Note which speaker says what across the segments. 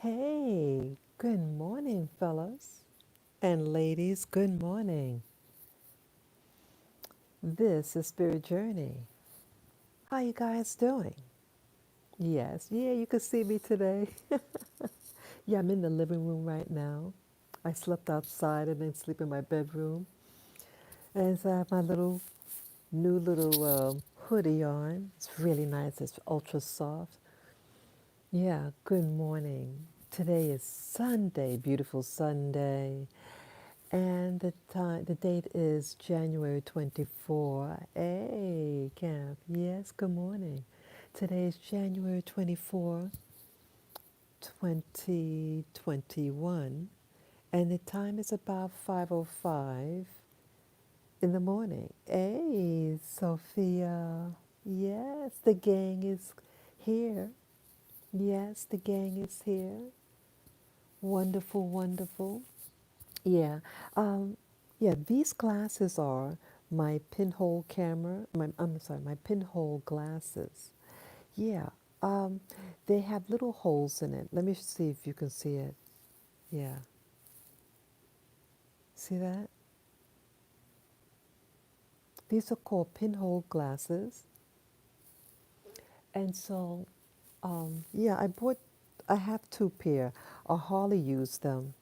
Speaker 1: Hey, good morning, fellas and ladies. Good morning. This is Spirit Journey. How you guys doing? Yes, yeah, you can see me today. Yeah, I'm in the living room right now. I slept outside and then sleep in my bedroom. And so I have my new little hoodie on. It's really nice. It's ultra soft. Yeah, good morning. Today is Sunday, beautiful Sunday. And the date is January 24. Hey, Camp. Yes, good morning. Today is January 24, 2021, and the time is about 5:05 in the morning. Hey, Sophia. Yes, the gang is here. Yes, the gang is here. Wonderful, wonderful. Yeah. Um, yeah, these glasses are my pinhole camera. I'm sorry, my pinhole glasses. Yeah. Um, they have little holes in it. Let me see if you can see it. Yeah. See that? These are called pinhole glasses. And so, yeah, I have two pair. Harley used them.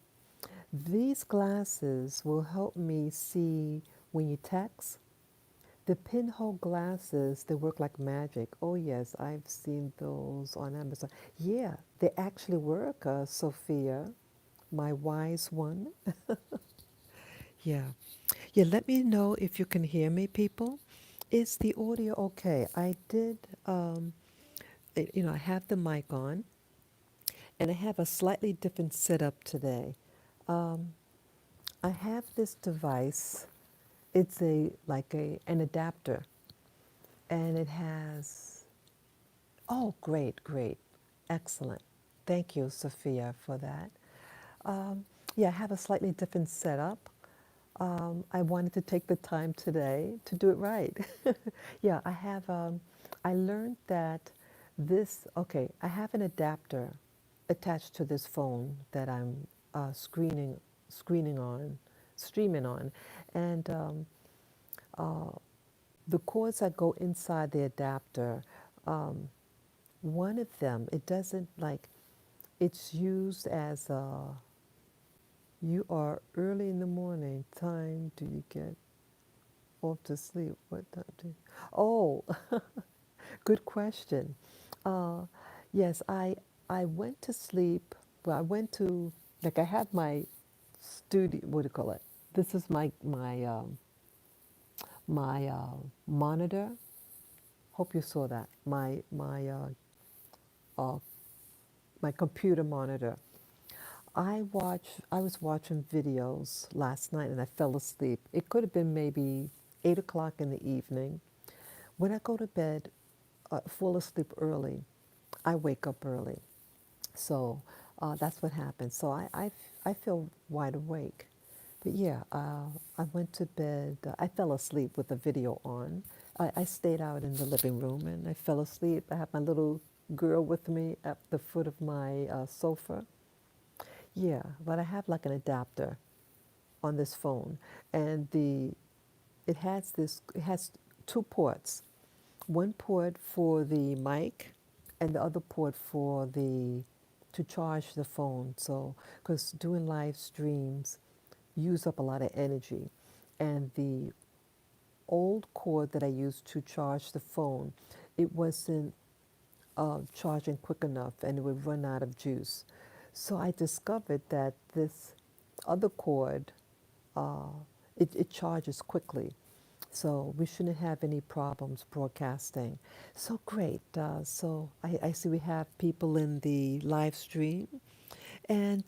Speaker 1: These glasses will help me see when you text. The pinhole glasses, they work like magic. Oh, yes, I've seen those on Amazon. Yeah, they actually work, Sophia, my wise one. Yeah. Yeah, let me know if you can hear me, people. Is the audio okay? I did, I have the mic on and I have a slightly different setup today. Um, I have this device. It's an adapter, and it has. Oh, great, great. Excellent. Thank you, Sophia, for that. Yeah, I have a slightly different setup. I wanted to take the time today to do it right. Yeah, I learned that I have an adapter attached to this phone that I'm screening on, streaming on. And uh, the cords that go inside the adapter, um, one of them, it doesn't like, it's used as you are early in the morning. Time do you get off to sleep? What time do you? Oh, good question. Uh, yes, I went to sleep. Well, I went to I have my studio. What do you call it? This is my monitor. Hope you saw that. Uh, my computer monitor. I was watching videos last night and I fell asleep. It could have been maybe 8 o'clock in the evening. When I go to bed, fall asleep early, I wake up early. So that's what happened. So I feel wide awake. But yeah, I went to bed. I fell asleep with the video on. I stayed out in the living room and I fell asleep. I have my little girl with me at the foot of my sofa. Yeah, but I have like an adapter on this phone, and it has two ports. One port for the mic, and the other port for the to charge the phone. So, because doing live streams use up a lot of energy, and the old cord that I used to charge the phone, it wasn't charging quick enough, and it would run out of juice. So I discovered that this other cord, uh, it charges quickly. So we shouldn't have any problems broadcasting. So great. I see we have people in the live stream. And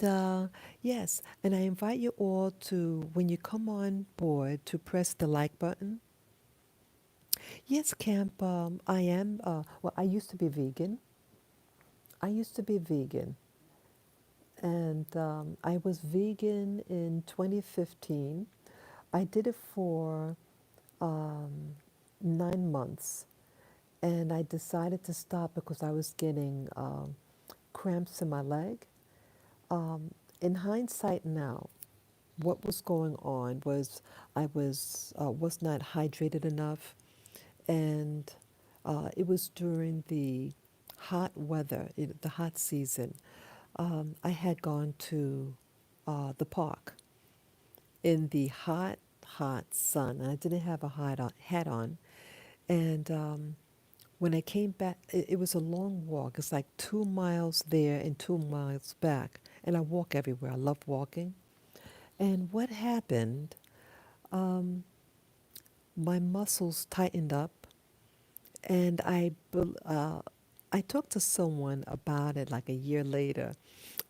Speaker 1: yes, and I invite you all to, when you come on board, to press the like button. Yes, Camp, I used to be vegan. I used to be vegan. And I was vegan in 2015. I did it for um, 9 months, and I decided to stop because I was getting cramps in my leg, In hindsight now, what was going on was I was not hydrated enough, and it was during the hot weather, the hot season. I had gone to the park in the hot sun. I didn't have a hat on, and when I came back, it was a long walk. It's like 2 miles there and 2 miles back, and I walk everywhere. I love walking. And what happened? Um, my muscles tightened up, and I talked to someone about it like a year later,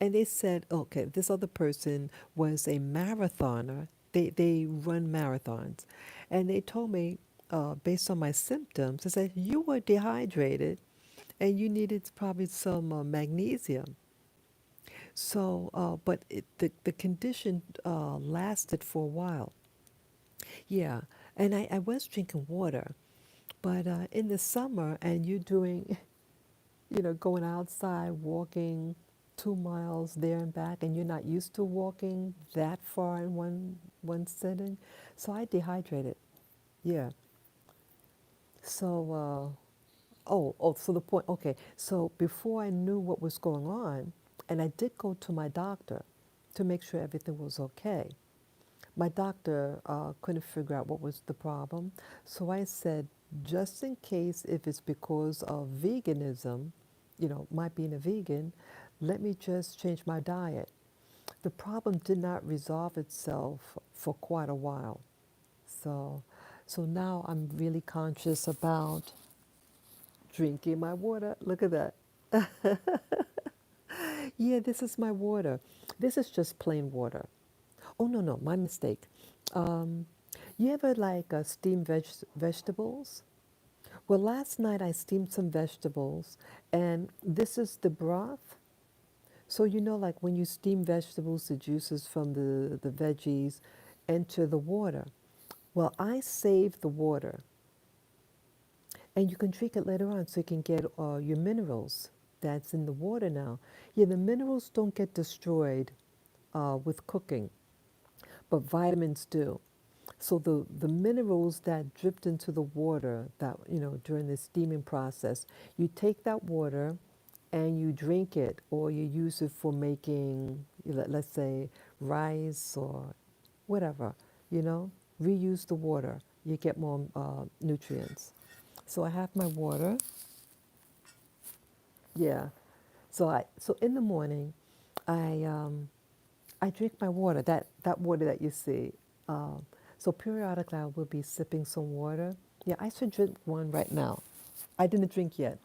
Speaker 1: and they said, okay, this other person was a marathoner. They run marathons, and they told me, based on my symptoms, they said you were dehydrated, and you needed probably some magnesium. So, the condition lasted for a while. Yeah, and I was drinking water, but in the summer, and you're doing, going outside, walking 2 miles there and back, and you're not used to walking that far in one sitting, so I dehydrated. Yeah. So, so the point. Okay. So before I knew what was going on, and I did go to my doctor to make sure everything was okay. My doctor couldn't figure out what was the problem. So I said, just in case if it's because of veganism, my being a vegan, let me just change my diet. The problem did not resolve itself for quite a while. So, so now I'm really conscious about drinking my water. Look at that. Yeah, this is my water. This is just plain water. Oh, no, no, my mistake. Um, you ever like steam vegetables? Well, last night I steamed some vegetables, and this is the broth. So, like when you steam vegetables, the juices from the veggies enter the water. Well, I saved the water, and you can drink it later on so you can get your minerals that's in the water now. Yeah, the minerals don't get destroyed with cooking, but vitamins do. So the minerals that dripped into the water that during the steaming process, you take that water and you drink it, or you use it for making, let's say, rice or whatever. You know, reuse the water. You get more nutrients. So I have my water. Yeah. So in the morning, I I drink my water, that water that you see. Um, so periodically I will be sipping some water. Yeah, I should drink one right now. I didn't drink yet.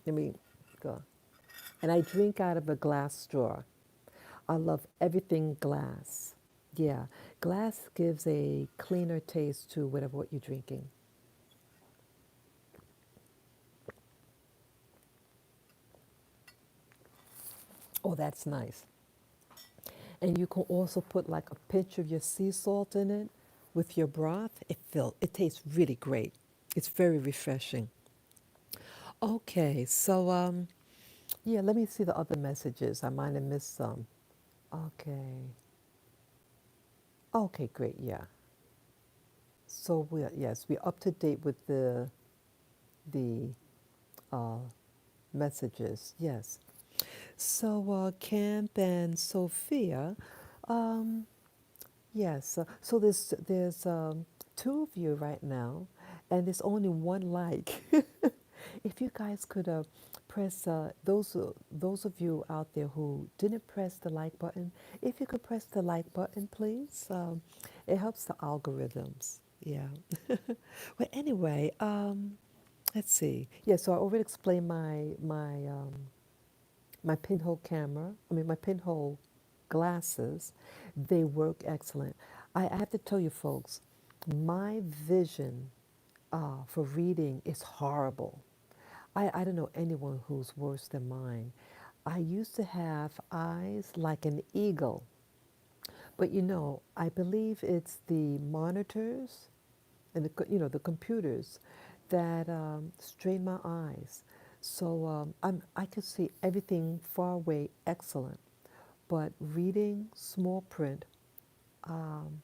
Speaker 1: Let me go. And I drink out of a glass straw. I love everything glass. Yeah, glass gives a cleaner taste to whatever what you're drinking. Oh, that's nice. And you can also put like a pinch of your sea salt in it with your broth. It tastes really great. It's very refreshing. Okay, so yeah, let me see the other messages. I might have missed some. Okay. Okay, great. Yeah. So we're up to date with the uh, messages. Yes. So Camp and Sophia, um, yes. So there's two of you right now, and there's only one like. If you guys could press those of you out there who didn't press the like button, if you could press the like button, please. It helps the algorithms. Yeah. Well, anyway, let's see. Yeah. So I already explained my pinhole camera. I mean my pinhole glasses. They work excellent. I have to tell you, folks, my vision for reading is horrible. I don't know anyone who's worse than mine. I used to have eyes like an eagle, but I believe it's the monitors and the computers that strain my eyes. So I could see everything far away excellent. but reading small print, um,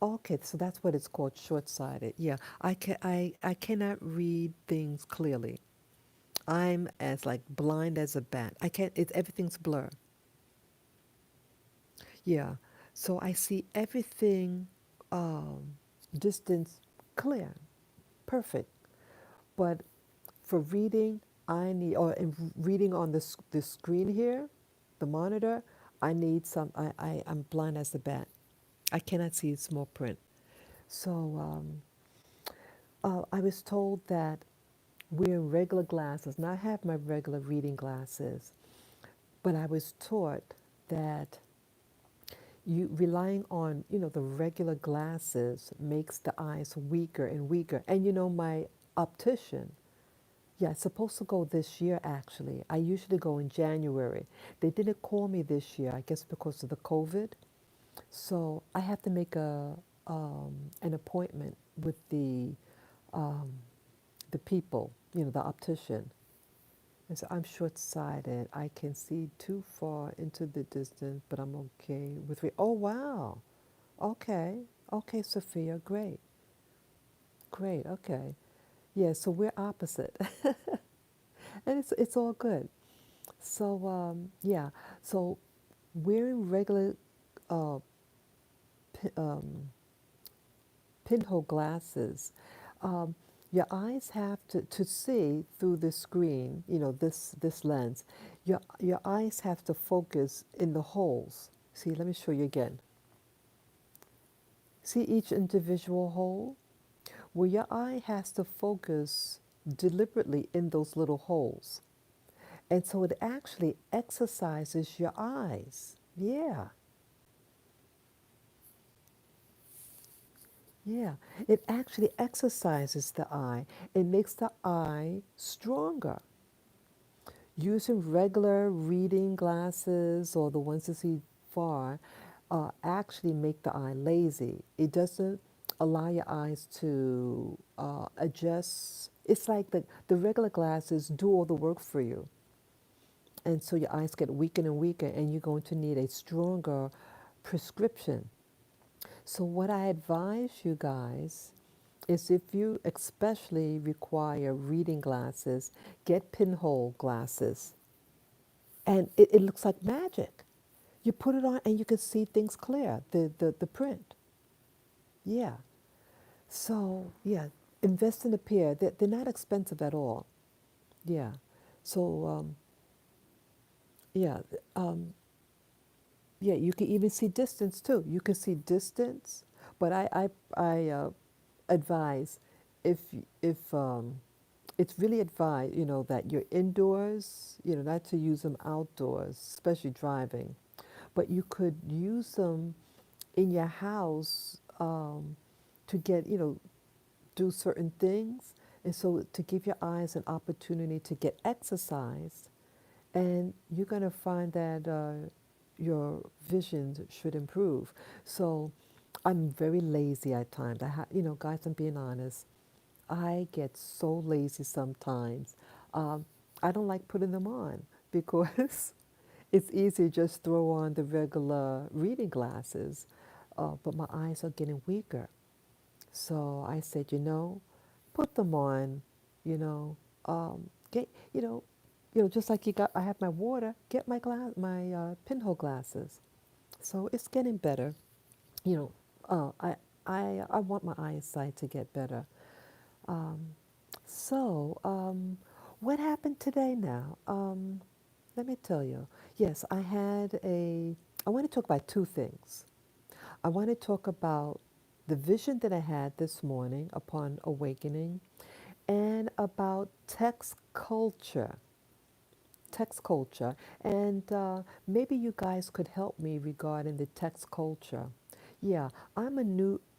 Speaker 1: okay, so that's what it's called, short-sighted. Yeah, I cannot read things clearly. I'm as like blind as a bat. I can't. It's everything's blur. Yeah, so I see everything um, distance clear, perfect. But for reading, I need, or in reading on the screen here, the monitor, I need some. I'm blind as a bat. I cannot see small print. So I was told that wearing regular glasses. Now I have my regular reading glasses, but I was taught that you relying on the regular glasses makes the eyes weaker and weaker. And my optician, yeah, it's supposed to go this year actually. I usually go in January. They didn't call me this year, I guess because of the COVID. So I have to make an appointment with um, the people, the optician. And so I'm short-sighted. I can see too far into the distance, but I'm okay with Oh, wow. Okay. Okay, Sophia. Great. Great. Okay. Yeah, so we're opposite. And it's all good. So yeah. So wearing regular uh, pi- um, pinhole glasses, um, your eyes have to see through the screen, this lens. Your eyes have to focus in the holes. See, let me show you again. See each individual hole? Well, your eye has to focus deliberately in those little holes. And so it actually exercises your eyes. Yeah, yeah. It actually exercises the eye. It makes the eye stronger. Using regular reading glasses or the ones that see far actually make the eye lazy. It doesn't allow your eyes to adjust. It's like the regular glasses do all the work for you. And so your eyes get weaker and weaker, and you're going to need a stronger prescription. So, what I advise you guys is if you especially require reading glasses, get pinhole glasses. And it looks like magic. You put it on and you can see things clear, the print. Yeah. So, yeah, invest in a pair. They're not expensive at all. Yeah. So, yeah, um, yeah, you can even see distance too. You can see distance, but I advise if it's really advised, that you're indoors, not to use them outdoors, especially driving, but you could use them in your house to get, do certain things. And so to give your eyes an opportunity to get exercise, and you're going to find that your vision should improve. So I'm very lazy at times. Guys, I'm being honest. I get so lazy sometimes. Um, I don't like putting them on because it's easy to just throw on the regular reading glasses, but my eyes are getting weaker. So I said, put them on, you know, get, just like I have my water, get my pinhole glasses. So it's getting better. You know, I want my eyesight to get better. Um, so, what happened today now? Let me tell you. Yes, I want to talk about two things. I want to talk about the vision that I had this morning upon awakening and about text culture. And maybe you guys could help me regarding the text culture. Yeah, I'm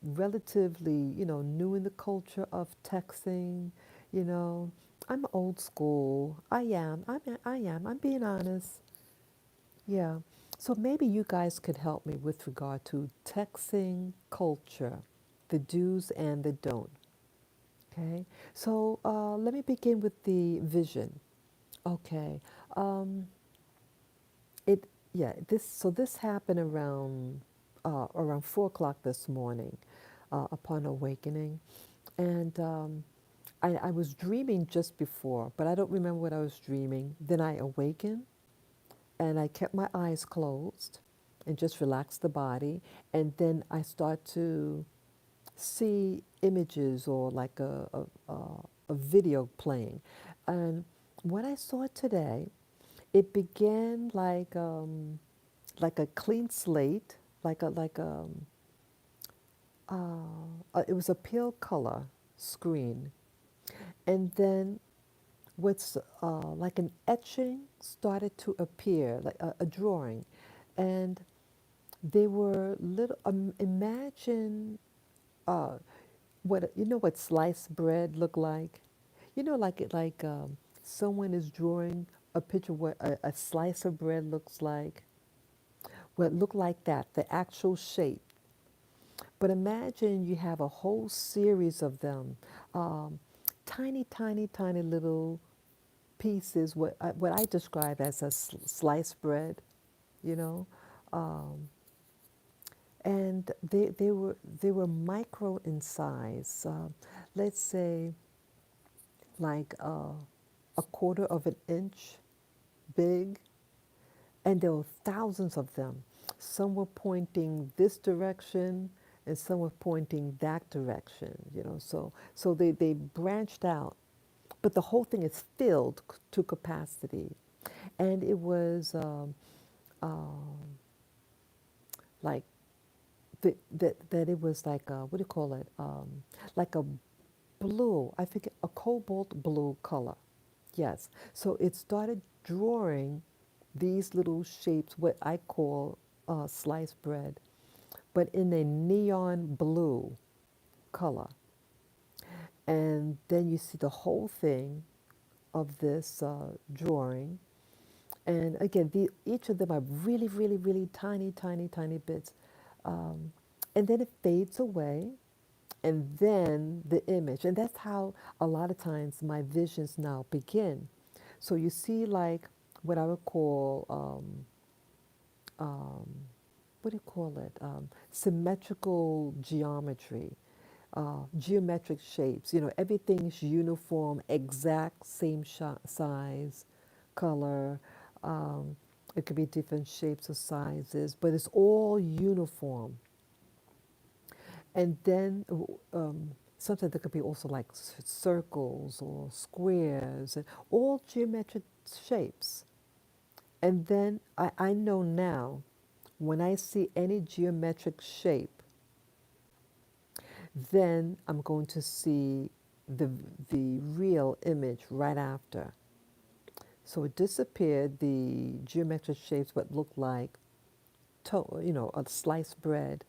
Speaker 1: relatively, new in the culture of texting. You know, I'm old school. I am. I'm being honest. Yeah. So maybe you guys could help me with regard to texting culture, the do's and the don't. Okay. So let me begin with the vision. Okay. Um, it yeah, this happened around 4 o'clock this morning, upon awakening, and I was dreaming just before, but I don't remember what I was dreaming. Then I awakened, and I kept my eyes closed, and just relaxed the body, and then I start to see images or like a video playing, and what I saw today, it began like a clean slate, it was a pale color screen, and then what's like an etching started to appear, like a drawing, and they were little. Imagine what what sliced bread look like. Like someone is drawing a picture of what a slice of bread looks like. Well, it looked like that, the actual shape. But imagine you have a whole series of them, um, tiny, tiny, tiny little pieces. What I describe as a sliced bread, you know, um, and they were micro in size. Let's say like a quarter of an inch big, and there were thousands of them. Some were pointing this direction, and some were pointing that direction. So they branched out, but the whole thing is filled to capacity, and it was um, like that it was like what do you call it? Like a blue, I think a cobalt blue color. Yes. So it started drawing these little shapes, what I call sliced bread, but in a neon blue color. And then you see the whole thing of this drawing. And again, each of them are really, really, really tiny, tiny, tiny bits. Um, and then it fades away, and then the image. And that's how a lot of times my visions now begin. So you see, like what I would call, um, what do you call it? Symmetrical geometry, geometric shapes. Everything's uniform, exact same size, color. Um, it could be different shapes or sizes, but it's all uniform. And then sometimes there could be also like circles or squares, and all geometric shapes. And then I know now when I see any geometric shape, then I'm going to see the, the real image right after. So it disappeared, the geometric shapes, what looked like, a sliced bread.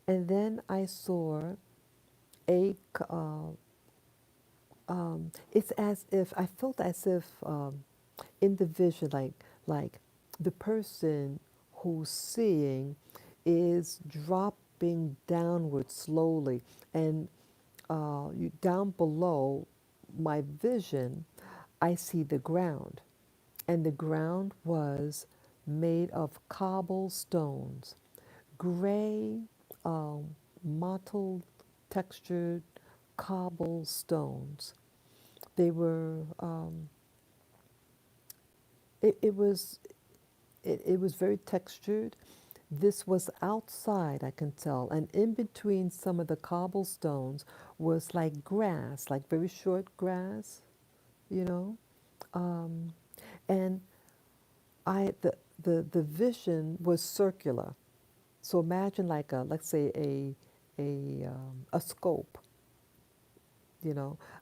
Speaker 1: And then I saw a it's as if I felt as if in the vision, like the person who's seeing is dropping downward slowly, and down below my vision, I see the ground, and the ground was made of cobblestones, gray, mottled, textured cobblestones. They were. It was. It was very textured. This was outside, I can tell, and in between some of the cobblestones was like grass, like very short grass, you know. Um, and the vision was circular. So imagine like let's say a scope,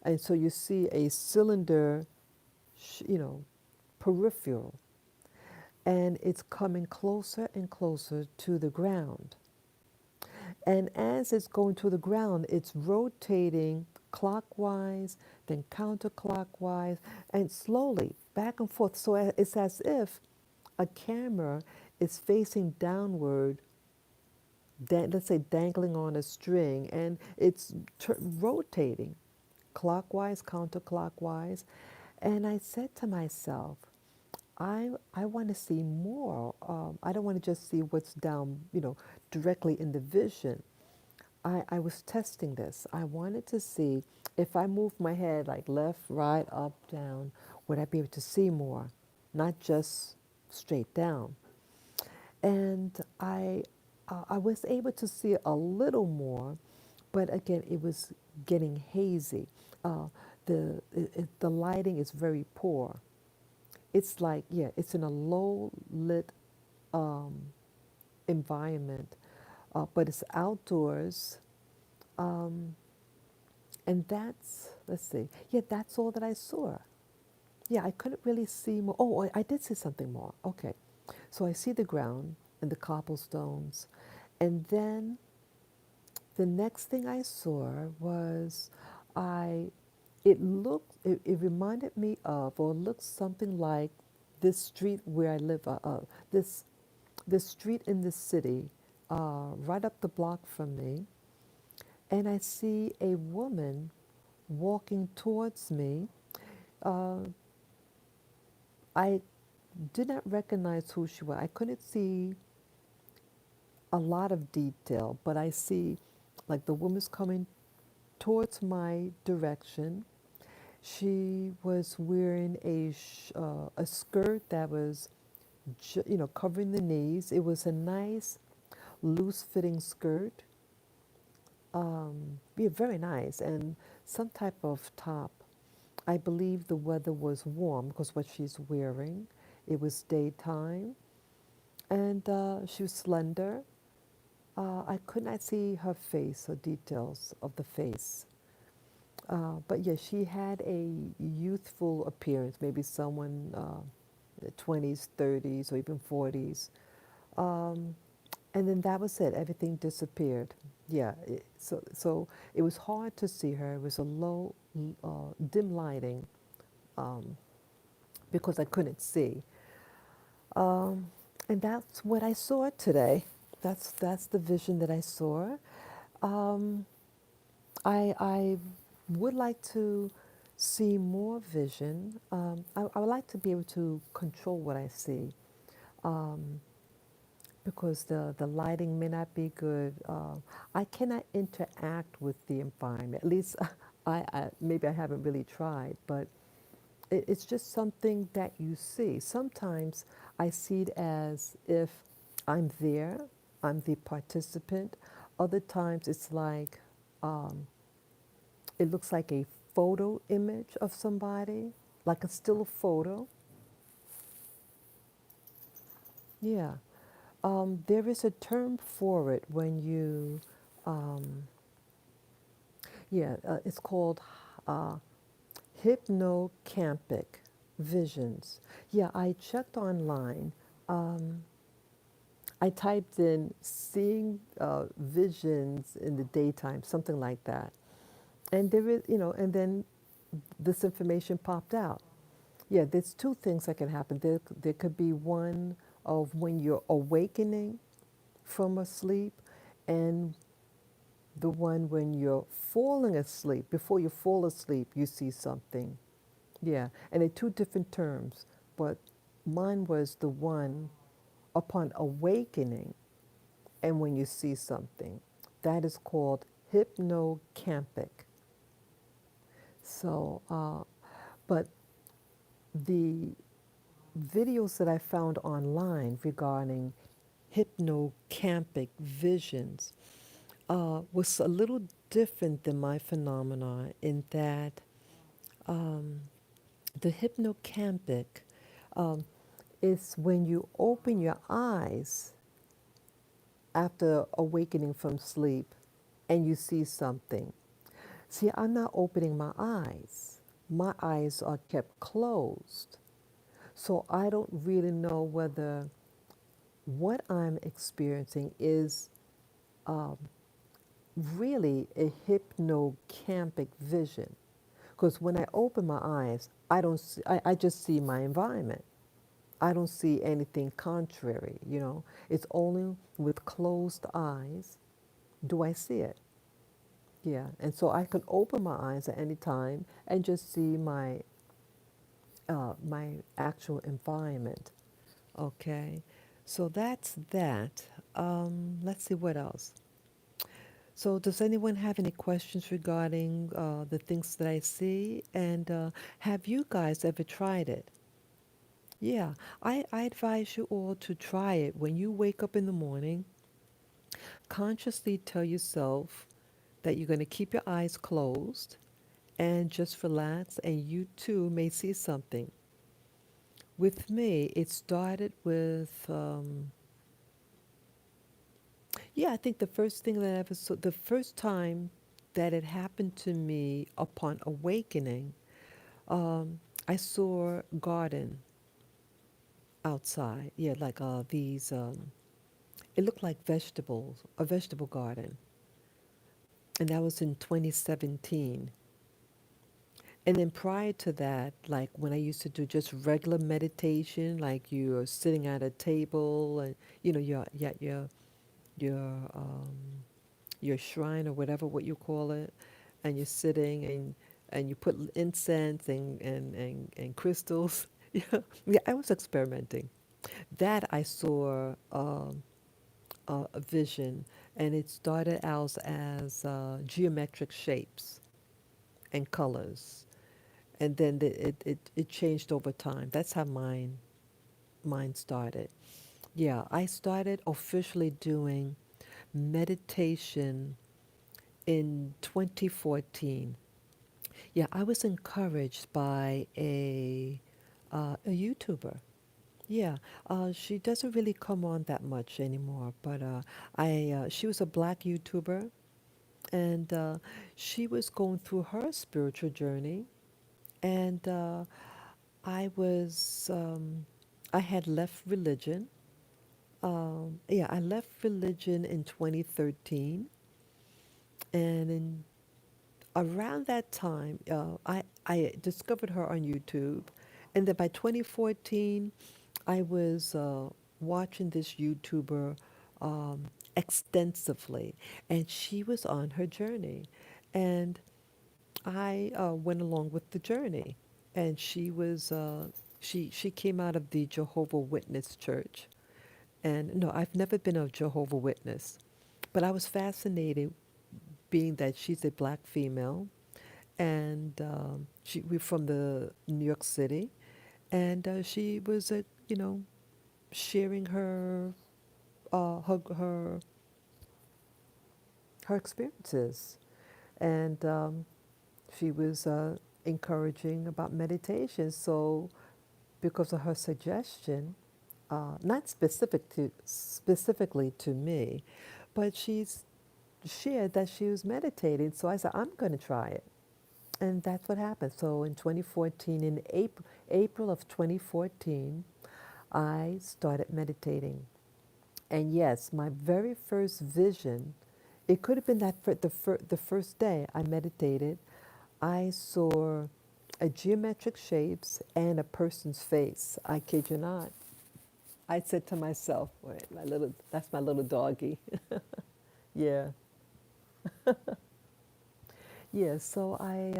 Speaker 1: and so you see a cylinder, peripheral, and it's coming closer and closer to the ground. And as it's going to the ground, it's rotating clockwise, then counterclockwise, and slowly back and forth. So it's as if a camera is facing downward, let's say dangling on a string, and it's rotating clockwise, counterclockwise. And I said to myself, I want to see more. I don't want to just see what's down, directly in the vision. I was testing this. I wanted to see if I move my head like left, right, up, down, would I be able to see more, not just straight down. And I was able to see a little more, but again, it was getting hazy. Uh, the lighting is very poor. It's like, yeah, it's in a low lit um, environment, but it's outdoors. Um, and that's, let's see, yeah, that's all that I saw. Yeah, I couldn't really see more. Oh, I did see something more. Okay. So I see the ground and the cobblestones. And then the next thing I saw was I, it reminded me of, or looked something like this street where I live, this, this street in the city, right up the block from me. And I see a woman walking towards me. Uh, I did not recognize who she was. I couldn't see a lot of detail, but I see like the woman's coming towards my direction. She was wearing a skirt that was, covering the knees. It was a nice, loose-fitting skirt. Yeah, very nice, and some type of top. I believe the weather was warm because what she's wearing. It was daytime, and she was slender. I could not see her face or details of the face. But yeah, she had a youthful appearance, maybe someone in the 20s, 30s, or even 40s. Um, and then that was it. Everything disappeared. Yeah, so it was hard to see her. It was a low, dim lighting um, because I couldn't see. Um, and that's what I saw today. That's the vision that I saw. Um, I would like to see more vision. I would like to be able to control what I see um, because the lighting may not be good. I cannot interact with the environment. At least maybe I haven't really tried, but it's just something that you see. Sometimes I see it as if I'm there, I'm the participant. Other times it's like, um, it looks like a photo image of somebody, like a still photo. Yeah. There is a term for it when you, um, yeah, it's called uh, hypnocampic visions. Yeah, I checked online. Um, I typed in seeing visions in the daytime, something like that. And there is, and then this information popped out. Yeah, there's two things that can happen. There could be one of when you're awakening from a sleep, and the one when you're falling asleep. Before you fall asleep, you see something. Yeah, and they're two different terms, but mine was the one upon awakening and when you see something. That is called hypnocampic. So, but the videos that I found online regarding hypnocampic visions was a little different than my phenomena in that um, the hypnocampic um, is when you open your eyes after awakening from sleep and you see something. See, I'm not opening my eyes. My eyes are kept closed. So I don't really know whether what I'm experiencing is um, really a hypnocampic vision. Because when I open my eyes, I don't see, I just see my environment. I don't see anything contrary. It's only with closed eyes do I see it. Yeah, and so I can open my eyes at any time and just see my my actual environment. Okay, so that's that. Let's see what else. So, does anyone have any questions regarding the things that I see? And have you guys ever tried it? Yeah, I advise you all to try it. When you wake up in the morning, consciously tell yourself that you're going to keep your eyes closed and just relax, and you too may see something. With me, it started with, yeah, I think the first thing that I ever saw, the first time that it happened to me upon awakening, I saw a garden outside. Yeah, like these, it looked like vegetables, a vegetable garden. And that was in 2017. And then prior to that, like when I used to do just regular meditation, like you're sitting at a table and your your shrine or whatever what you call it, and you're sitting and you put incense and crystals. Yeah, yeah, I was experimenting. That I saw a vision, and it started out as geometric shapes and colors, and then it changed over time. That's how mine started. Yeah, I started officially doing meditation in 2014. Yeah, I was encouraged by a YouTuber. Yeah, she doesn't really come on that much anymore, but she was a black YouTuber, and she was going through her spiritual journey, and I had left religion. Yeah, I left religion in 2013, and in around that time, I discovered her on YouTube, and then by 2014, I was watching this YouTuber um, extensively, and she was on her journey, and I went along with the journey, and she came out of the Jehovah Witness church, and no, I've never been a Jehovah Witness, but I was fascinated, being that she's a black female, and we're from the New York City, and she was sharing her her experiences, and she was encouraging about meditation. So because of her suggestion, not specifically to me, but she's shared that she was meditating. So I said, I'm going to try it. And that's what happened. So in 2014, in April of 2014, I started meditating. And yes, my very first vision, it could have been that the first day I meditated, I saw a geometric shapes and a person's face. I kid you not. I said to myself, wait, that's my little doggy. Yeah. Yeah, so I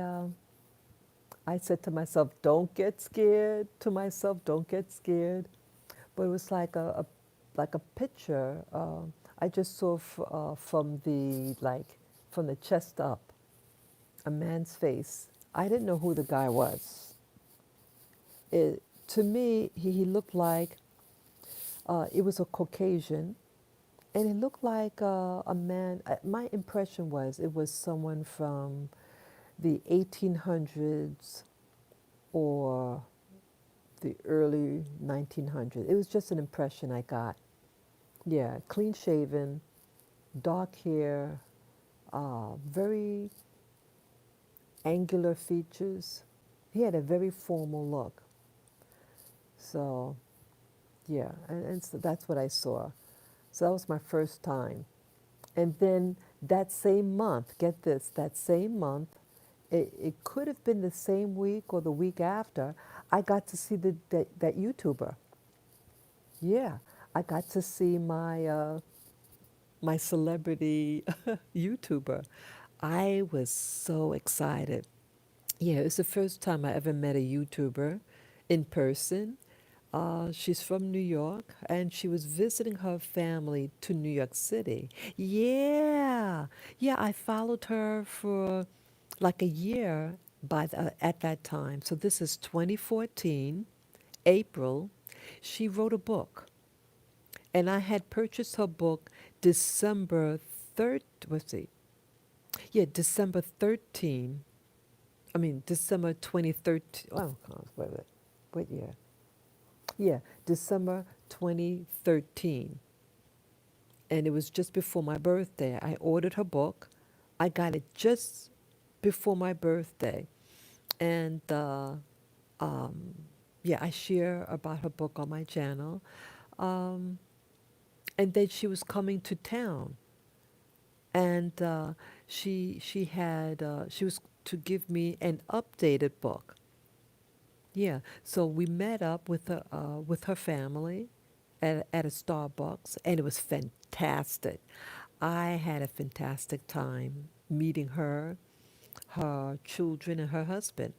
Speaker 1: said to myself, don't get scared. To myself, don't get scared. But it was like a picture. I just saw from from the chest up, a man's face. I didn't know who the guy was. To me, he looked like it was a Caucasian, and it looked like a man. My impression was it was someone from the 1800s or the early 1900s. It was just an impression I got. Yeah, clean shaven, dark hair, very angular features. He had a very formal look. So, yeah, and so that's what I saw. So that was my first time. And then that same month, get this, that same month, it could have been the same week or the week after, I got to see that YouTuber. Yeah, I got to see my celebrity YouTuber. I was so excited. Yeah, it was the first time I ever met a YouTuber, in person. She's from New York, and she was visiting her family to New York City. Yeah, yeah, I followed her for like a year at that time. So this is 2014, April. She wrote a book, and I had purchased her book December 3rd. Let's see, yeah, December 13. I mean December 2013. Oh, what year? Yeah, December 2013. And it was just before my birthday. I ordered her book. I got it just before my birthday. And um, yeah, I share about her book on my channel. Um, and then she was coming to town. And she was to give me an updated book. Yeah, so we met up with her family at a Starbucks, and it was fantastic. I had a fantastic time meeting her, her children, and her husband.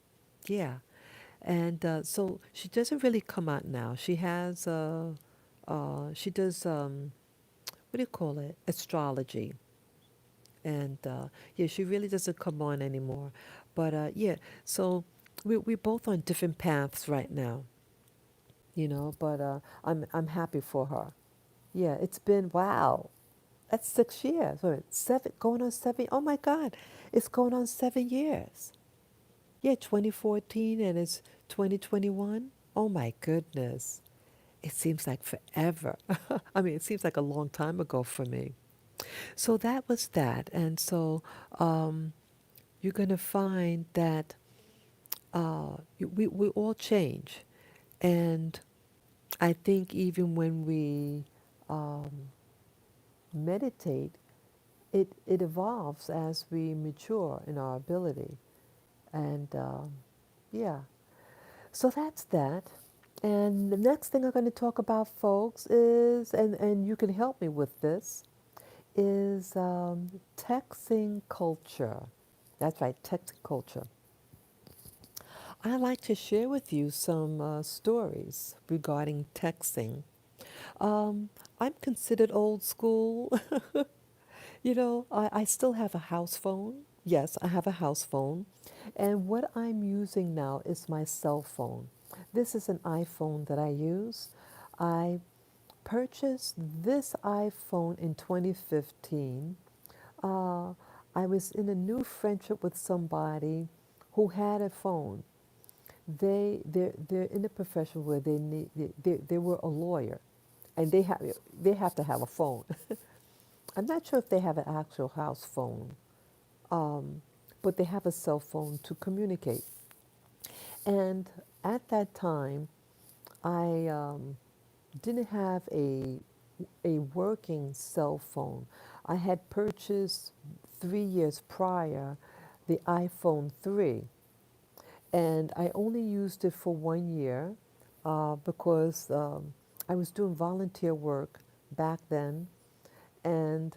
Speaker 1: Yeah, and so she doesn't really come out now. She does what do you call it? Astrology, and yeah, she really doesn't come on anymore. But yeah, so we're both on different paths right now, you know. But I'm happy for her. Yeah, it's been wow. That's 6 years. Wait, seven going on 7. Oh my God, it's going on 7 years. Yeah, 2014 and it's 2021. Oh my goodness, it seems like forever. I mean, it seems like a long time ago for me. So that was that, and so um, you're gonna find that we all change, and I think even when we um, meditate, it evolves as we mature in our ability. And yeah, so that's that. And the next thing I'm going to talk about, folks, is, and you can help me with this, is texting culture. That's right, texting culture. I like to share with you some stories regarding texting. Um, I'm considered old school. You know, I still have a house phone. Yes, I have a house phone. And what I'm using now is my cell phone. This is an iPhone that I use. I purchased this iPhone in 2015. Uh, I was in a new friendship with somebody who had a phone. They're in a profession where they were a lawyer, and they have to have a phone. I'm not sure if they have an actual house phone, um, but they have a cell phone to communicate. And at that time, I didn't have a working cell phone. I had purchased 3 years prior the iPhone 3, and I only used it for 1 year because I was doing volunteer work back then, and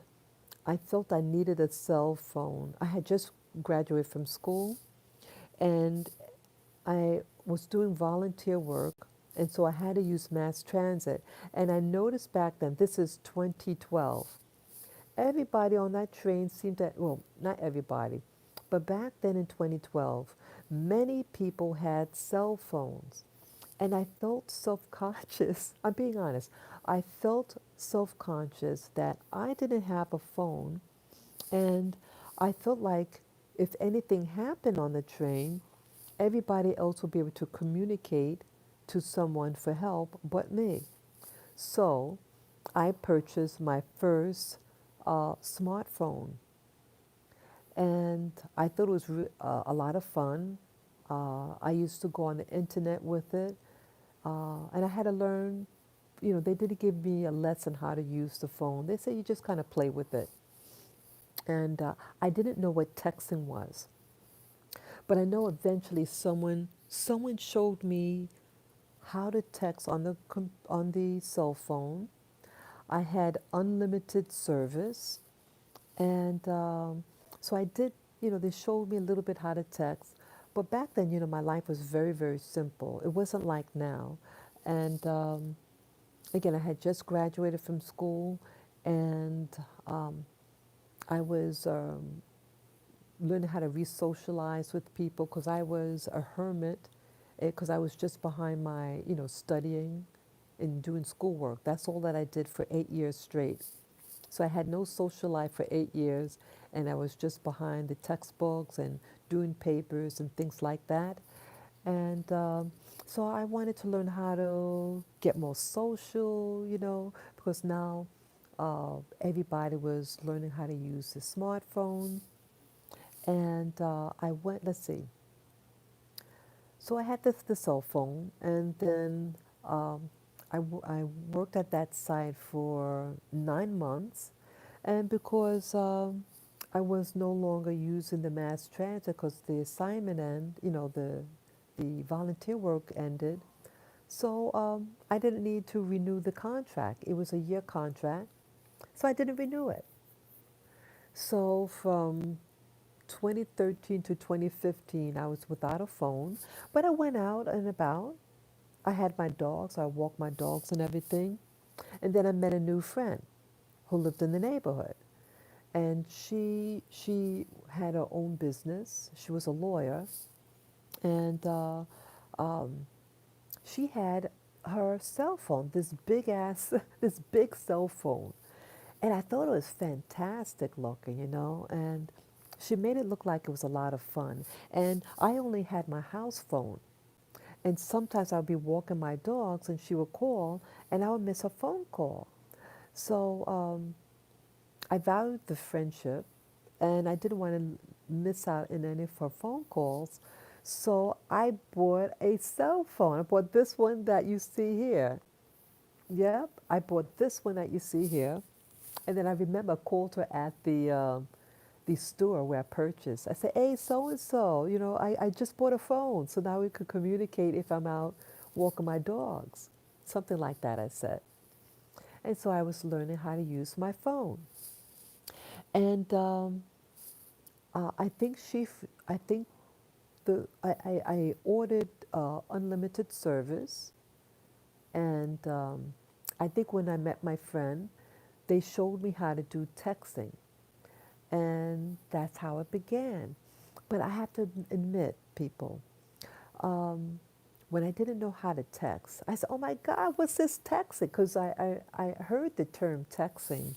Speaker 1: I felt I needed a cell phone. I had just graduated from school, and I was doing volunteer work, and so I had to use mass transit. And I noticed back then, this is 2012, everybody on that train seemed to, well, not everybody, but back then in 2012, many people had cell phones. And I felt self conscious. I'm being honest. I felt self conscious that I didn't have a phone, and I felt like if anything happened on the train, everybody else would be able to communicate to someone for help but me. So I purchased my first smartphone, and I thought it was a lot of fun. I used to go on the internet with it, and I had to learn. You know, they didn't give me a lesson how to use the phone. They said you just kind of play with it. And I didn't know what texting was, but I know eventually someone showed me how to text on on the cell phone. I had unlimited service, and so I did. You know, they showed me a little bit how to text, But back then, my life was very, very simple. It wasn't like now. And again, I had just graduated from school, and um, I was learning how to re-socialize with people because I was a hermit, because I was just behind my, studying and doing schoolwork. That's all that I did for 8 years straight. So I had no social life for 8 years, and I was just behind the textbooks and doing papers and things like that. And so I wanted to learn how to get more social, because now everybody was learning how to use the smartphone. And I went, let's see. So I had the cell phone, and then I worked at that site for 9 months. And because I was no longer using the mass transit because the assignment end, the volunteer work ended, so I didn't need to renew the contract. It was a year contract, so I didn't renew it. So from 2013 to 2015, I was without a phone, but I went out and about. I had my dogs, I walked my dogs and everything. And then I met a new friend who lived in the neighborhood. And she had her own business. She was a lawyer, and um, she had her cell phone, this big ass, this big cell phone. And I thought it was fantastic looking, and she made it look like it was a lot of fun. And I only had my house phone. And sometimes I'd be walking my dogs and she would call and I would miss her phone call. So I valued the friendship and I didn't want to miss out in any of her phone calls. So I bought a cell phone. I bought this one that you see here. Yep, I bought this one that you see here. And then I remember I called her at the store where I purchased. I said, hey, so and so, I just bought a phone. So now we could communicate if I'm out walking my dogs. Something like that, I said. And so I was learning how to use my phone. And I think I think I ordered unlimited service. And I think when I met my friend, they showed me how to do texting. And that's how it began. But I have to admit, people, um, when I didn't know how to text, I said, oh my God, what's this texting? Because I heard the term texting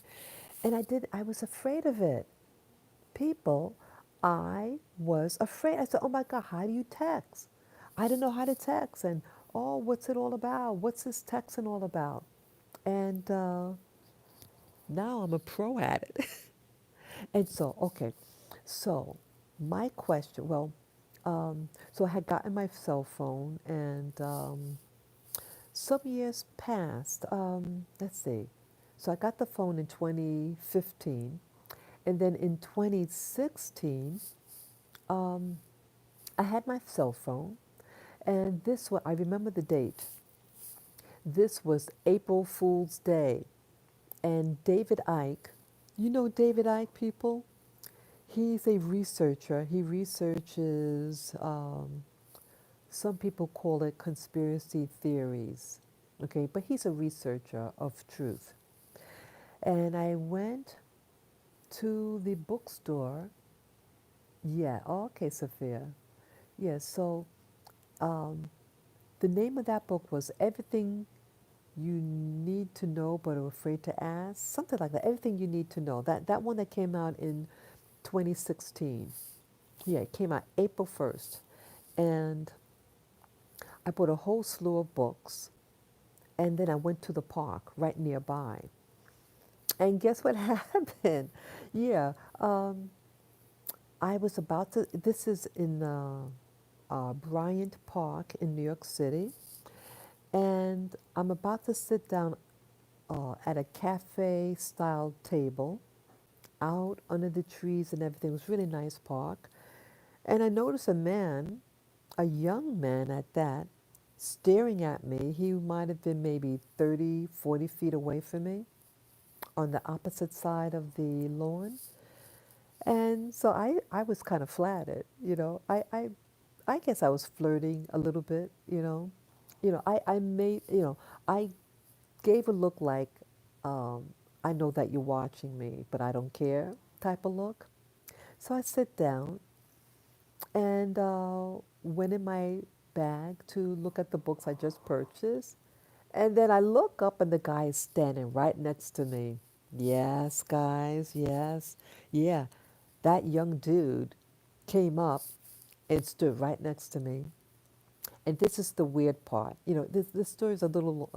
Speaker 1: and I was afraid of it. People, I was afraid. I said, oh my God, how do you text? I didn't know how to text. And oh, what's it all about? What's this texting all about? And now I'm a pro at it. And so, okay, so my question, well, so I had gotten my cell phone, and some years passed. Let's see. So I got the phone in 2015, and then in 2016, um, I had my cell phone, and this one, I remember the date. This was April Fool's Day, and David Icke, you know David Icke, people? He's a researcher. He researches, some people call it conspiracy theories, okay, but he's a researcher of truth. And I went to the bookstore. Yeah, okay, Sophia. Yeah, so um, the name of that book was Everything You Need to Know But Are Afraid to Ask, something like that. Everything You Need to Know. That one that came out in 2016. Yeah, it came out April 1st. And I bought a whole slew of books, and then I went to the park right nearby. And guess what happened? Yeah, I was about to, this is in Bryant Park in New York City, and I'm about to sit down at a cafe style table out under the trees and everything. It was a really nice park. And I noticed a man, a young man at that, staring at me. He might have been maybe 30, 40 feet away from me on the opposite side of the lawn. And so I was kind of flattered, I guess I was flirting a little bit, you know. I made, I gave a look like, um, I know that you're watching me, but I don't care type of look. So I sit down and went in my bag to look at the books I just purchased. And then I look up and the guy is standing right next to me. Yes, guys, yes. Yeah, that young dude came up and stood right next to me. And this is the weird part. This story is a little,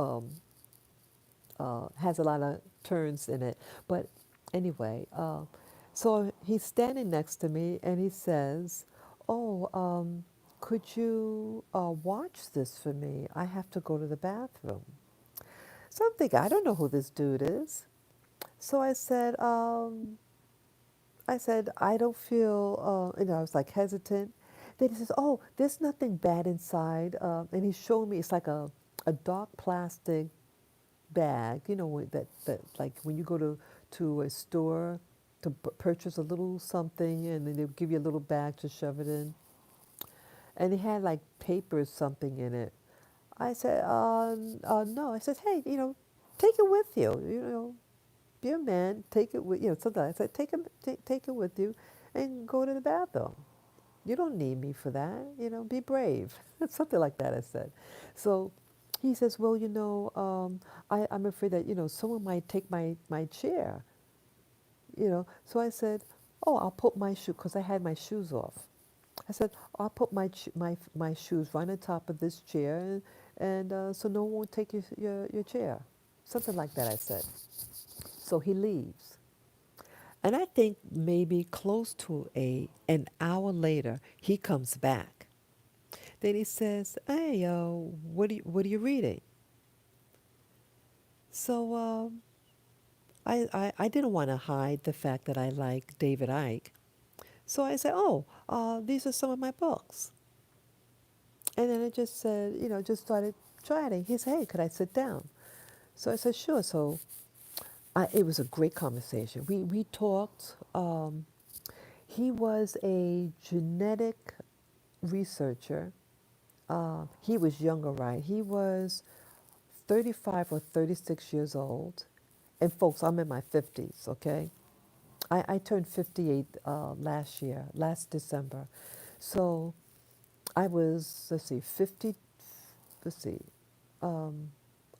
Speaker 1: has a lot of turns in it. But anyway, so he's standing next to me and he says, "Oh, could you watch this for me? I have to go to the bathroom." So I'm thinking, I don't know who this dude is. So I said, I don't feel, I was like hesitant. Then he says, "Oh, there's nothing bad inside." And he showed me, it's like a dark plastic bag, that like when you go to a store to purchase a little something and then they'll give you a little bag to shove it in. And it had like paper or something in it. I said, no. I said, "Hey, take it with you. Be a man, take it with, sometimes I said, take it with you and go to the bathroom. You don't need me for that, be brave." Something like that, I said. So he says, "Well, I'm afraid that, someone might take my chair, So I said, "Oh, I'll put my shoe," because I had my shoes off. I said, "I'll put my shoes right on top of this chair, and so no one will take your chair." Something like that, I said. So he leaves. And I think maybe close to an hour later, he comes back. Then he says, "Hey, what are you reading?" So I didn't want to hide the fact that I like David Icke. So I said, "Oh, these are some of my books." And then I just said, just started chatting. He said, "Hey, could I sit down?" So I said, "Sure." So it was a great conversation. We talked. He was a genetic researcher. He was younger, right? He was 35 or 36 years old. And folks, I'm in my 50s, okay? I turned 58 last year, last December. So I was, let's see, 50, let's see, um,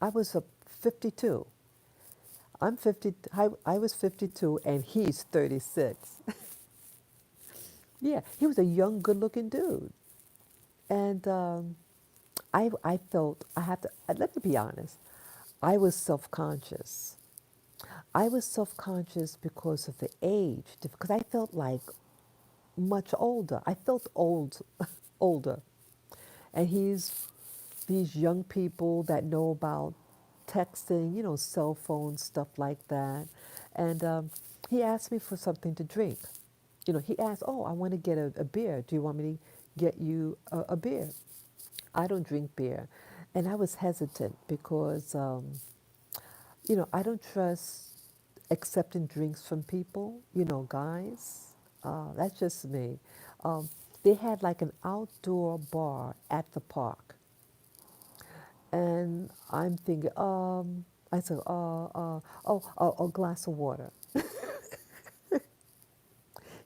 Speaker 1: I was 52. I was 52 and he's 36. Yeah, he was a young, good looking dude. And I felt, I have to, let me be honest, I was self conscious. I was self conscious because of the age, because I felt like much older. I felt old, older. And he's these young people that know about texting, cell phones, stuff like that. And he asked me for something to drink. He asked, "Oh, I want to get a beer. Do you want me to get you a beer?" I don't drink beer. And I was hesitant because, I don't trust accepting drinks from people, guys. That's just me. Um, they had like an outdoor bar at the park. And I'm thinking, I said, a glass of water.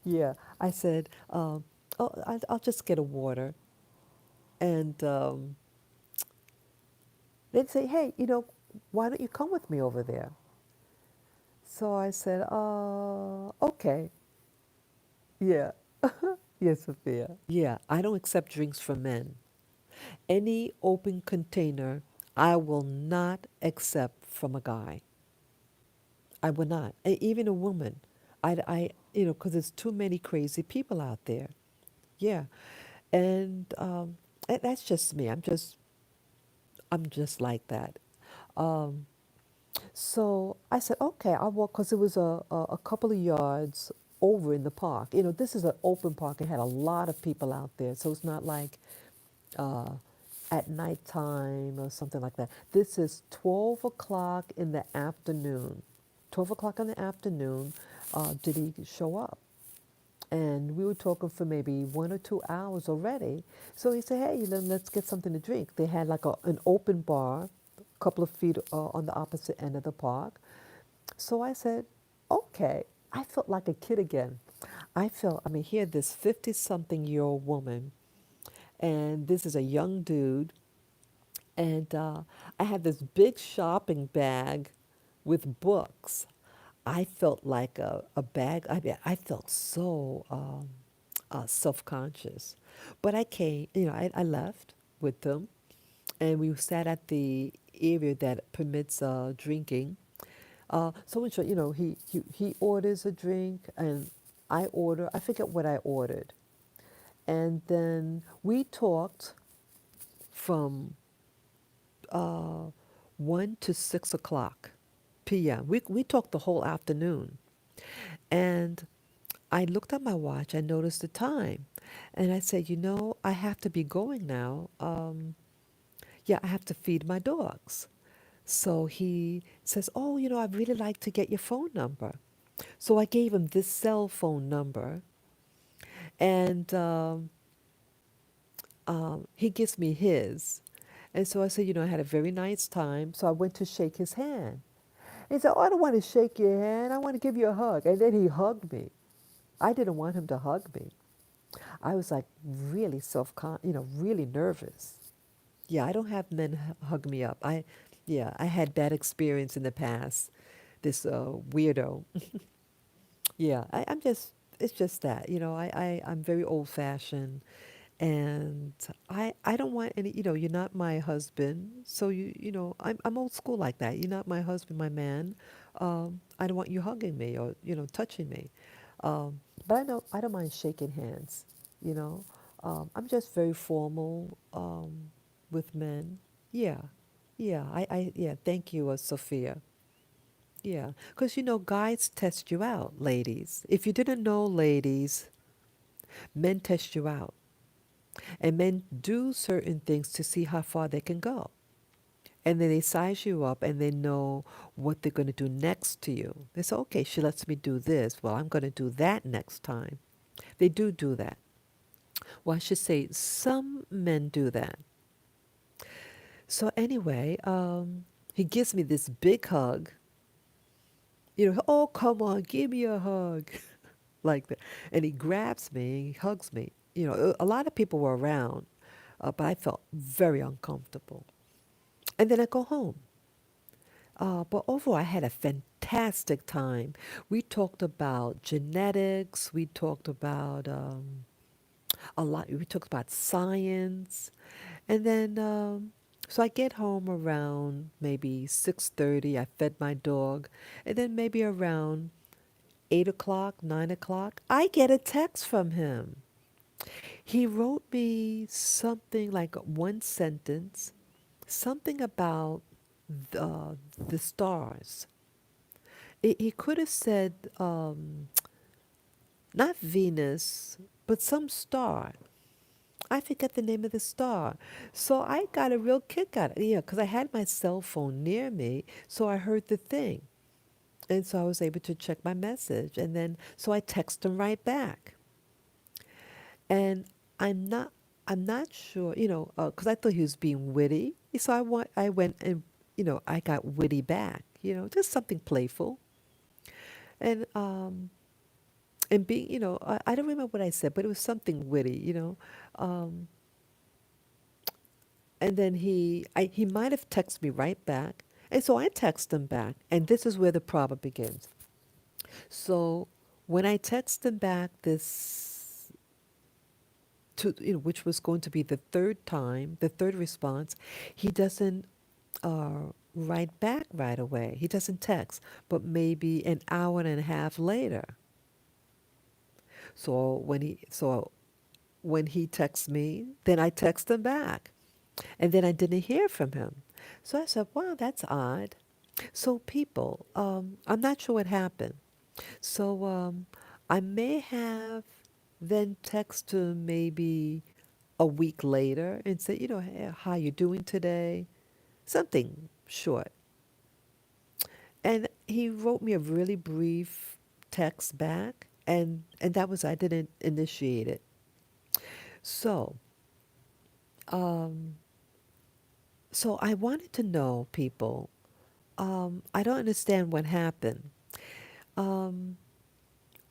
Speaker 1: Yeah, I said, "Oh, I'll just get a water." And they'd say, "Hey, why don't you come with me over there?" So I said, "Okay." Yeah. Yes, Sophia. Yeah, I don't accept drinks from men. Any open container, I will not accept from a guy. I will not. Even a woman. Because there's too many crazy people out there. Yeah. And that's just me. I'm just like that. Um, So I said, "Okay, I'll walk," because it was a couple of yards over in the park. This is an open park. It had a lot of people out there. So it's not like uh, at nighttime or something like that. This is 12 o'clock in the afternoon. 12 o'clock in the afternoon, did he show up? And we were talking for maybe 1 or 2 hours already. So he said, hey, let's get something to drink. They had like an open bar, a couple of feet on the opposite end of the park. So I said, okay. I felt like a kid again. I mean, here, this 50 something year old woman, and this is a young dude, and I had this big shopping bag with books. I felt like a bag. I felt so self conscious. But I came, I left with them, and we sat at the area that permits drinking. So in short, he orders a drink, and I forget what I ordered. And then we talked from uh, 1 to 6 o'clock p.m. We talked the whole afternoon. And I looked at my watch, I noticed the time. And I said, I have to be going now. Yeah, I have to feed my dogs. So he says, oh, I'd really like to get your phone number. So I gave him this cell phone number, and he gives me his. And so I said, I had a very nice time. So I went to shake his hand. He said, oh, I don't want to shake your hand. I want to give you a hug. And then he hugged me. I didn't want him to hug me. I was like really really nervous. Yeah, I don't have men hug me up. Yeah, I had bad experience in the past. This weirdo. Yeah, it's just that, I'm very old fashioned, and I don't want any, you're not my husband. So I'm old school like that. You're not my husband, my man. I don't want you hugging me or, touching me. But I don't mind shaking hands, you know. I'm just very formal with men. Yeah. Yeah. Yeah. Thank you, Sophia. Yeah. Because, guys test you out, ladies. If you didn't know, ladies, men test you out. And men do certain things to see how far they can go. And then they size you up and they know what they're going to do next to you. They say, okay, she lets me do this. Well, I'm going to do that next time. They do that. Well, I should say some men do that. So anyway, he gives me this big hug. Oh, come on, give me a hug. Like that. And he grabs me, he hugs me. A lot of people were around, but I felt very uncomfortable. And then I go home. But overall, I had a fantastic time. We talked about genetics. We talked about a lot. We talked about science, and then so I get home around maybe 6:30. I fed my dog, and then maybe around 8 o'clock, 9 o'clock, I get a text from him. He wrote me something like one sentence, something about the stars. He could have said not Venus, but some star. I forget the name of the star. So I got a real kick out of it. Yeah, because I had my cell phone near me, so I heard the thing. And so I was able to check my message. And then, so I text him right back. And I'm not, I'm not sure, because I thought he was being witty. So I went and, I got witty back, just something playful. And, and being, I don't remember what I said, but it was something witty. Um, And then he might have texted me right back. And so I text him back. And this is where the problem begins. So when I text him back which was going to be the third time, the third response, he doesn't write back right away. He doesn't text, but maybe an hour and a half later. So when he texts me, then I text him back. And then I didn't hear from him. So I said, wow, that's odd. So people, I'm not sure what happened. So I may have then text him maybe a week later and say, hey, how you doing today? Something short. And he wrote me a really brief text back. And that was, I didn't initiate it. So, um, so I wanted to know, people. I don't understand what happened. Um,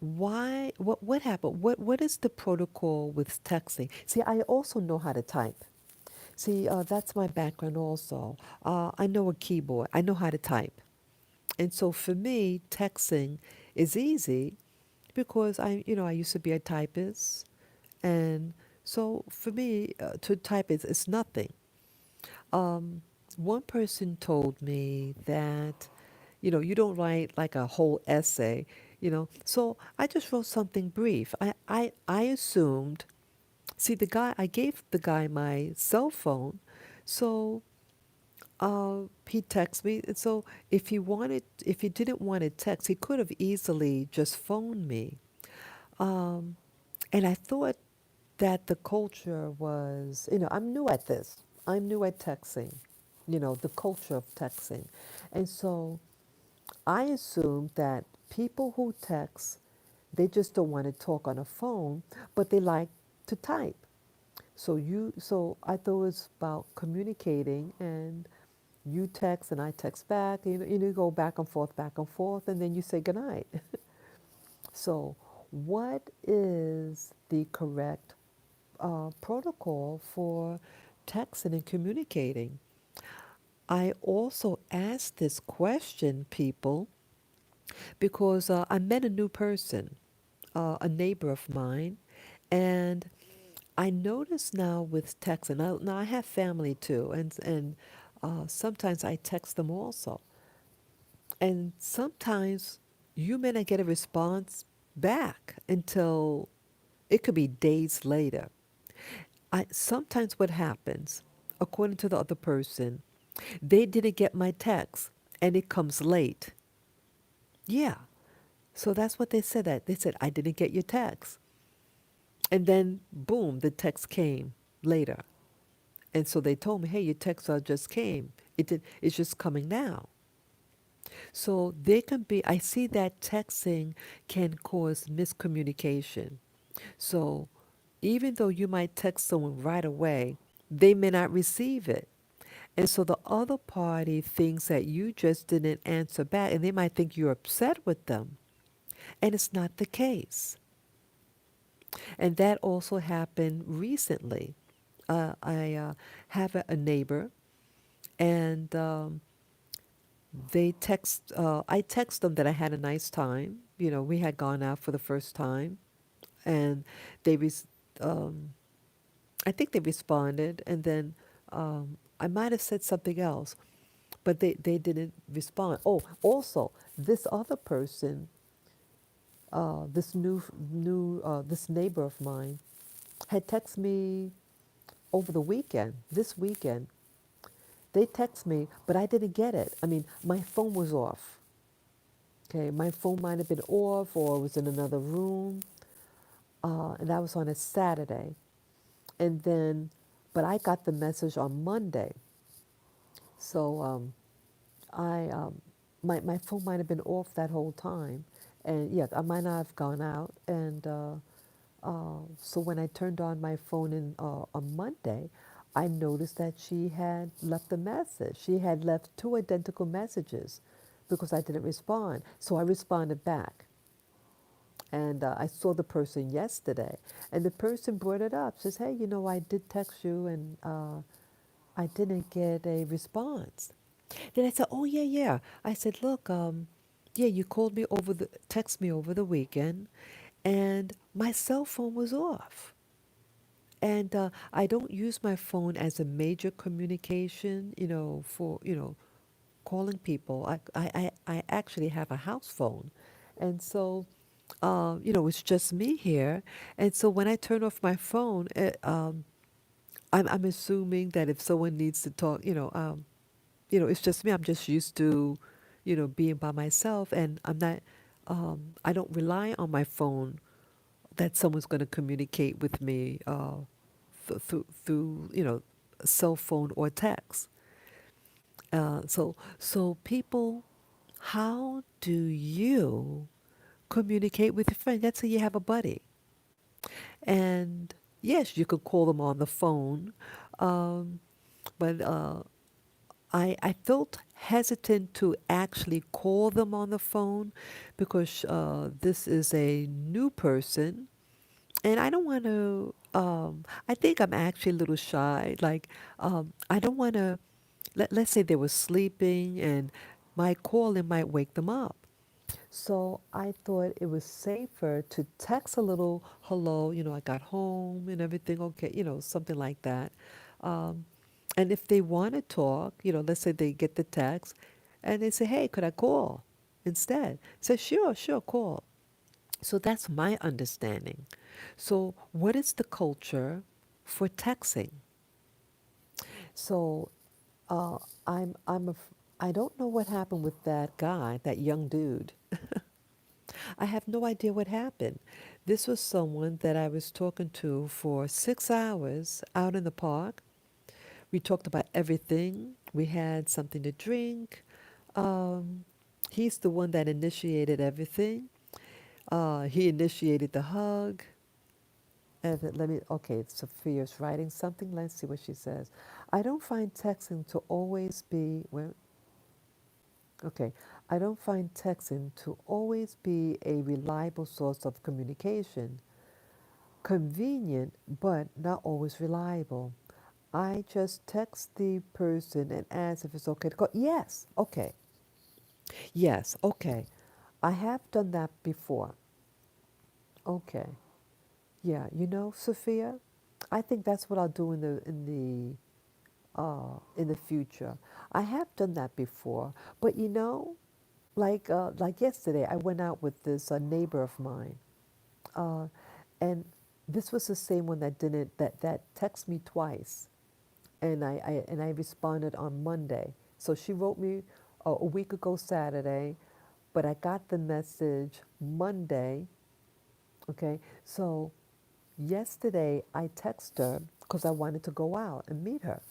Speaker 1: why? What happened? What is the protocol with texting? See, I also know how to type. See, that's my background also. I know a keyboard. I know how to type. And so for me, texting is easy because I used to be a typist. And so for me, to type is nothing. Um, One person told me that, you don't write like a whole essay. So I just wrote something brief. I assumed, see, I gave the guy my cell phone. So he texted me. And so if he didn't want to text, he could have easily just phoned me. Um, and I thought that the culture was, I'm new at this. I'm new at texting, the culture of texting. And so I assumed that people who text, they just don't want to talk on a phone, but they like to type. So I thought it was about communicating, and you text and I text back. You go back and forth, and then you say goodnight. So, what is the correct protocol for texting and communicating? I also asked this question, people, because I met a new person, a neighbor of mine, and I notice now with texting. Now I have family too, and sometimes I text them also, and sometimes you may not get a response back until it could be days later. Sometimes what happens, according to the other person, they didn't get my text and it comes late. Yeah. So that's what they said. That they said I didn't get your text, and then boom, the text came later. And so they told me, "Hey, your text just came. It's just coming now." So there can be. I see that texting can cause miscommunication. So even though you might text someone right away, they may not receive it. And so the other party thinks that you just didn't answer back, and they might think you're upset with them. And it's not the case. And that also happened recently. I have a neighbor, and I text them that I had a nice time. We had gone out for the first time, and they res- um, I think they responded, and then I might have said something else, but they didn't respond. Oh, also, this other person, this neighbor of mine, had texted me over the weekend. This weekend, they text me, but I didn't get it. I mean, my phone was off. Okay, my phone might have been off or was in another room, and that was on a Saturday. And then, but I got the message on Monday. So I my phone might have been off that whole time, and yeah, I might not have gone out. And so when I turned on my phone on Monday, I noticed that she had left a message. She had left two identical messages because I didn't respond. So I responded back. And I saw the person yesterday, and the person brought it up. Says, "Hey, I did text you, and I didn't get a response." Then I said, "Oh yeah, yeah." I said, "Look, yeah, you called me text me over the weekend, and my cell phone was off, and I don't use my phone as a major communication, for calling people. I actually have a house phone, and so." It's just me here. And so when I turn off my phone, I'm assuming that if someone needs to talk, it's just me. I'm just used to, being by myself, and I'm not. I don't rely on my phone that someone's going to communicate with me through cell phone or text. So people, how do you communicate with your friend. That's how you have a buddy. And yes, you could call them on the phone, um, but I felt hesitant to actually call them on the phone because this is a new person, and I don't want to. I think I'm actually a little shy. Like, I don't want to. Let's say they were sleeping, and my calling might wake them up. So I thought it was safer to text a little hello, I got home and everything okay, something like that. Um, and if they want to talk, let's say they get the text and they say, hey, could I call instead? Say, sure, sure, call. So that's my understanding. So, what is the culture for texting? So, uh, I don't know what happened with that guy, that young dude. I have no idea what happened. This was someone that I was talking to for 6 hours out in the park. We talked about everything. We had something to drink. Um, he's the one that initiated everything. He initiated the hug. Okay, Sophia's writing something. Let's see what she says. I don't find texting to always be, well, okay, I don't find texting to always be a reliable source of communication. Convenient, but not always reliable. I just text the person and ask if it's okay to call. Yes, okay. Yes, okay. I have done that before. Okay. Yeah, Sophia, I think that's what I'll do in the future. I have done that before, but like yesterday, I went out with this neighbor of mine, uh, and this was the same one that didn't that texted me twice, and I responded on Monday. So she wrote me a week ago Saturday, but I got the message Monday. Okay, so yesterday I texted her because I wanted to go out and meet her.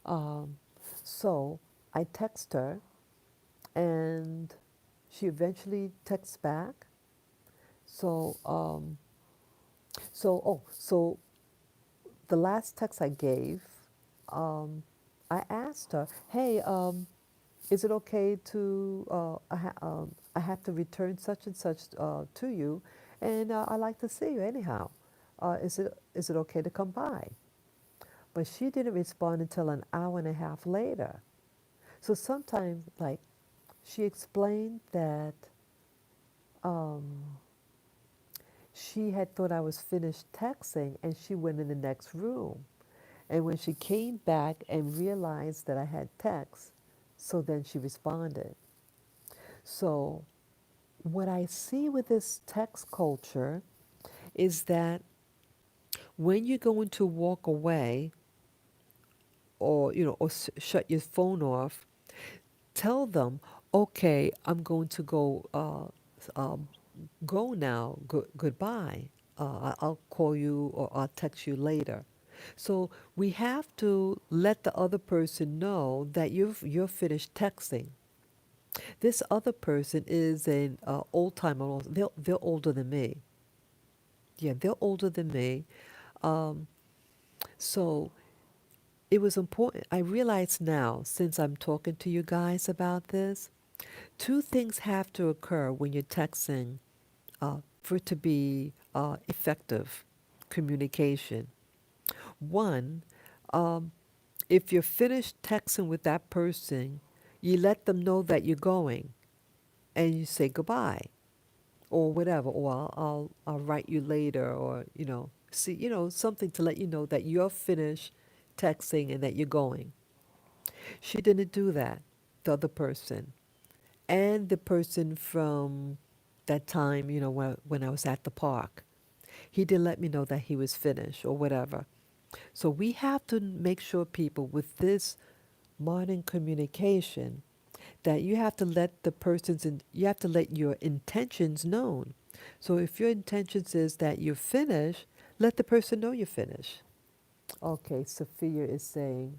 Speaker 1: Um, so I text her, and she eventually texts back. So so the last text I gave, um, I asked her, "Hey, is it okay to I have to return such and such to you, and I like to see you anyhow. Is it okay to come by?" But she didn't respond until an hour and a half later. So sometimes, like, she explained that um, she had thought I was finished texting, and she went in the next room. And when she came back and realized that I had text, so then she responded. So what I see with this text culture is that when you're going to walk away or shut your phone off, tell them, okay, I'm going to go now. Goodbye. I'll call you or I'll text you later. So we have to let the other person know that you're finished texting. This other person is an old timer. They're older than me. Yeah, they're older than me. Um, so it was important. I realize now, since I'm talking to you guys about this, two things have to occur when you're texting for it to be effective communication. One, um, if you're finished texting with that person, you let them know that you're going and you say goodbye or whatever, or I'll write you later, or see, something to let you know that you're finished texting and that you're going. She didn't do that, the other person. And the person from that time, when I was at the park, he didn't let me know that he was finished or whatever. So we have to make sure, people, with this modern communication, that you have to let you have to let your intentions known. So if your intentions is that you're finished, let the person know you're finished. Okay, Sophia is saying,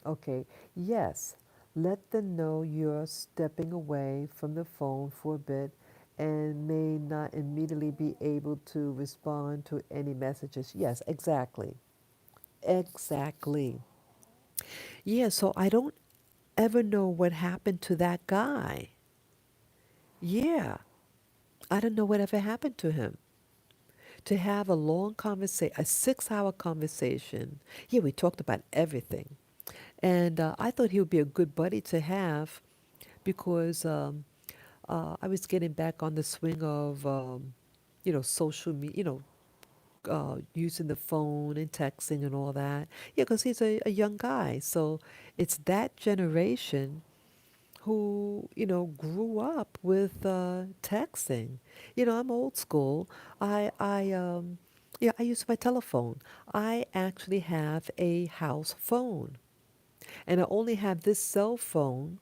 Speaker 1: okay, yes, Let them know you're stepping away from the phone for a bit and may not immediately be able to respond to any messages. Yes, exactly. Exactly. Yeah, so I don't ever know what happened to that guy. Yeah, I don't know whatever happened to him. To have a long conversation, a 6 hour conversation. Yeah, we talked about everything. And I thought he would be a good buddy to have because I was getting back on the swing of, social media, using the phone and texting and all that. Yeah, because he's a young guy. So it's that generation who, grew up with texting. I'm old school. I use my telephone. I actually have a house phone, and I only have this cell phone.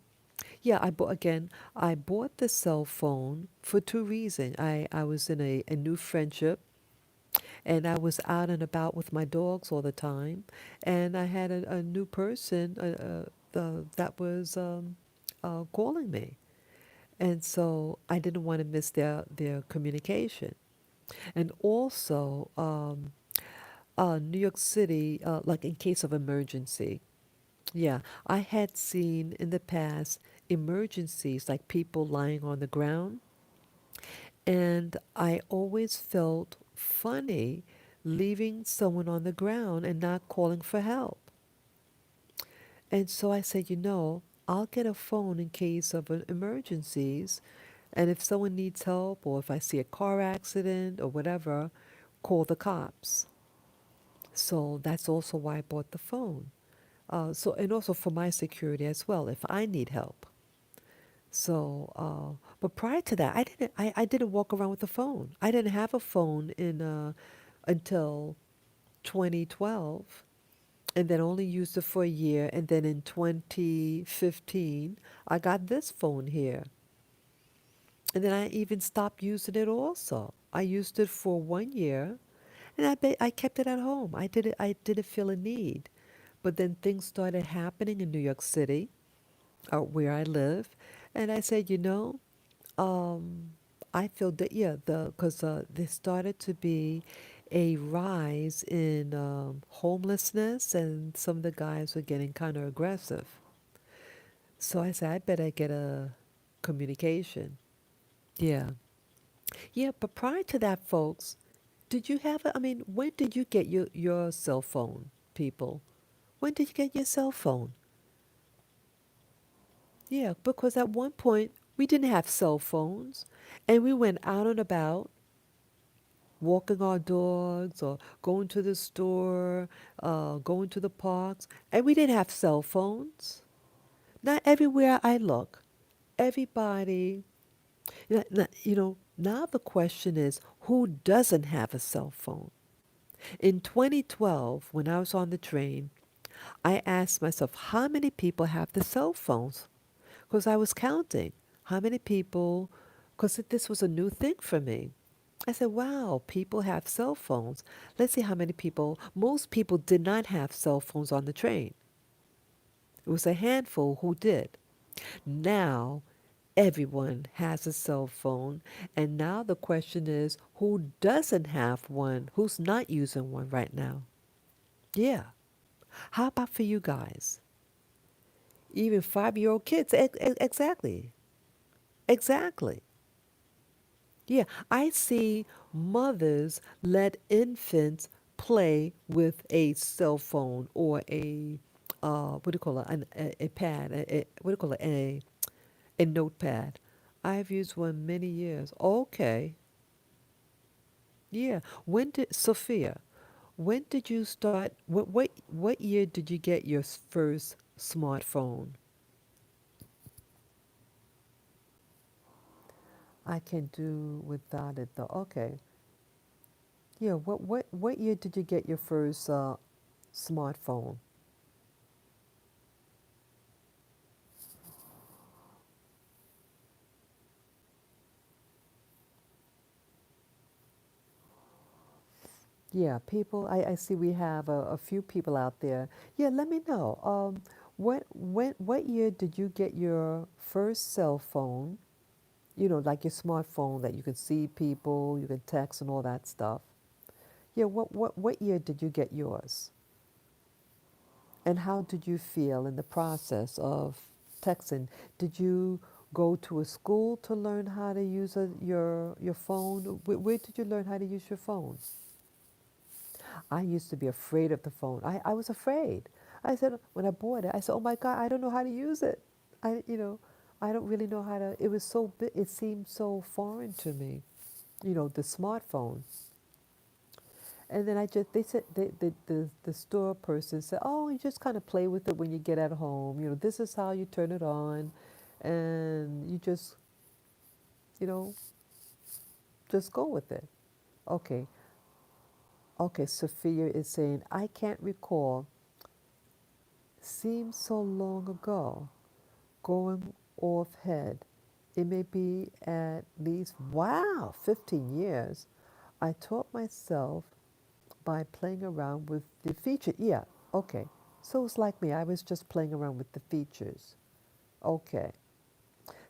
Speaker 1: Yeah, I bought the cell phone for two reasons. I was in a new friendship, and I was out and about with my dogs all the time, and I had a new person that was calling me. And so I didn't want to miss their communication. And also, New York City, like in case of emergency, yeah, I had seen in the past emergencies like people lying on the ground, and I always felt funny leaving someone on the ground and not calling for help. And so I said, I'll get a phone in case of emergencies. And if someone needs help or if I see a car accident or whatever, call the cops. So that's also why I bought the phone. And also for my security as well, if I need help. But prior to that, I didn't walk around with a phone. I didn't have a phone until 2012, and then only used it for a year. And then in 2015, I got this phone here. And then I even stopped using it also. I used it for 1 year, and I kept it at home. I didn't feel a need. But then things started happening in New York City, where I live, and I said, um, I feel that, yeah, because there started to be a rise in homelessness, and some of the guys were getting kind of aggressive. So I said, I better get a communication. Yeah. Yeah, but prior to that, folks, did you have I mean, when did you get your cell phone, people? When did you get your cell phone? Yeah, because at one point we didn't have cell phones, and we went out and about walking our dogs or going to the store, going to the parks, and we didn't have cell phones. Not everywhere I look, everybody, now the question is, who doesn't have a cell phone? In 2012, when I was on the train, I asked myself, how many people have the cell phones? Because I was counting how many people, because this was a new thing for me. I said, wow, people have cell phones. Let's see how many people. Most people did not have cell phones on the train. It was a handful who did. Now, everyone has a cell phone. And now the question is, who doesn't have one? Who's not using one right now? Yeah. How about for you guys? Even 5-year-old kids. Exactly. Exactly. Yeah, I see mothers let infants play with a cell phone or what do you call it, a pad, what do you call it, a notepad. I've used one many years. Okay, yeah. Sophia, when did you start, what year did you get your first smartphone? I can do without it though. Okay. Yeah, what year did you get your first smartphone? Yeah, people, I see we have a few people out there. Yeah, let me know. What year did you get your first cell phone? You know, like your smartphone that you can see people, you can text and all that stuff. Yeah, what year did you get yours? And how did you feel in the process of texting? Did you go to a school to learn how to use your phone? Where did you learn how to use your phone? I used to be afraid of the phone. I was afraid. I said when I bought it, I said, "Oh my God, I don't know how to use it. I don't really know how to." It was so big. It seemed so foreign to me. The smartphone. And then they said, the store person said, "Oh, you just kind of play with it when you get at home. This is how you turn it on. And you you know, just go with it." Okay. Okay. Sophia is saying, "I can't recall. Seems so long ago. Going off head. It may be at least, wow, 15 years. I taught myself by playing around with the feature." Yeah, okay. So it's like me. I was just playing around with the features. Okay.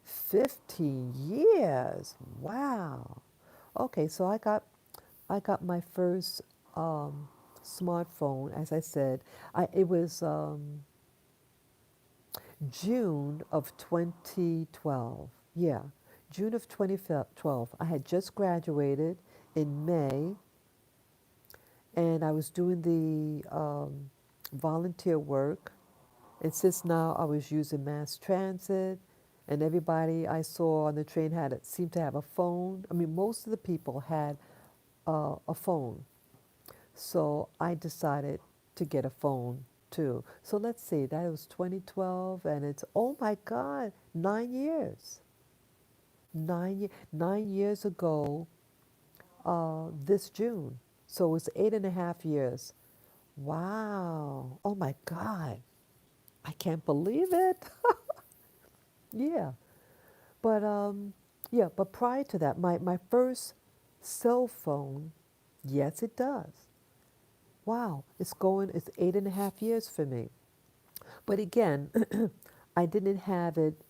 Speaker 1: 15 years. Wow. Okay, so I got my first um, smartphone, as I said. It was June of 2012. Yeah, June of 2012. I had just graduated in May, and I was doing the volunteer work. And since now I was using mass transit, and everybody I saw on the train seemed to have a phone. I mean, most of the people had a phone. So I decided to get a phone too. So let's see, that was 2012, and it's, oh my God, 9 years. 9 years ago, this June. So it's 8.5 years. Wow. Oh my God. I can't believe it. Yeah. But yeah, but prior to that, my first cell phone, yes, it does. Wow, it's 8.5 years for me. But again, I didn't have it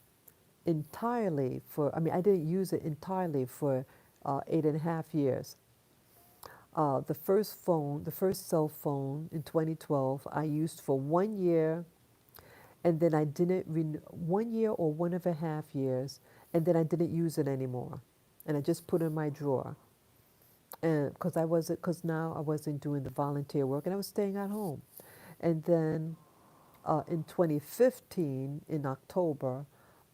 Speaker 1: entirely for, I mean, I didn't use it entirely for 8.5 years. The first cell phone in 2012, I used for 1 year, and then I didn't, 1 year or 1.5 years, and then I didn't use it anymore. And I just put it in my drawer. And because now I wasn't doing the volunteer work and I was staying at home. And then in 2015, in October,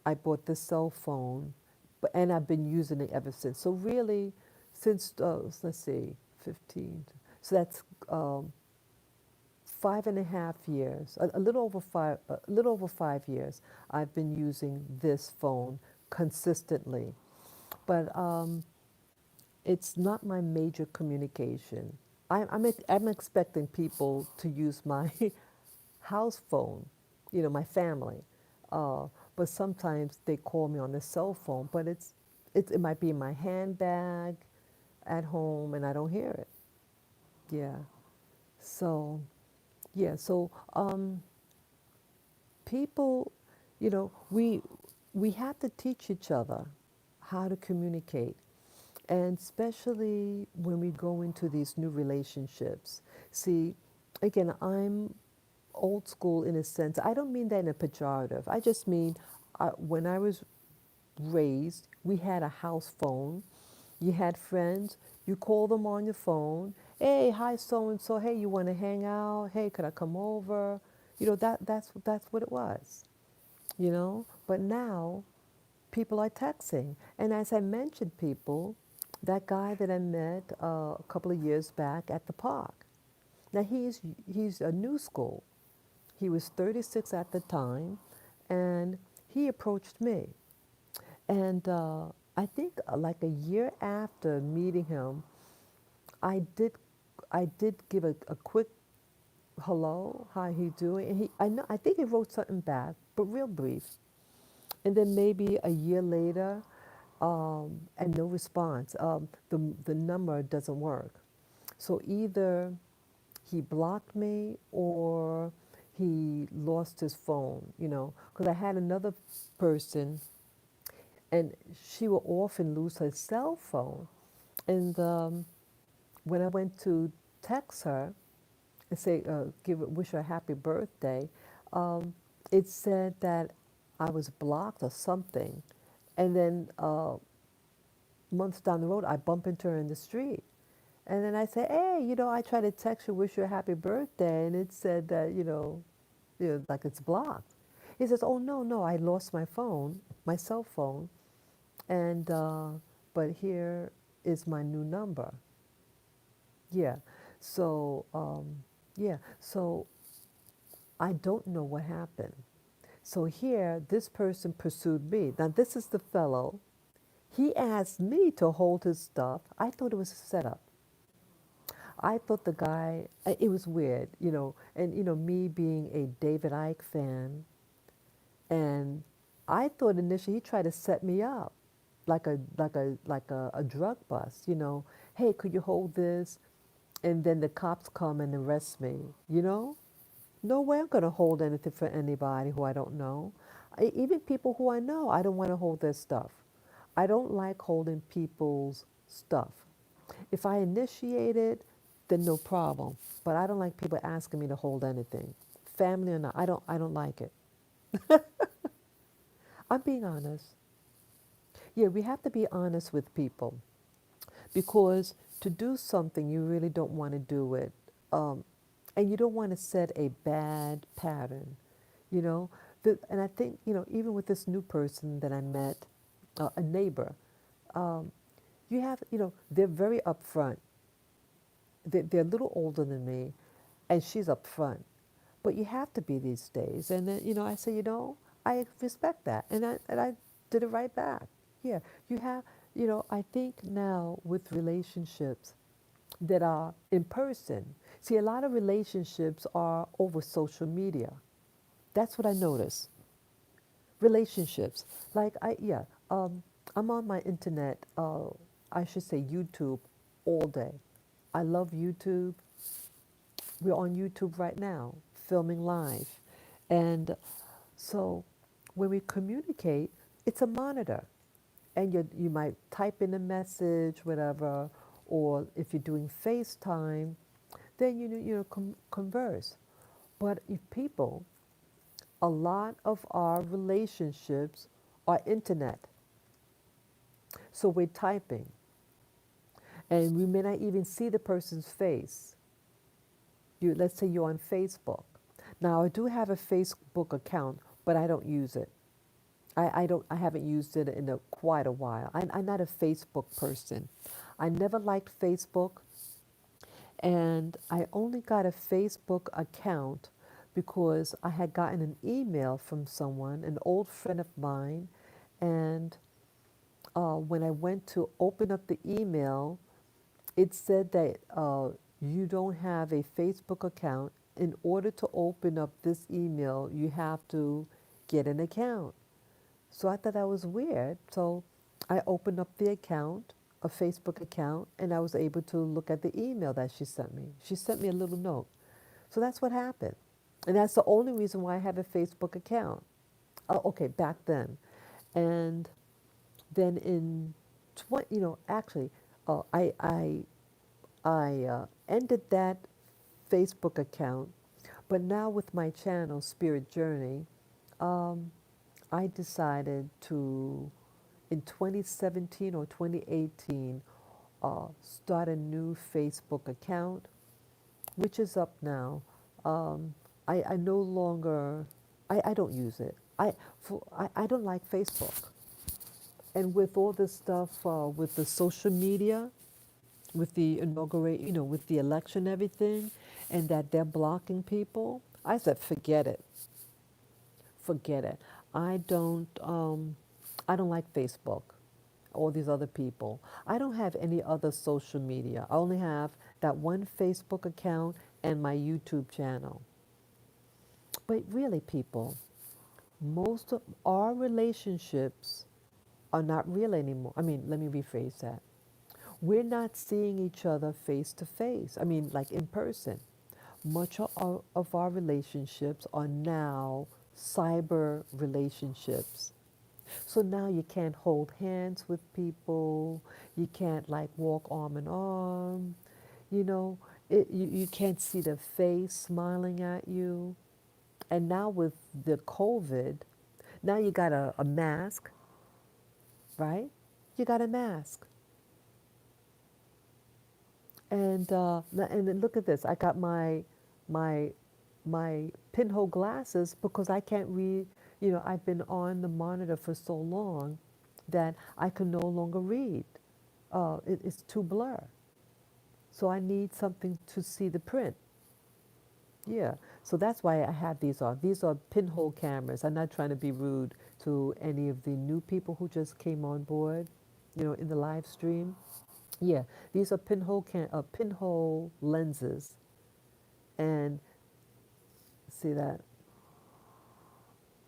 Speaker 1: I bought this cell phone, and I've been using it ever since. So really, since let's see, 15. So that's 5.5 years, a little over 5 years. I've been using this phone consistently, but it's not my major communication. I'm expecting people to use my house phone, my family. Uh, but sometimes they call me on the cell phone, but it might be in my handbag at home and I don't hear it. Yeah. So, yeah. So, people, we have to teach each other how to communicate, and especially when we go into these new relationships. See, again, I'm old school in a sense. I don't mean that in a pejorative. I just mean when I was raised, we had a house phone. You had friends. You call them on your phone. Hey, hi, so and so. Hey, you want to hang out? Hey, could I come over? That's what it was. But now people are texting, and as I mentioned, people, that guy that I met a couple of years back at the park. Now he's a new school. He was 36 at the time, and he approached me. And I think like a year after meeting him, I did I did give a quick hello, how he doing? And I think he wrote something back, but real brief. And then maybe a year later, and no response. The number doesn't work. So either he blocked me or he lost his phone, because I had another person, and she will often lose her cell phone. And when I went to text her and say, wish her a happy birthday, um, it said that I was blocked or something. And then months down the road, I bump into her in the street. And then I say, hey, I tried to text you, wish you a happy birthday, and it said that, like it's blocked. He says, oh, no, no, I lost my phone, my cell phone, and, but here is my new number. Yeah. So, yeah. So I don't know what happened. So here, this person pursued me. Now, this is the fellow. He asked me to hold his stuff. I thought it was a setup. I thought the guy, it was weird, and, me being a David Icke fan, and I thought initially he tried to set me up like a drug bust, Hey, could you hold this? And then the cops come and arrest me, No way I'm going to hold anything for anybody who I don't know. Even people who I know, I don't want to hold their stuff. I don't like holding people's stuff. If I initiate it, then no problem. But I don't like people asking me to hold anything, family or not. I don't like it. I'm being honest. Yeah, we have to be honest with people because to do something you really don't want to do it, and you don't want to set a bad pattern, you know. And I think even with this new person that I met, a neighbor, um, you have they're very upfront. They're a little older than me, and she's upfront. But you have to be these days. And then I say I respect that, and I did it right back. Yeah, you have I think now with relationships that are in person. See, a lot of relationships are over social media. That's what I notice. Relationships, like I'm on my internet. I should say YouTube all day. I love YouTube. We're on YouTube right now, filming live. And so when we communicate, it's a monitor. And you might type in a message, whatever, or if you're doing FaceTime, then converse. But if people, a lot of our relationships are internet. So we're typing, and we may not even see the person's face. Let's say you're on Facebook. Now I do have a Facebook account, but I don't use it. I haven't used it in quite a while. I'm not a Facebook person. I never liked Facebook, and I only got a Facebook account because I had gotten an email from someone, an old friend of mine, and when I went to open up the email, it said that you don't have a Facebook account. In order to open up this email, you have to get an account. So I thought that was weird. So I opened up the account, a Facebook account, and I was able to look at the email that she sent me. She sent me a little note. So that's what happened. And that's the only reason why I have a Facebook account. Okay, back then. And then in 20, actually, I ended that Facebook account, but now with my channel, Spirit Journey, um, I decided to, in 2017 or 2018, start a new Facebook account, which is up now. I no longer, I don't use it. I don't like Facebook. And with all this stuff, with the social media, with the with the election, everything, and that they're blocking people, I said, forget it. Forget it. I don't, um, I don't like Facebook. All these other people. I don't have any other social media. I only have that one Facebook account and my YouTube channel. But really, people, most of our relationships are not real anymore. I mean, let me rephrase that. We're not seeing each other face to face. I mean, like in person. Much of our relationships are now cyber relationships. So now you can't hold hands with people. You can't like walk arm in arm. You know, you can't see their face smiling at you. And now with the COVID, now you got a mask, right? You got a mask. And then look at this. I got my my pinhole glasses because I can't read. You know, I've been on the monitor for so long that I can no longer read. It's too blur. So I need something to see the print. Yeah. So that's why I have these on. These are pinhole cameras. I'm not trying to be rude to any of the new people who just came on board, in the live stream. Yeah, these are pinhole lenses, and see that,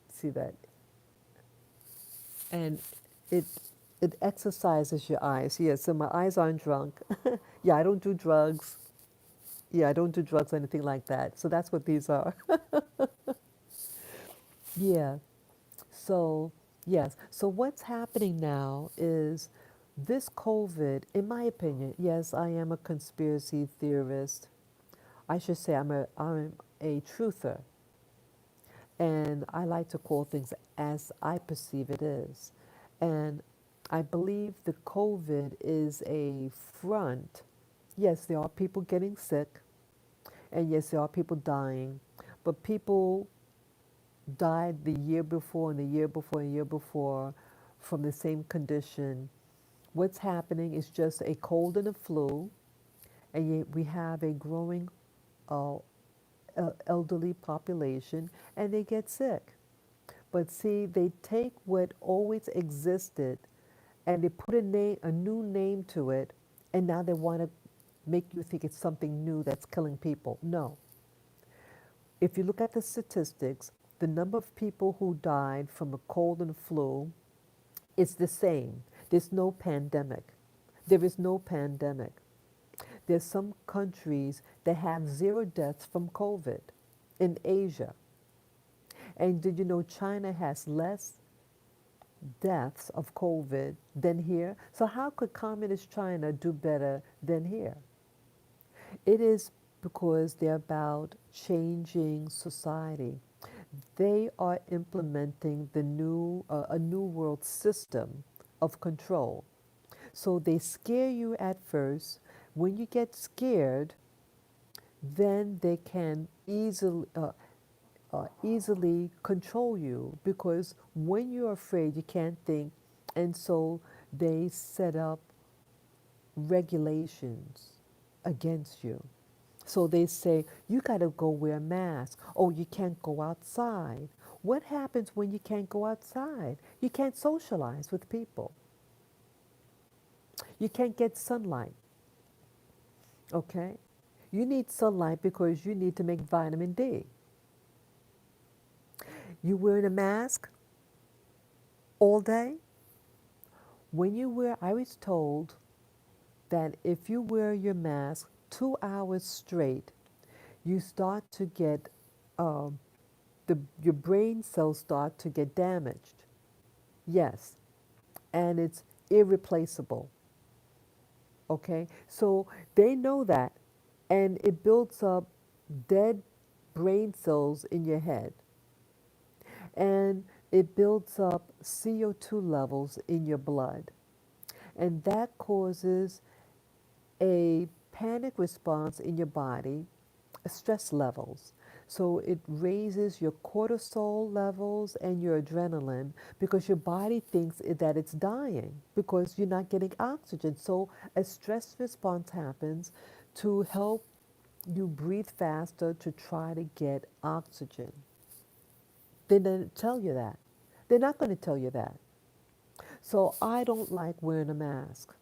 Speaker 1: see that, and it it exercises your eyes. Yeah, so my eyes aren't drunk. Yeah, I don't do drugs. Yeah, I don't do drugs or anything like that. So that's what these are. Yeah. So yes. So what's happening now is this COVID, in my opinion, yes, I am a conspiracy theorist. I should say I'm a truther. And I like to call things as I perceive it is. And I believe the COVID is a front. Yes, there are people getting sick, and yes, there are people dying, but people died the year before, and the year before, and the year before from the same condition. What's happening is just a cold and a flu, and yet we have a growing uh, elderly population, and they get sick. But see, they take what always existed and they put a new name to it, and now they want to make you think it's something new that's killing people. No. If you look at the statistics, the number of people who died from a cold and flu is the same. There's no pandemic. There is no pandemic. There's some countries that have zero deaths from COVID in Asia. And did you know China has less deaths of COVID than here? So, how could communist China do better than here? It is because they're about changing society. They are implementing a new world system of control. So they scare you at first. When you get scared, then they can easily control you because when you're afraid, you can't think, and so they set up regulations against you. So they say, you got to go wear a mask. Oh, you can't go outside. What happens when you can't go outside? You can't socialize with people. You can't get sunlight, okay? You need sunlight because you need to make vitamin D. You wearing a mask all day? I was told that if you wear your mask 2 hours straight, you start to get, um, your brain cells start to get damaged. Yes, and it's irreplaceable. Okay, so they know that, and it builds up dead brain cells in your head, and it builds up CO2 levels in your blood, and that causes a panic response in your body, stress levels. So it raises your cortisol levels and your adrenaline because your body thinks that it's dying because you're not getting oxygen. So a stress response happens to help you breathe faster to try to get oxygen. They didn't tell you that. They're not going to tell you that. So I don't like wearing a mask,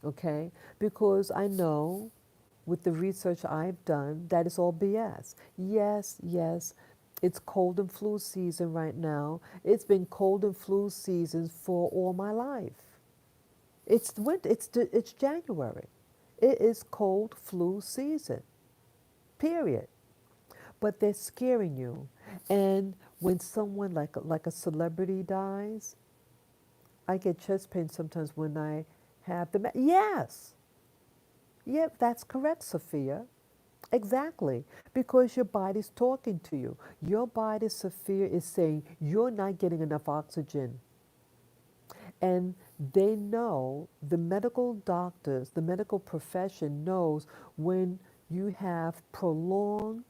Speaker 1: okay? Because I know with the research I've done that it's all BS. Yes, yes, it's cold and flu season right now. It's been cold and flu season for all my life. It's winter, it's January. It is cold flu season. period. But they're scaring you. And when someone like a celebrity dies, I get chest pain sometimes when I have the yes. Yeah, that's correct, Sophia. Exactly. Because your body's talking to you. Your body, Sophia, is saying you're not getting enough oxygen. And they know, the medical doctors, the medical profession knows when you have prolonged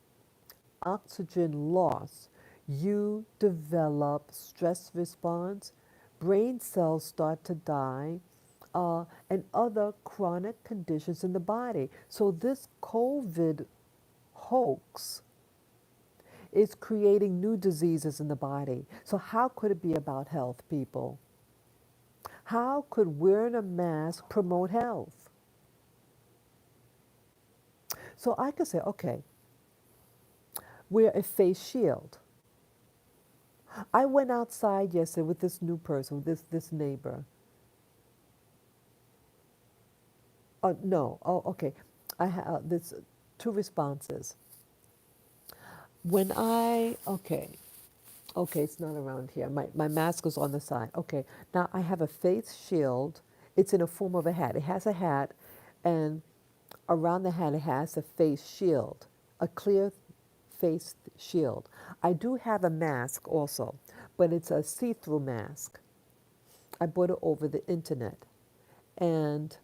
Speaker 1: oxygen loss, you develop stress response, brain cells start to die, and other chronic conditions in the body. So this COVID hoax is creating new diseases in the body. So how could it be about health, people? How could wearing a mask promote health? So I could say, okay, wear a face shield. I went outside yesterday with this new person, this neighbor. Oh no. Oh, okay. I have this two responses. When I okay, it's not around here. My mask is on the side. Okay, now I have a face shield. It's in the form of a hat. It has a hat, and around the hat it has a face shield, a clear face shield. I do have a mask also, but it's a see-through mask. I bought it over the internet, and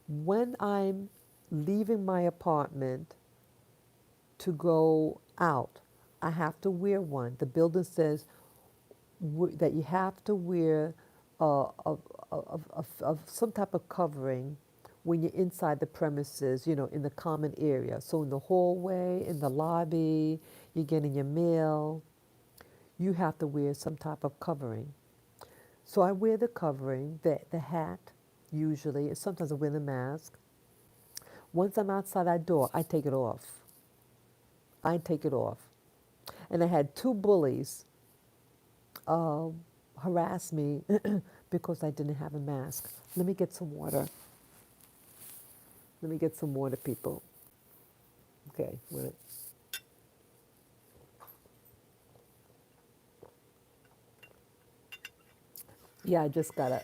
Speaker 1: when I'm leaving my apartment to go out, I have to wear one. The building says that you have to wear of some type of covering when you're inside the premises, in the common area. So in the hallway, in the lobby, you're getting your mail, you have to wear some type of covering. So I wear the covering, the hat, usually. Sometimes I wear the mask. Once I'm outside that door, I take it off. I take it off. And I had two bullies uh, harass me because I didn't have a mask. Let me get some water. Let me get some water, people. Okay, wait. Yeah, I just gotta.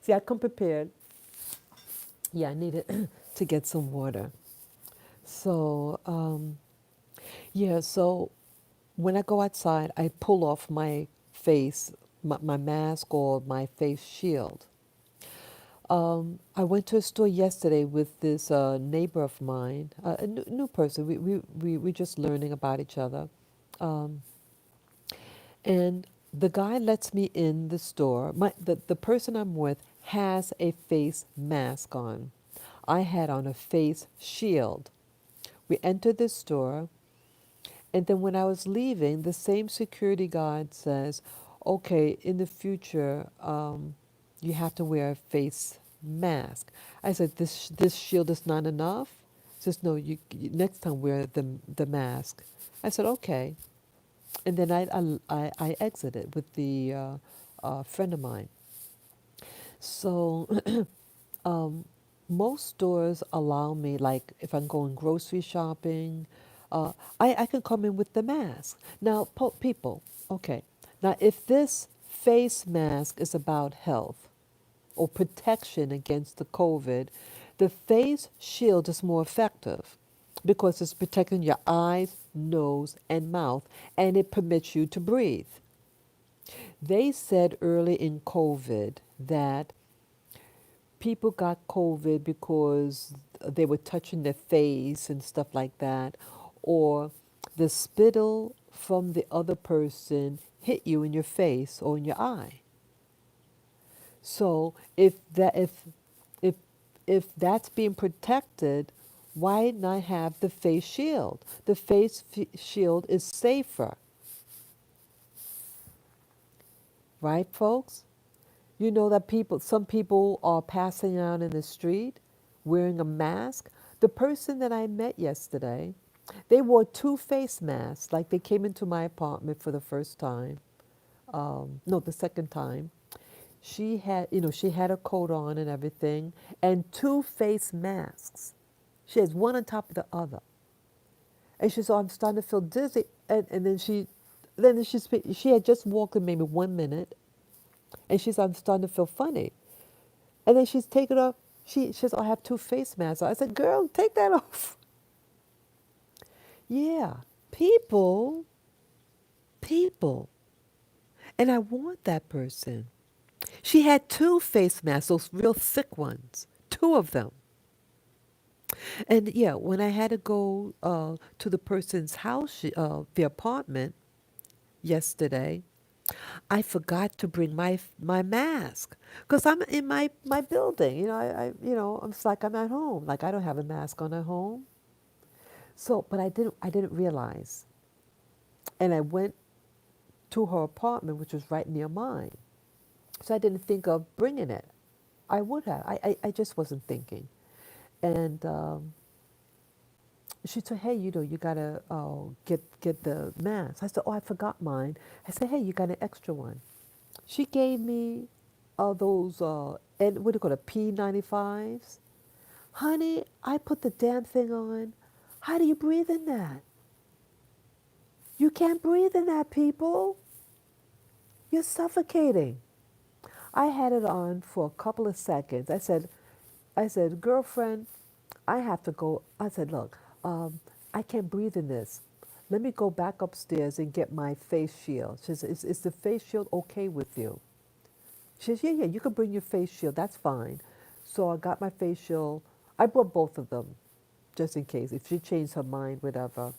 Speaker 1: See, I come prepared. Yeah, I needed to get some water. So, yeah, so when I go outside, I pull off my face, my mask or my face shield. I went to a store yesterday with this neighbor of mine, a new person. We just learning about each other. Um, and the guy lets me in the store. The person I'm with has a face mask on. I had on a face shield. We entered the store, and then when I was leaving, the same security guard says, okay, in the future, you have to wear a face mask. I said, this shield is not enough? He says, no, next time wear the mask. I said, okay. And then I exited with the friend of mine. So um, most stores allow me, like if I'm going grocery shopping, I can come in with the mask. Now, people, okay. Now, if this face mask is about health or protection against the COVID, the face shield is more effective because it's protecting your eyes, nose, and mouth, and it permits you to breathe. They said early in COVID that people got COVID because they were touching their face and stuff like that, or the spittle from the other person hit you in your face or in your eye. So if if that's being protected, why not have the face shield? The shield is safer, right, folks? You know that some people are passing out in the street wearing a mask. The person that I met yesterday, they wore two face masks, like they came into my apartment for the first time. No, the second time. She had a coat on and everything, and two face masks. She has one on top of the other. And she said, oh, I'm starting to feel dizzy. And she had just walked in maybe 1 minute, and she said, I'm starting to feel funny. And then she's taken off. She says, oh, I have two face masks. I said, girl, take that off. Yeah, people, people. And I want that person. She had two face masks, those real thick ones, two of them. And yeah, when I had to go to the person's house, the apartment yesterday, I forgot to bring my mask because I'm in my building. It's like I'm at home. Like I don't have a mask on at home. So, but I didn't realize, and I went to her apartment, which was right near mine. So I didn't think of bringing it. I would have. I just wasn't thinking. And she said, "Hey, you gotta get the mask." I said, "Oh, I forgot mine." I said, "Hey, you got an extra one." She gave me those and what do you call it, P95s. Honey, I put the damn thing on. How do you breathe in that? You can't breathe in that, people. You're suffocating. I had it on for a couple of seconds. I said, girlfriend, I have to go. I said, look, I can't breathe in this. Let me go back upstairs and get my face shield. She said, is the face shield okay with you? She says, yeah, you can bring your face shield. That's fine. So I got my face shield. I brought both of them just in case. If she changed her mind, whatever.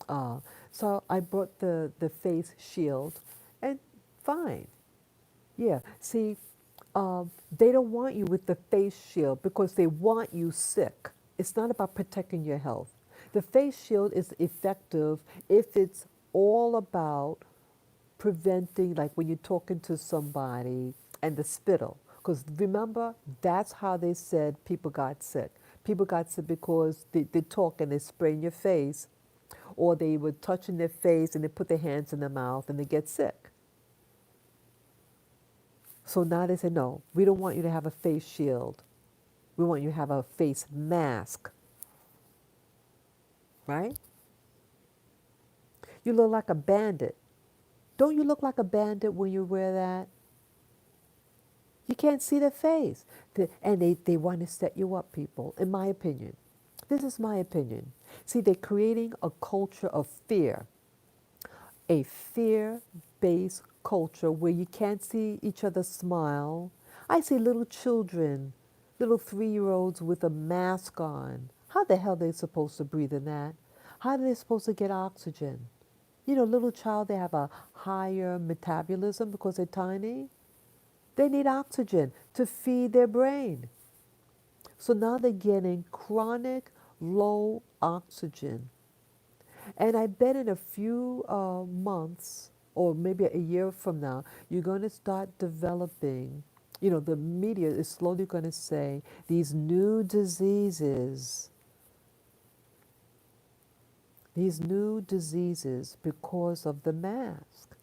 Speaker 1: Uh, so I brought the face shield and fine. Yeah. See, they don't want you with the face shield because they want you sick. It's not about protecting your health. The face shield is effective if it's all about preventing, like when you're talking to somebody and the spittle. Because remember, that's how they said people got sick. People got sick because they talk and they spray in your face, or they were touching their face and they put their hands in their mouth and they get sick. So now they say, no, we don't want you to have a face shield. We want you to have a face mask, right? You look like a bandit. Don't you look like a bandit when you wear that? You can't see their face. And they want to set you up, people, in my opinion. This is my opinion. See, they're creating a culture of fear, a fear based culture where you can't see each other smile. I see little children, little 3-year-olds with a mask on. How the hell are they supposed to breathe in that? How are they supposed to get oxygen? Little child, they have a higher metabolism because they're tiny. They need oxygen to feed their brain. So now they're getting chronic low oxygen. And I bet in a few months or maybe a year from now, you're going to start developing, the media is slowly going to say these new diseases because of the mask.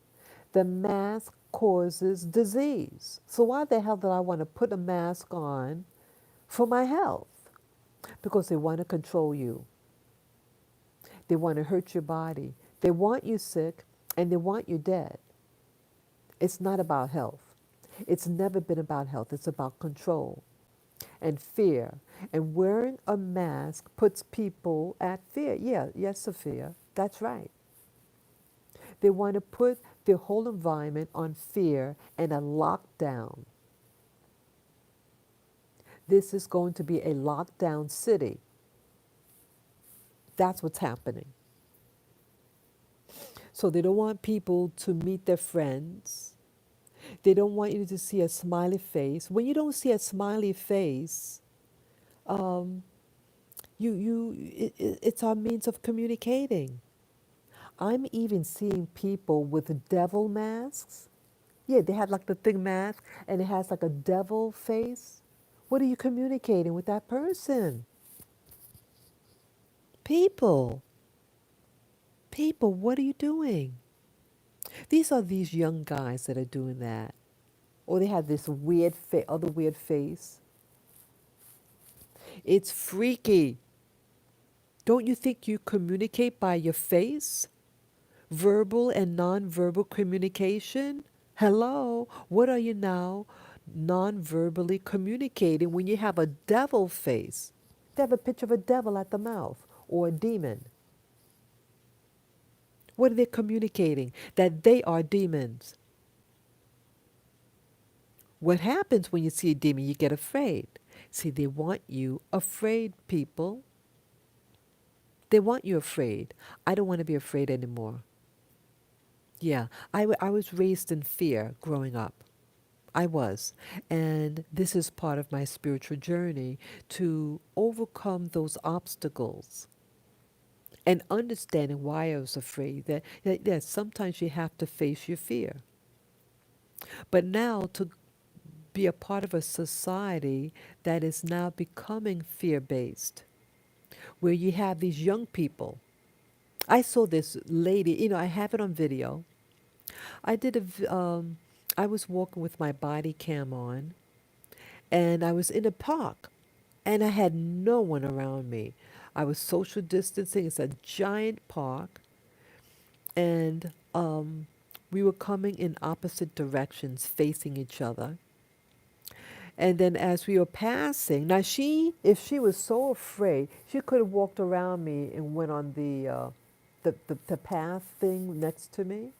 Speaker 1: The mask causes disease. So why the hell do I want to put a mask on for my health? Because they want to control you. They want to hurt your body. They want you sick and they want you dead. It's not about health. It's never been about health. It's about control and fear. And wearing a mask puts people at fear. Yeah, yes, Sophia, that's right. They want to put the whole environment on fear and a lockdown. This is going to be a lockdown city. That's what's happening. So they don't want people to meet their friends. They don't want you to see a smiley face. When you don't see a smiley face, um, it's our means of communicating. I'm even seeing people with devil masks. Yeah, they have like the thing mask and it has like a devil face. What are you communicating with that person? People, people, what are you doing? These are these young guys that are doing that. Or they have this weird other weird face. It's freaky. Don't you think you communicate by your face? Verbal and nonverbal communication? Hello, what are you now non-verbally communicating when you have a devil face? They have a picture of a devil at the mouth or a demon. What are they communicating? That they are demons. What happens when you see a demon? You get afraid. See, they want you afraid, people. They want you afraid. I don't want to be afraid anymore. Yeah, I was raised in fear growing up. I was. And this is part of my spiritual journey to overcome those obstacles and understanding why I was afraid. That sometimes you have to face your fear. But now to be a part of a society that is now becoming fear based, where you have these young people. I saw this lady, I have it on video. I did I was walking with my body cam on, and I was in a park, and I had no one around me. I was social distancing. It's a giant park, and we were coming in opposite directions, facing each other. And then as we were passing, now if she was so afraid, she could have walked around me and went on the path thing next to me.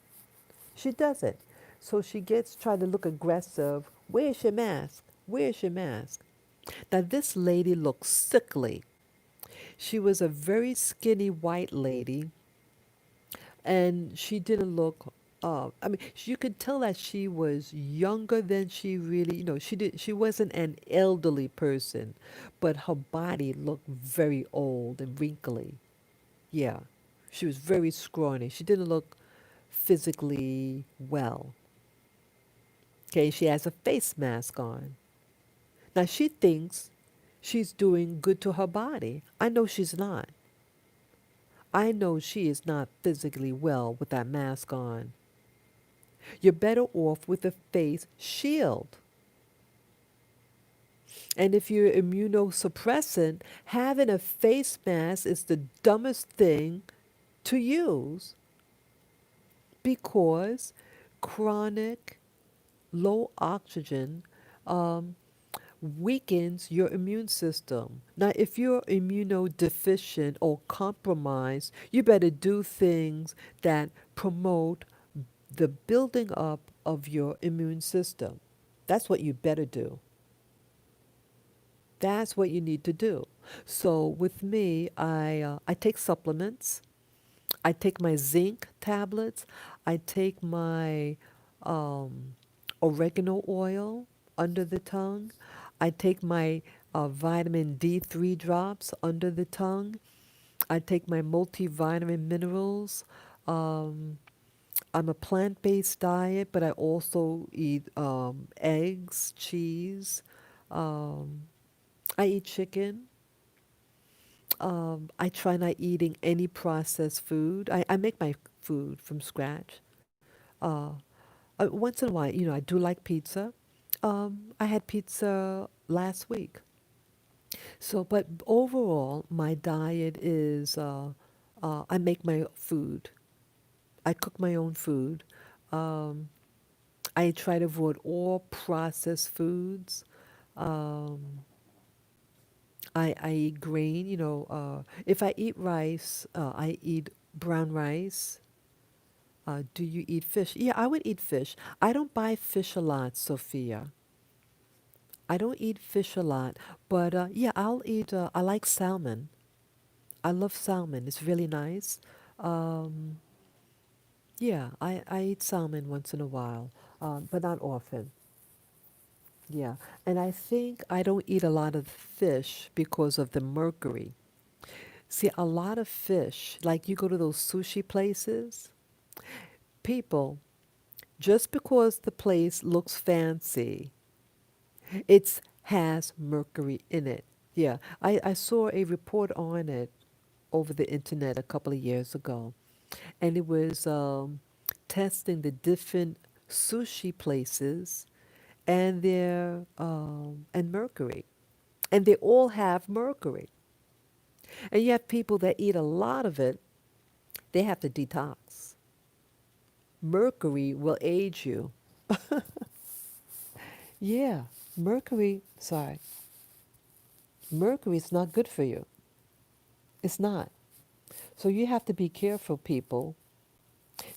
Speaker 1: She doesn't. So she tried to look aggressive. Where's your mask? Where's your mask? Now this lady looked sickly. She was a very skinny white lady, and she didn't look. I mean, you could tell that she was younger than she really. She wasn't an elderly person, but her body looked very old and wrinkly. Yeah, she was very scrawny. She didn't look physically well. Okay, she has a face mask on. Now she thinks she's doing good to her body. I know she's not. I know she is not physically well with that mask on. You're better off with a face shield. And if you're immunosuppressant, having a face mask is the dumbest thing to use because chronic low oxygen um, weakens your immune system. Now, if you're immunodeficient or compromised, you better do things that promote the building up of your immune system. That's what you better do. That's what you need to do. So with me, I take supplements. I take my zinc tablets. I take my um, oregano oil under the tongue. I take my vitamin D3 drops under the tongue. I take my multivitamin minerals. Um, I'm a plant-based diet, but I also eat eggs, cheese. Um, I eat chicken. I try not eating any processed food. I make my food from scratch. Uh, Once in a while, I do like pizza. I had pizza last week. So, but overall, my diet is I make my food. I cook my own food. Um, I try to avoid all processed foods. Um, I eat grain, if I eat rice, I eat brown rice. Do you eat fish? Yeah, I would eat fish. I don't buy fish a lot, Sophia. I don't eat fish a lot, but yeah, I'll eat. I like salmon. I love salmon. It's really nice. Um, yeah, I eat salmon once in a while, but not often. Yeah, and I think I don't eat a lot of fish because of the mercury. See, a lot of fish, like you go to those sushi places, people, just because the place looks fancy, it has mercury in it. Yeah, I saw a report on it over the internet a couple of years ago, and it was testing the different sushi places and their and mercury, and they all have mercury. And you have people that eat a lot of it, they have to detox. Mercury will age you. Yeah, sorry, mercury is not good for you. It's not. So you have to be careful, people.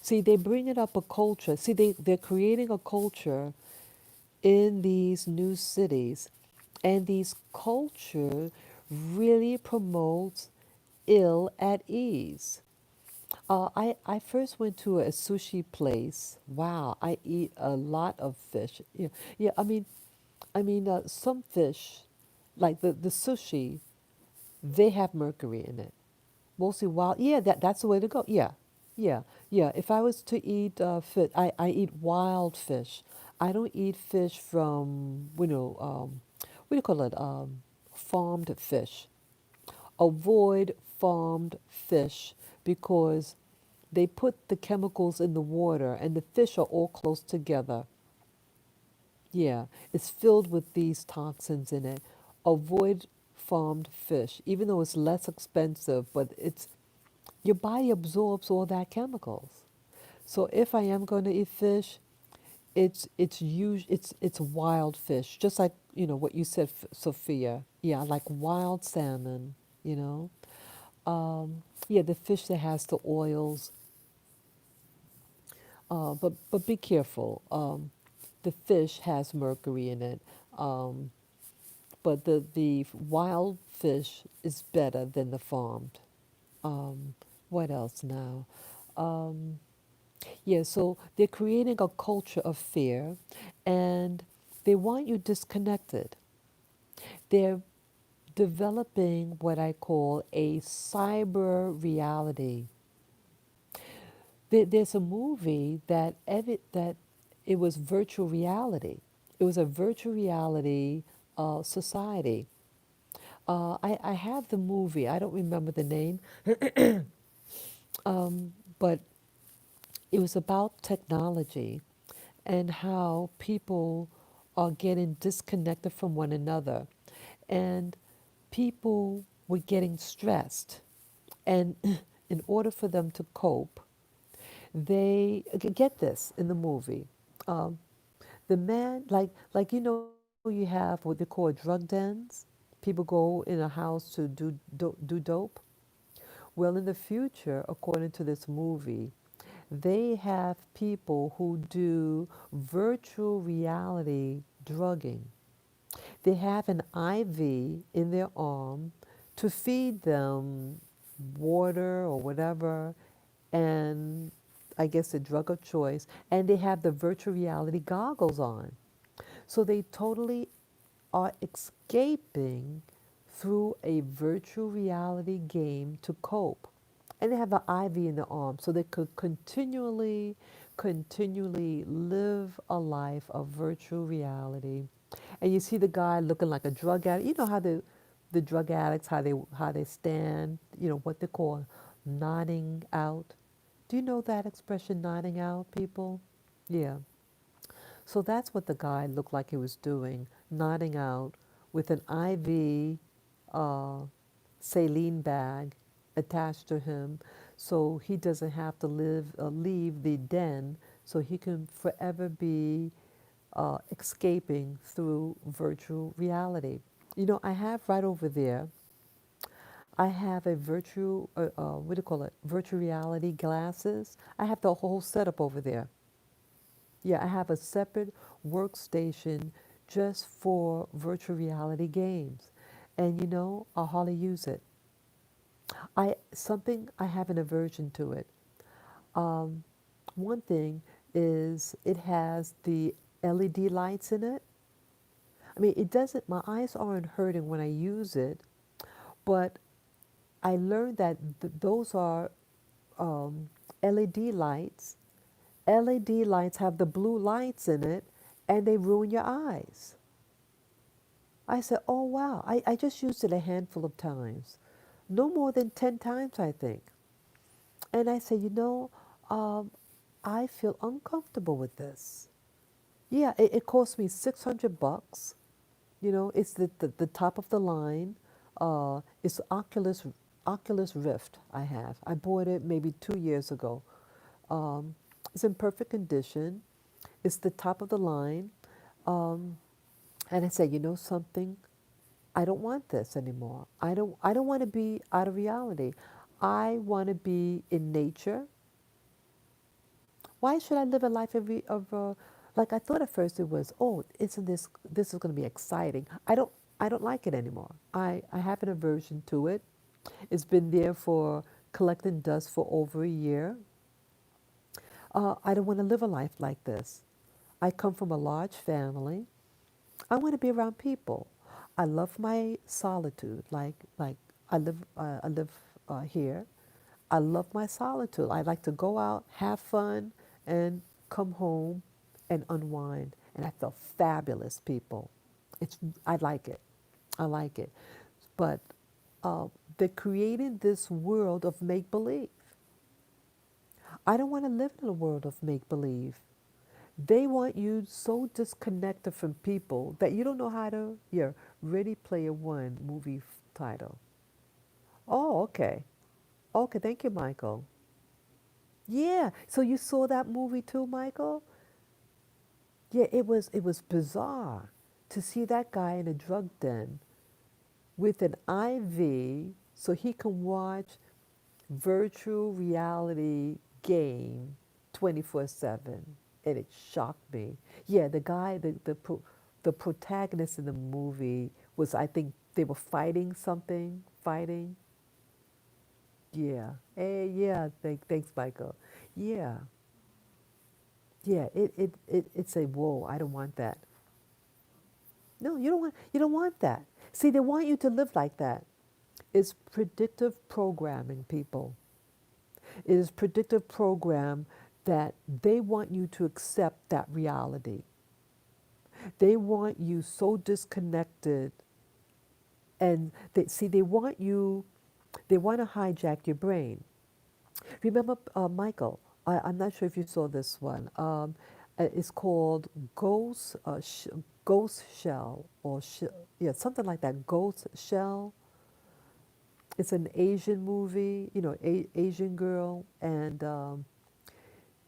Speaker 1: See, they bring it up a culture. See, they're creating a culture in these new cities. And these culture really promotes ill at ease. I first went to a sushi place. Wow, I eat a lot of fish. Yeah, yeah. Some fish, like the sushi, they have mercury in it. Mostly wild. Yeah, that's the way to go. Yeah, yeah, yeah. If I was to eat fish, I eat wild fish. I don't eat fish from what do you call it? Farmed fish. Avoid farmed fish because they put the chemicals in the water and the fish are all close together. Yeah, it's filled with these toxins in it. Avoid farmed fish, even though it's less expensive, but it's your body absorbs all that chemicals. So if I am going to eat fish, it's wild fish, just like what you said, Sophia. Yeah, like wild salmon. You know, yeah, the fish that has the oils. But be careful. The fish has mercury in it. Um, but the wild fish is better than the farmed. Um, what else now? Um, yeah, so they're creating a culture of fear, and they want you disconnected. They're developing what I call a cyber reality. There's a movie that it was virtual reality. It was a virtual reality society. I have the movie. I don't remember the name, but it was about technology and how people are getting disconnected from one another. And people were getting stressed. And in order for them to cope, get this in the movie. Um, the man, you have what they call drug dens. People go in a house to do dope. Well, in the future, according to this movie, they have people who do virtual reality drugging. They have an IV in their arm to feed them water or whatever, and I guess a drug of choice, and they have the virtual reality goggles on. So they totally are escaping through a virtual reality game to cope. And they have an IV in their arm so they could continually live a life of virtual reality. And you see the guy looking like a drug addict. You know how the drug addicts, how they stand, what they call nodding out. Do you know that expression, nodding out, people? Yeah. So that's what the guy looked like he was doing, nodding out with an IV uh, saline bag attached to him so he doesn't have to leave the den so he can forever be escaping through virtual reality. I have right over there, I have a what do you call it, virtual reality glasses. I have the whole setup over there. Yeah, I have a separate workstation just for virtual reality games. And I hardly use it. I have an aversion to it. Um, One thing is it has the LED lights in it. I mean, it doesn't, my eyes aren't hurting when I use it, but I learned that those are um, LED lights. LED lights have the blue lights in it and they ruin your eyes. I said, oh wow, I just used it a handful of times. No more than 10 times, I think. And I said, um, I feel uncomfortable with this. Yeah, it cost me $600. It's the top of the line. It's Oculus. Oculus Rift. I have. I bought it maybe 2 years ago. Um, it's in perfect condition. It's the top of the line. Um, and I said, you know something? I don't want this anymore. I don't want to be out of reality. I want to be in nature. Why should I live a life like I thought at first it was, oh, isn't this is going to be exciting. I don't like it anymore. I have an aversion to it. It's been there for collecting dust for over a year. I don't want to live a life like this. I come from a large family. I want to be around people. I love my solitude. Like I live here. I love my solitude. I like to go out, have fun, and come home and unwind. And I feel fabulous, people. I like it. I like it. But uh, they're creating this world of make believe. I don't want to live in a world of make believe. They want you so disconnected from people that you don't know how to. Yeah, Ready Player One movie title. Oh, okay. Okay, thank you, Michael. Yeah, so you saw that movie too, Michael? Yeah, it was bizarre to see that guy in a drug den with an IV so he can watch virtual reality game 24/7, and it shocked me. Yeah, the guy, the protagonist in the movie was, I think they were fighting something, fighting. Yeah. Hey, yeah. Thanks, Michael. Yeah. Yeah. It's a whoa. I don't want that. No, you don't want that. See, they want you to live like that. It's predictive programming, people. It is predictive program that they want you to accept that reality. They want you so disconnected, and they want you. They want to hijack your brain. Remember, Michael? I'm not sure if you saw this one. It's called Ghost Shell yeah, something like that. Ghost Shell. It's an Asian movie, Asian girl, and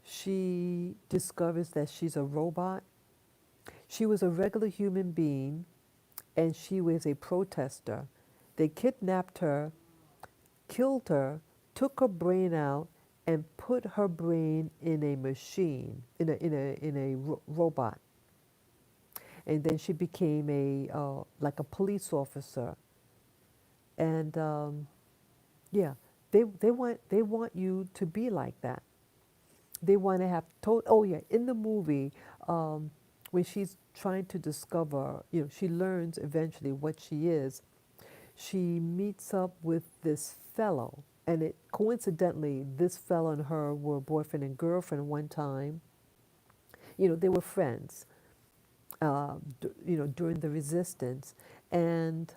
Speaker 1: she discovers that she's a robot. She was a regular human being, and she was a protester. They kidnapped her, killed her, took her brain out, and put her brain in a machine, in a robot. And then she became like a police officer. And yeah, they want you to be like that. They want to have told. Oh yeah, in the movie, when she's trying to discover, she learns eventually what she is. She meets up with this fellow, and it coincidentally, this fellow and her were boyfriend and girlfriend one time. They were friends. During the resistance, and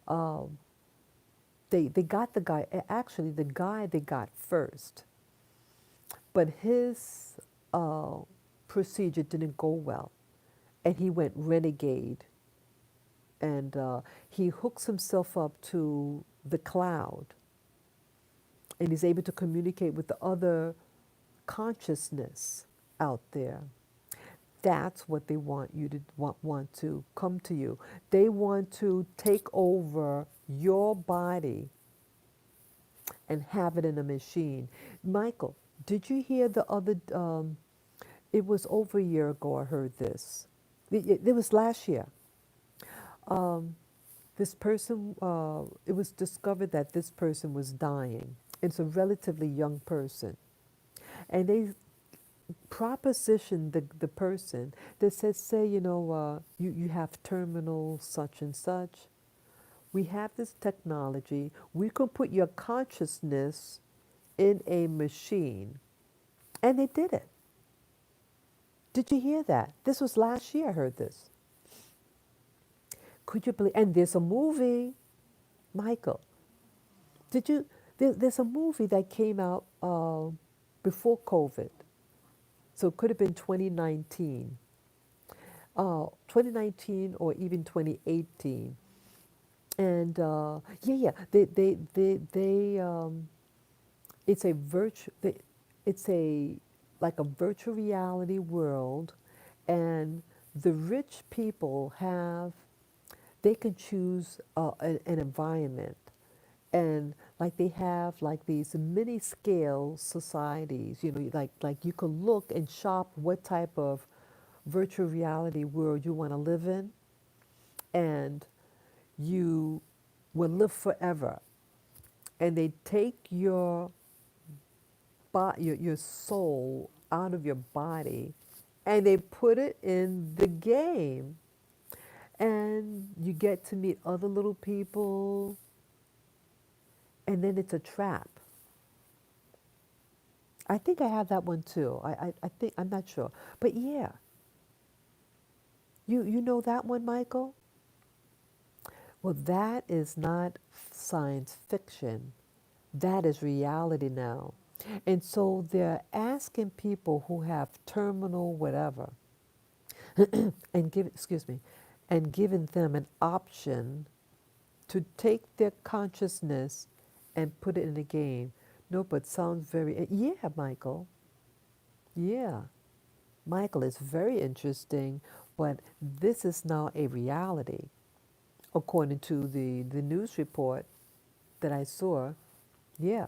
Speaker 1: um, they got the guy. Actually, the guy they got first, but his uh, procedure didn't go well, and he went renegade, and he hooks himself up to the cloud, and he's able to communicate with the other consciousness out there. That's what they want you to want to come to you. They want to take over your body and have it in a machine. Michael, did you hear the other? It was over a year ago. I heard this. It was last year. Um, this person. It was discovered that this person was dying. It's a relatively young person, and they propositioned the person that says, say, you have terminal such and such. We have this technology. We can put your consciousness in a machine. And they did it. Did you hear that? This was last year I heard this. Could you believe? And there's a movie, Michael. Did you? There's a movie that came out before COVID. So it could have been 2019 or even 2018. And yeah, yeah, it's a it's a like a virtual reality world, and the rich people have they can choose an environment, and like they have like these mini scale societies, you know, like you can look and shop what type of virtual reality world you want to live in, and you will live forever, and they take your soul out of your body, and they put it in the game, and you get to meet other little people, and then it's a trap. I think I have that one too. I think I'm not sure, but yeah, you know that one, Michael. Well, that is not science fiction. That is reality now. And so they're asking people who have terminal whatever and excuse me, and giving them an option to take their consciousness and put it in a game. No, but sounds very, yeah, Michael. Yeah. Michael, is very interesting, but this is now a reality, according to the news report that I saw. Yeah,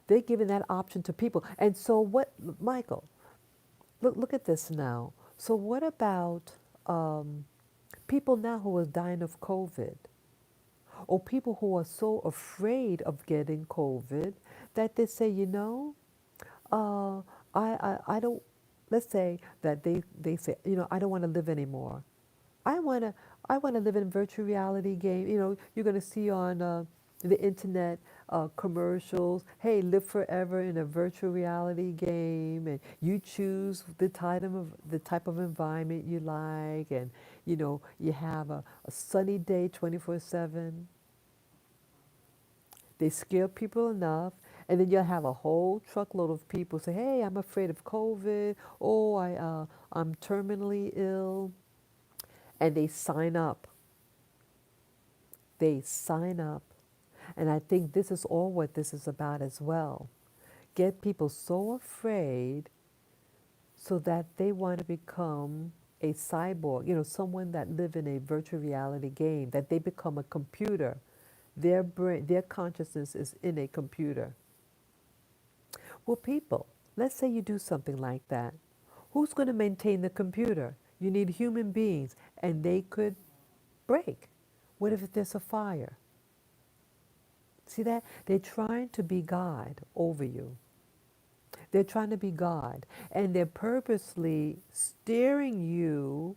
Speaker 1: they're giving that option to people. And so, what, Michael, look at this now. So, what about people now who are dying of COVID, or people who are so afraid of getting COVID that they say, you know, uh, I don't, let's say that they say, you know, I don't want to live anymore. I want to I want to live in virtual reality game. You know, you're going to see on the internet commercials. Hey, live forever in a virtual reality game, and you choose the type of environment you like, and you know you have a sunny day 24/7. They scare people enough, and then you'll have a whole truckload of people say, "Hey, I'm afraid of COVID. Oh, I'm terminally ill," and they sign up. They sign up. And I think this is all what this is about as well. Get people so afraid so that they want to become a cyborg, you know, someone that live in a virtual reality game, that they become a computer. Their brain, their consciousness is in a computer. Well, people, let's say you do something like that. Who's going to maintain the computer? You need human beings, and they could break. What if there's a fire? See that? They're trying to be God over you. They're trying to be God. And they're purposely steering you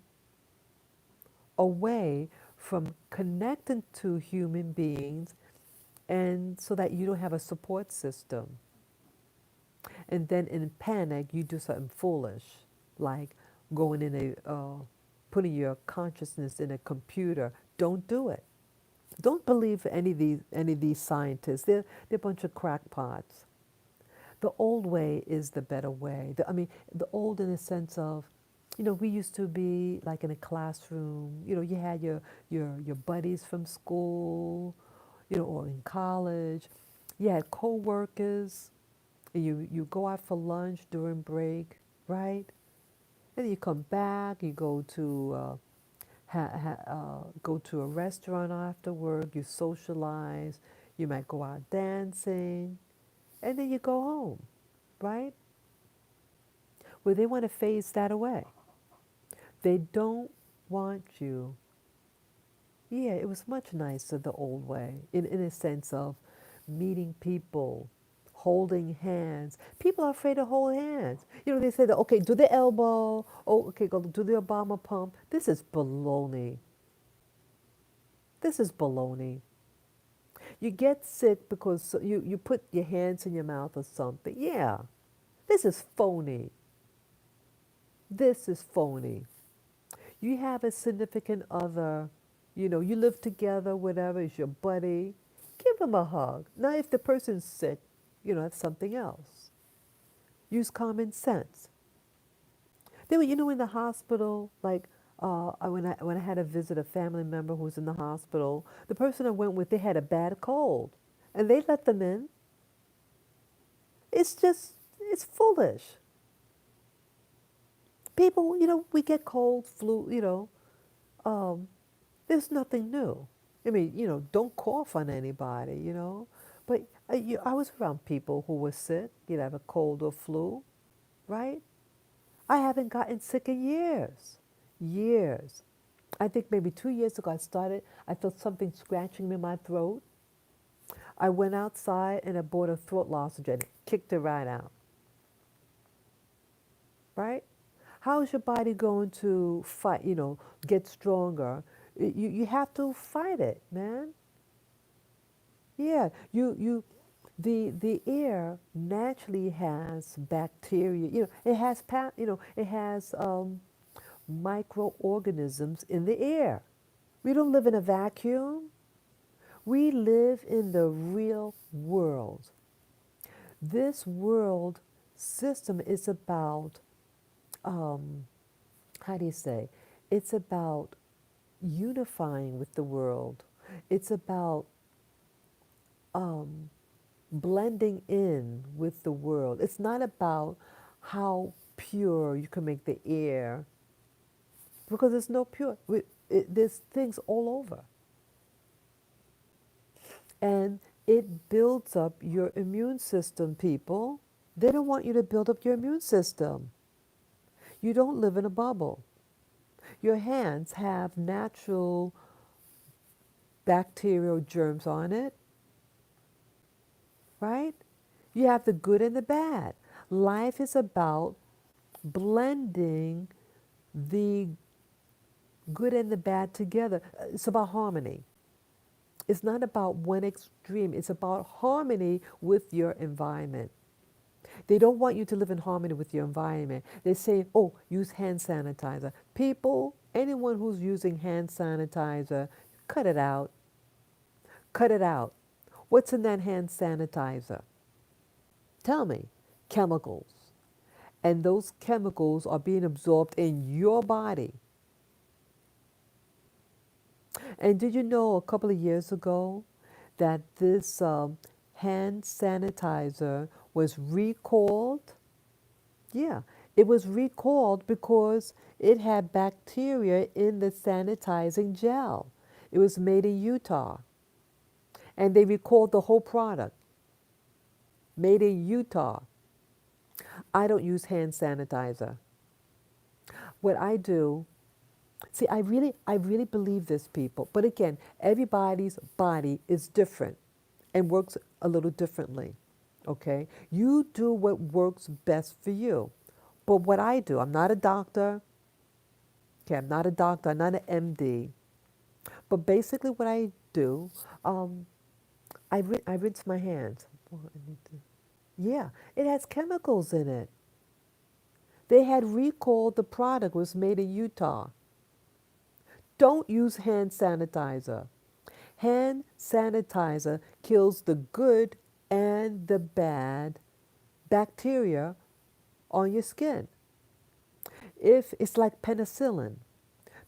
Speaker 1: away from connecting to human beings, and so that you don't have a support system. And then in panic, you do something foolish, like going in putting your consciousness in a computer. Don't do it. Don't believe any of these scientists. They're a bunch of crackpots. The old way is the better way. I mean, the old in the sense of, you know, we used to be like in a classroom. You know, you had your buddies from school, you know, or in college. You had coworkers. You go out for lunch during break, right? And then you come back. You go to a restaurant after work. You socialize. You might go out dancing, and then you go home, right? Well, they want to phase that away. They don't want you. Yeah, it was much nicer the old way, in a sense of meeting people, holding hands. People are afraid to hold hands. You know, they say that, okay, do the elbow. Oh, okay, go do the Obama pump. This is baloney. This is baloney. You get sick because you put your hands in your mouth or something. Yeah, this is phony. This is phony. You have a significant other, you know, you live together, whatever, is your buddy, give them a hug. Now, if the person's sick, you know, that's something else. Use common sense. Then, you know, in the hospital, like When I had to visit a family member who was in the hospital, the person I went with, they had a bad cold, and they let them in. It's just, it's foolish. People, we get cold, flu, um, there's nothing new. I mean, don't cough on anybody. But I was around people who were sick, have a cold or flu, right? I haven't gotten sick in years. Years. I think maybe 2 years ago I felt something scratching in my throat. I went outside and I bought a throat lozenge and kicked it right out, right? How is your body going to fight, get stronger? You have to fight it, man. Yeah, the air naturally has bacteria. It has microorganisms in the air. We don't live in a vacuum. We live in the real world. This world system is about, um, how do you say? It's about unifying with the world. It's about um, blending in with the world. It's not about how pure you can make the air, because there's no pure. There's things all over, and it builds up your immune system. People, they don't want you to build up your immune system. You don't live in a bubble. Your hands have natural bacterial germs on it, right? You have the good and the bad. Life is about blending the good and the bad together. It's about harmony. It's not about one extreme, it's about harmony with your environment. They don't want you to live in harmony with your environment. They say, oh, use hand sanitizer. People, anyone who's using hand sanitizer, cut it out. Cut it out. What's in that hand sanitizer? Tell me. Chemicals. And those chemicals are being absorbed in your body. And did you know a couple of years ago that this hand sanitizer was recalled? Yeah, it was recalled because it had bacteria in the sanitizing gel. It was made in Utah. And they recalled the whole product, made in Utah. I don't use hand sanitizer. What I do, see, I really believe this, people. But again, everybody's body is different and works a little differently. Okay? You do what works best for you. But what I do, I'm not a doctor. Okay, I'm not a doctor, I'm not an MD. But basically, what I do, um, I rinse my hands. Yeah, it has chemicals in it. They had recalled the product was made in Utah. Don't use hand sanitizer. Hand sanitizer kills the good and the bad bacteria on your skin. If it's like penicillin.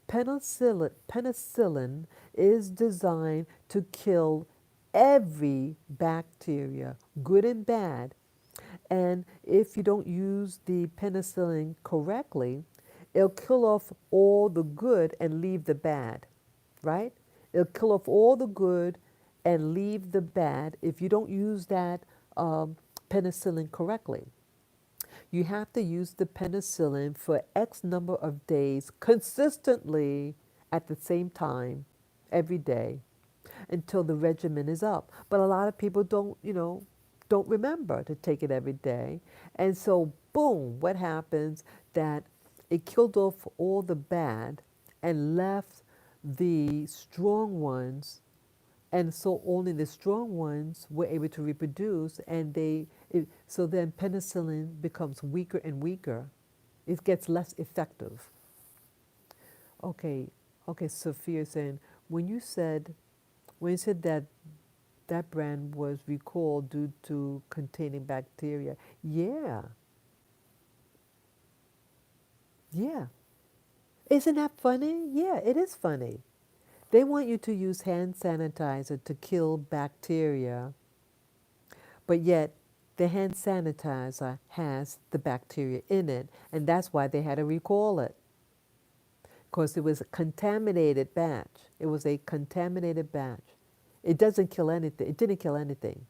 Speaker 1: Penicillin is designed to kill every bacteria, good and bad. And if you don't use the penicillin correctly, it'll kill off all the good and leave the bad, right? It'll kill off all the good and leave the bad if you don't use that penicillin correctly. You have to use the penicillin for X number of days consistently at the same time every day until the regimen is up. But a lot of people don't remember to take it every day. And so boom, what happens that it killed off all the bad and left the strong ones, and so only the strong ones were able to reproduce, and so then penicillin becomes weaker and weaker. It gets less effective. Okay, okay, Sophia saying, when you said that that brand was recalled due to containing bacteria, yeah, yeah. Isn't that funny? Yeah, it is funny. They want you to use hand sanitizer to kill bacteria, but yet the hand sanitizer has the bacteria in it, and that's why they had to recall it because it was a contaminated batch. It was a contaminated batch. It doesn't kill anything. It didn't kill anything,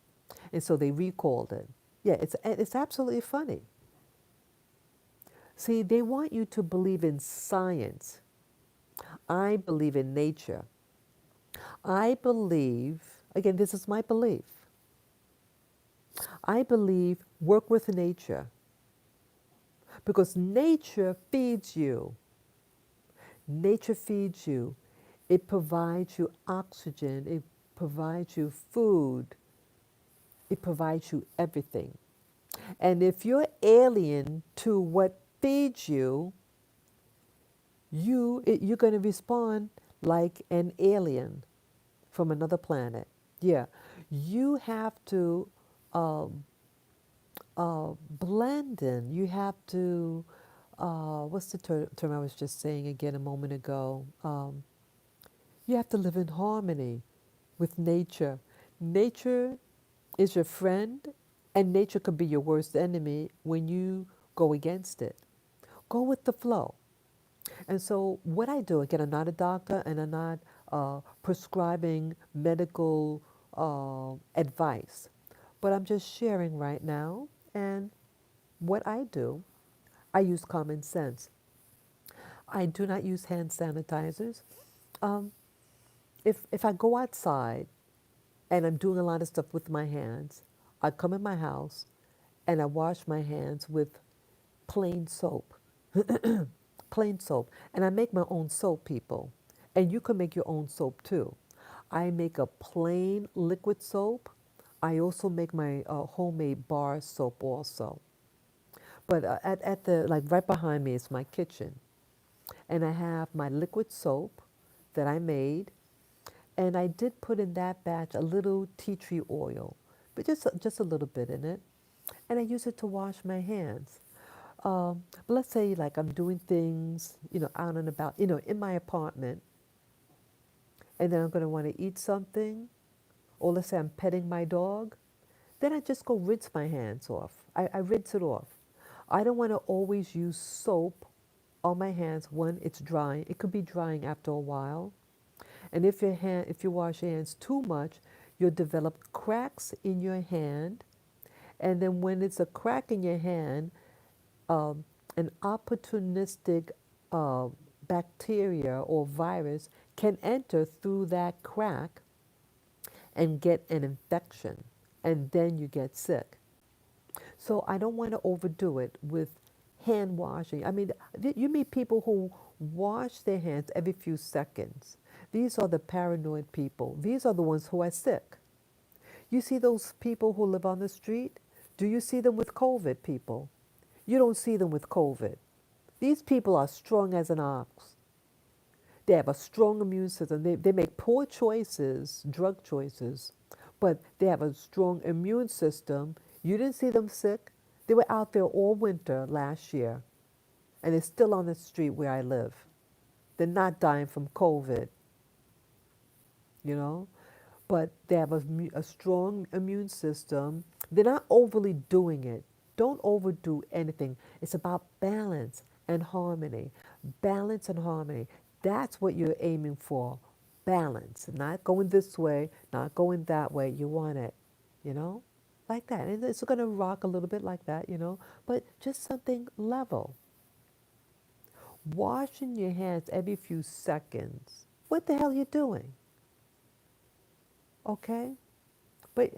Speaker 1: and so they recalled it. Yeah, it's absolutely funny. See, they want you to believe in science. I believe in nature. I believe, again, this is my belief. I believe work with nature because nature feeds you. Nature feeds you. It provides you oxygen. It provides you food. It provides you everything. And if you're alien to what feeds you, you're going to respond like an alien from another planet. Yeah, you have to um, blend in. You have to, what's the term I was just saying again a moment ago? You have to live in harmony with nature. Nature is your friend, and nature could be your worst enemy when you go against it. Go with the flow. And so, what I do, again, I'm not a doctor and I'm not prescribing medical advice, but I'm just sharing right now. And what I do, I use common sense. I do not use hand sanitizers. Um, if I go outside and I'm doing a lot of stuff with my hands, I come in my house and I wash my hands with plain soap. Plain soap. And I make my own soap, people. And you can make your own soap too. I make a plain liquid soap. I also make my homemade bar soap also. But at the, like right behind me is my kitchen. And I have my liquid soap that I made. And I did put in that batch a little tea tree oil, but just a little bit in it. And I use it to wash my hands. But let's say like I'm doing things, out and about, in my apartment, and then I'm going to want to eat something, or let's say I'm petting my dog, then I just go rinse my hands off. I rinse it off. I don't want to always use soap on my hands when it's drying. It could be drying after a while. And if you wash your hands too much, you'll develop cracks in your hand. And then when it's a crack in your hand, um, an opportunistic uh, bacteria or virus can enter through that crack and get an infection, and then you get sick. So I don't want to overdo it with hand washing. I mean, you meet people who wash their hands every few seconds. These are the paranoid people. These are the ones who are sick. You see those people who live on the street? Do you see them with COVID, people? You don't see them with COVID. These people are strong as an ox. They have a strong immune system. They make poor choices, drug choices, but they have a strong immune system. You didn't see them sick. They were out there all winter last year, and they're still on the street where I live. They're not dying from COVID, you know? But they have a strong immune system. They're not overly doing it. Don't overdo anything. It's about balance and harmony. Balance and harmony. That's what you're aiming for. Balance. Not going this way, not going that way. You want it, you know? Like that. And it's going to rock a little bit like that, but just something level. Washing your hands every few seconds. What the hell are you doing? Okay? But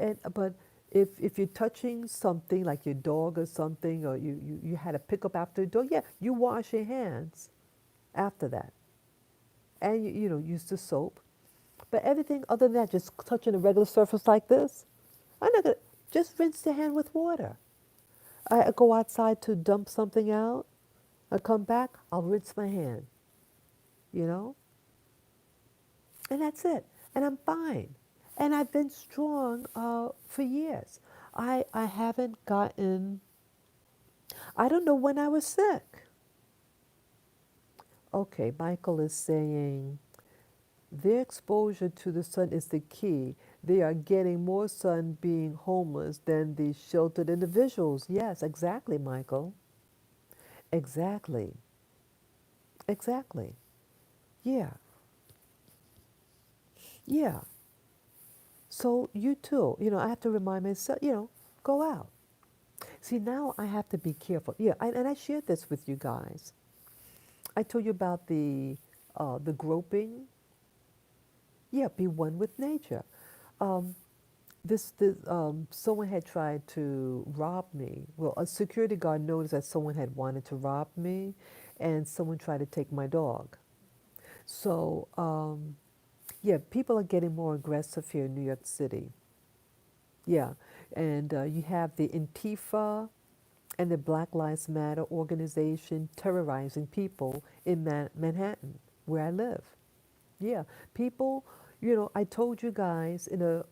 Speaker 1: if you're touching something like your dog or something, or you had to pick up after the dog, yeah, you wash your hands after that, and use the soap. But everything other than that, just touching a regular surface like this, I'm not gonna just rinse the hand with water. I go outside to dump something out. I come back, I'll rinse my hand, you know, and that's it. And I'm fine. And I've been strong for years. I haven't gotten, I don't know when I was sick. Okay, Michael is saying their exposure to the sun is the key. They are getting more sun being homeless than the sheltered individuals. Yes, exactly, Michael. Exactly. Exactly. Yeah. Yeah. So you too, I have to remind myself, go out. See, now I have to be careful. Yeah, and I shared this with you guys. I told you about the groping. Yeah, be one with nature. Um, someone had tried to rob me. Well, a security guard noticed that someone had wanted to rob me, and someone tried to take my dog. So, yeah, people are getting more aggressive here in New York City. Yeah, and you have the Antifa and the Black Lives Matter organization terrorizing people in Manhattan, where I live. Yeah, people, I told you guys in a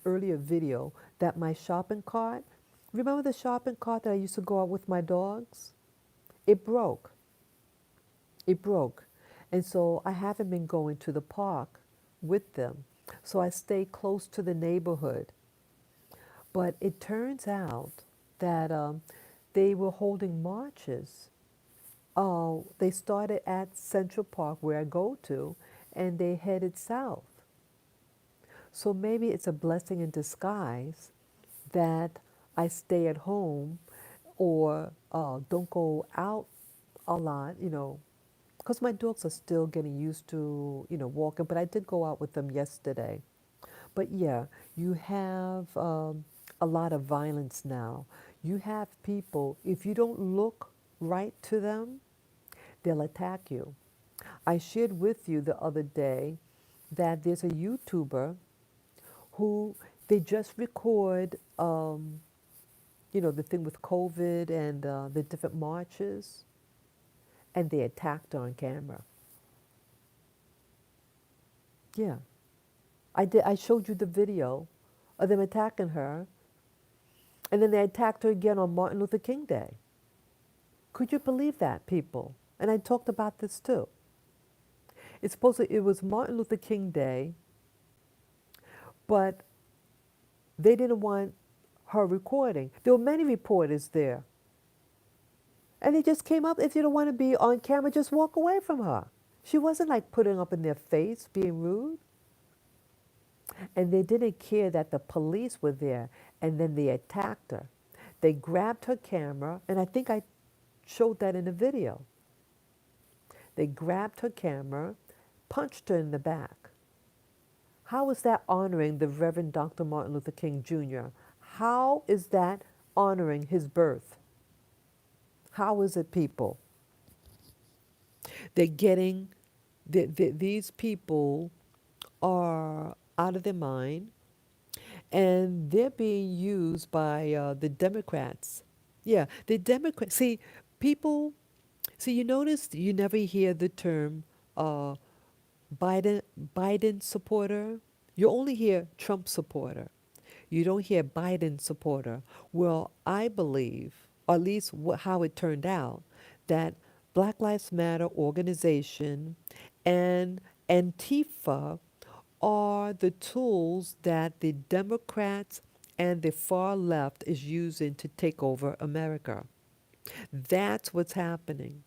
Speaker 1: earlier video that my shopping cart, remember the shopping cart that I used to go out with my dogs? It broke. It broke. And so I haven't been going to the park with them. So I stay close to the neighborhood. But it turns out that they were holding marches. They started at Central Park, where I go to, and they headed south. So maybe it's a blessing in disguise that I stay at home or don't go out a lot, because my dogs are still getting used to, walking. But I did go out with them yesterday. But yeah, you have a lot of violence now. You have people, if you don't look right to them, they'll attack you. I shared with you the other day that there's a YouTuber who they just record, the thing with COVID and the different marches, and they attacked her on camera. Yeah, I did. I showed you the video of them attacking her, and then they attacked her again on Martin Luther King Day. Could you believe that, people? And I talked about this too. It was Martin Luther King Day, but they didn't want her recording. There were many reporters there. And they just came up, if you don't want to be on camera, just walk away from her. She wasn't like putting up in their face, being rude. And they didn't care that the police were there. And then they attacked her. They grabbed her camera, and I think I showed that in the video. They grabbed her camera, punched her in the back. How is that honoring the Reverend Dr. Martin Luther King Jr.? How is that honoring his birth? How is it, people? They're getting, these people are out of their mind, and they're being used by the Democrats. Yeah, the Democrats. See, people, you notice you never hear the term uh, Biden, Biden supporter. You only hear Trump supporter. You don't hear Biden supporter. Well, I believe, or at least how it turned out, that Black Lives Matter organization and Antifa are the tools that the Democrats and the far left is using to take over America. That's what's happening.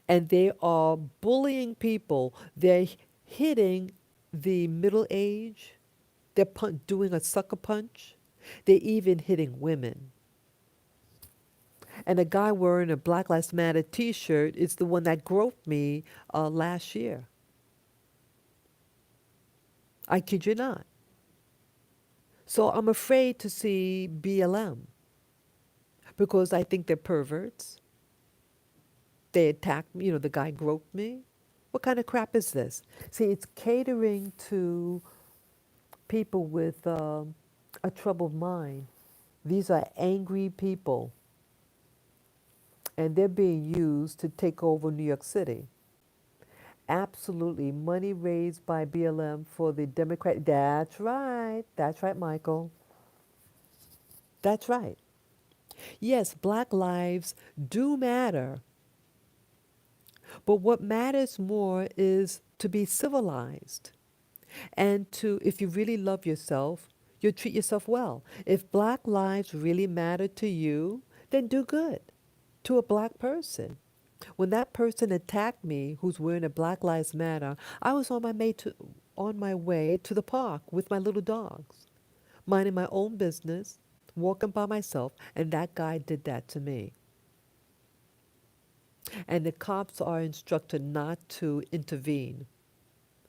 Speaker 1: And they are bullying people. They're hitting the middle age. They're doing a sucker punch. They're even hitting women. And a guy wearing a Black Lives Matter T-shirt is the one that groped me last year. I kid you not. So I'm afraid to see BLM because I think they're perverts. They attacked me. The guy groped me. What kind of crap is this? See, it's catering to people with a troubled mind. These are angry people, and they're being used to take over New York City. Absolutely. Money raised by BLM for the Democrat. That's right. That's right, Michael. That's right. Yes, black lives do matter. But what matters more is to be civilized and to, if you really love yourself, you'll treat yourself well. If black lives really matter to you, then do good to a black person. When that person attacked me who's wearing a Black Lives Matter, I was on my way to the park with my little dogs, minding my own business, walking by myself, and that guy did that to me. And the cops are instructed not to intervene.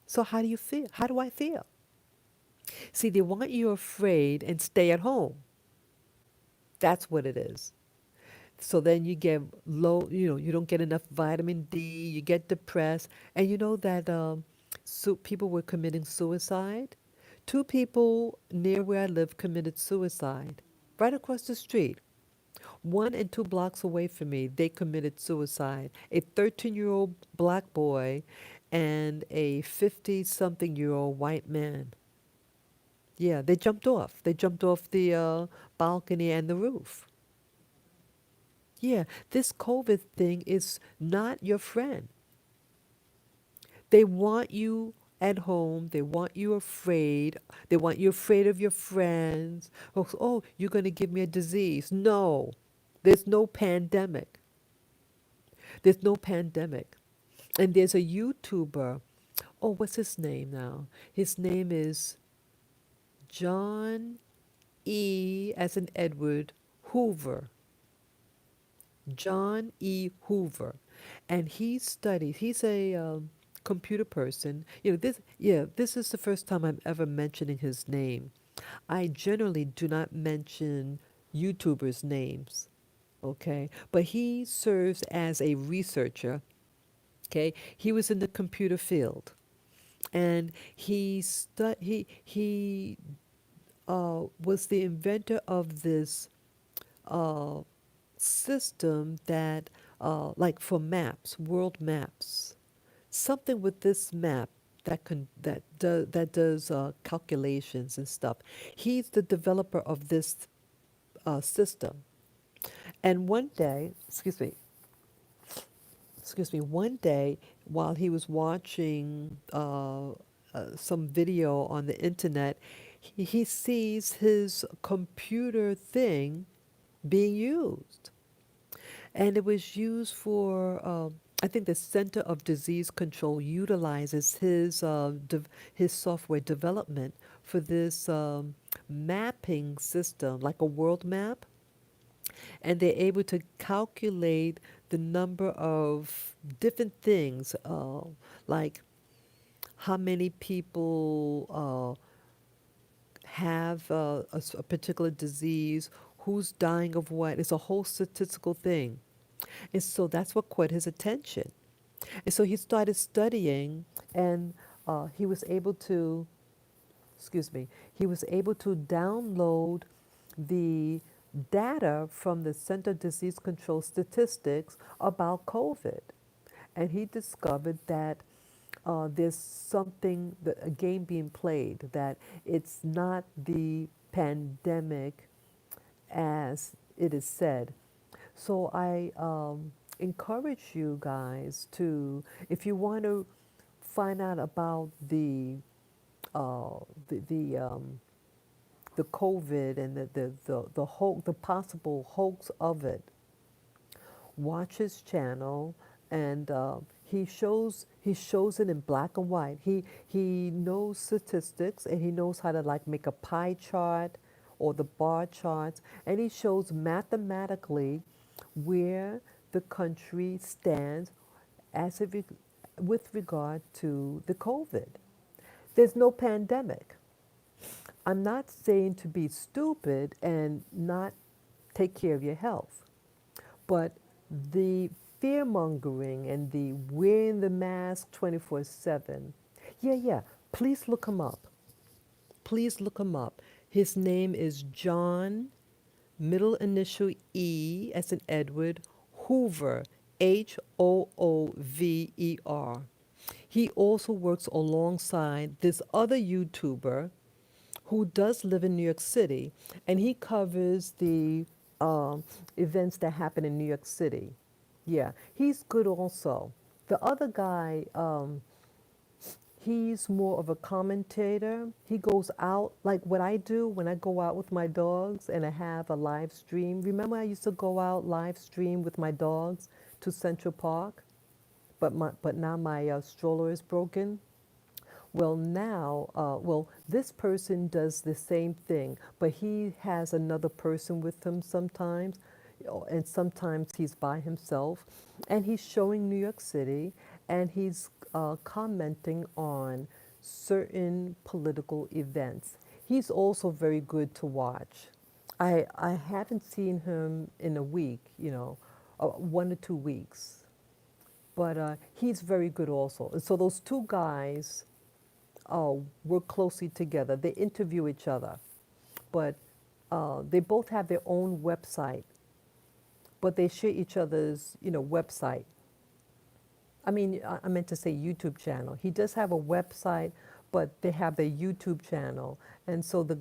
Speaker 1: So how do you feel? How do I feel? See, they want you afraid and stay at home. That's what it is. So then you get low, you don't get enough vitamin D, you get depressed. And you know that people were committing suicide? Two people near where I live committed suicide. Right across the street. 1 and 2 blocks away from me, they committed suicide. A 13-year-old black boy and a 50-something-year-old white man. Yeah, they jumped off. They jumped off the balcony and the roof. Yeah, this COVID thing is not your friend. They want you at home. They want you afraid. They want you afraid of your friends. Oh, you're going to give me a disease. No, there's no pandemic. There's no pandemic. And there's a YouTuber. Oh, what's his name now? His name is John E. as in Edward Hoover. John E. Hoover, and he's a computer person. This is the first time I'm ever mentioning his name. I generally do not mention YouTubers' names, okay? But he serves as a researcher, okay? He was in the computer field, and he was the inventor of this uh, system that, like for maps, world maps, something with this map that does calculations and stuff. He's the developer of this system. And one day while he was watching some video on the internet, he sees his computer thing being used. And it was used for, I think the Center of Disease Control utilizes his software development for this mapping system, like a world map. And they're able to calculate the number of different things, like how many people have a particular disease, who's dying of what. It's a whole statistical thing. And so that's what caught his attention. And so he started studying, and he was able to, he was able to download the data from the Center of Disease Control statistics about COVID. And he discovered that there's a game being played, that it's not the pandemic as it is said. So I encourage you guys to, if you want to find out about uh, the the um, the COVID and the possible hoax of it, watch his channel, and he shows it in black and white. He knows statistics, and he knows how to like make a pie chart or the bar charts, and he shows mathematically where the country stands as it with regard to the COVID. There's no pandemic. I'm not saying to be stupid and not take care of your health. But the fear mongering and the wearing the mask 24/7, yeah, please look him up. Please look him up. His name is John, middle initial E as in Edward, Hoover, Hoover. He also works alongside this other YouTuber who does live in New York City, and he covers the events that happen in New York City. Yeah, he's good also. The other guy, he's more of a commentator. He goes out, like what I do when I go out with my dogs and I have a live stream. Remember, I used to go out live stream with my dogs to Central Park, but now my stroller is broken. Well, now, this person does the same thing, but he has another person with him sometimes, and sometimes he's by himself, and he's showing New York City, and he's commenting on certain political events. He's also very good to watch. I haven't seen him in a week, 1 or 2 weeks, but he's very good also. And so those two guys work closely together. They interview each other, but they both have their own website, but they share each other's, website. I mean, I meant to say YouTube channel. He does have a website, but they have their YouTube channel. And so the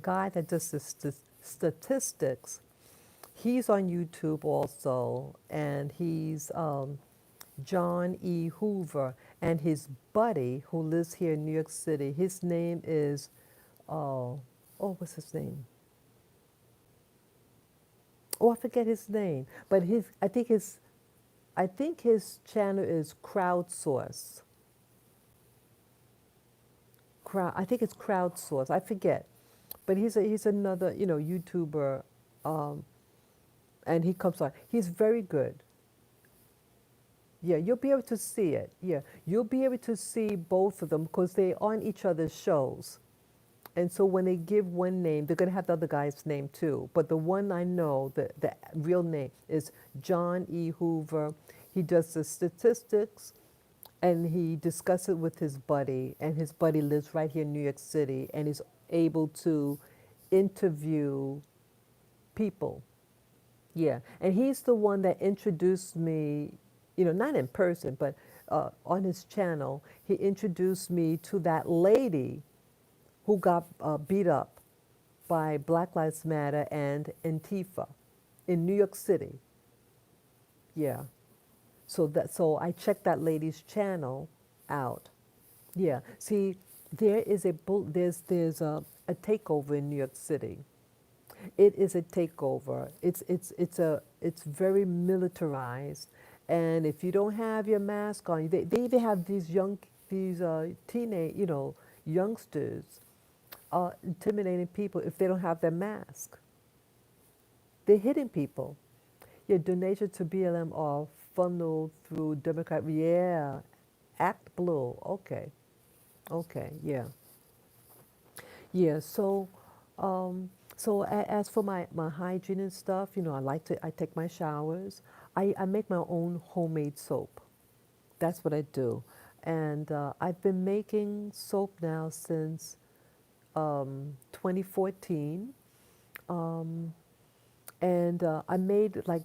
Speaker 1: guy that does the statistics, he's on YouTube also, and he's John E. Hoover, and his buddy who lives here in New York City. His name is, what's his name? Oh, I forget his name, but I think his channel is Crowdsource. I think it's Crowdsource. I forget, but he's another YouTuber, um, and he comes on. He's very good. Yeah, you'll be able to see it. Yeah, you'll be able to see both of them because they're on each other's shows. And so when they give one name, they're going to have the other guy's name too. But the one I know, the real name is John E. Hoover. He does the statistics and he discusses it with his buddy. And his buddy lives right here in New York City and is able to interview people. Yeah, and he's the one that introduced me, not in person, but on his channel, he introduced me to that lady who got beat up by Black Lives Matter and Antifa in New York City. Yeah, so I checked that lady's channel out. Yeah, see, there's a takeover in New York City. It is a takeover. It's very militarized, and if you don't have your mask on, they even have these teenage youngsters intimidating people if they don't have their mask. They're hitting people. Yeah, donations to BLM are funneled through Democrat. Yeah, Act Blue. Okay, okay, yeah. Yeah, as for my hygiene and stuff, I take my showers. I make my own homemade soap. That's what I do. And I've been making soap now since 2014. Um, and I made like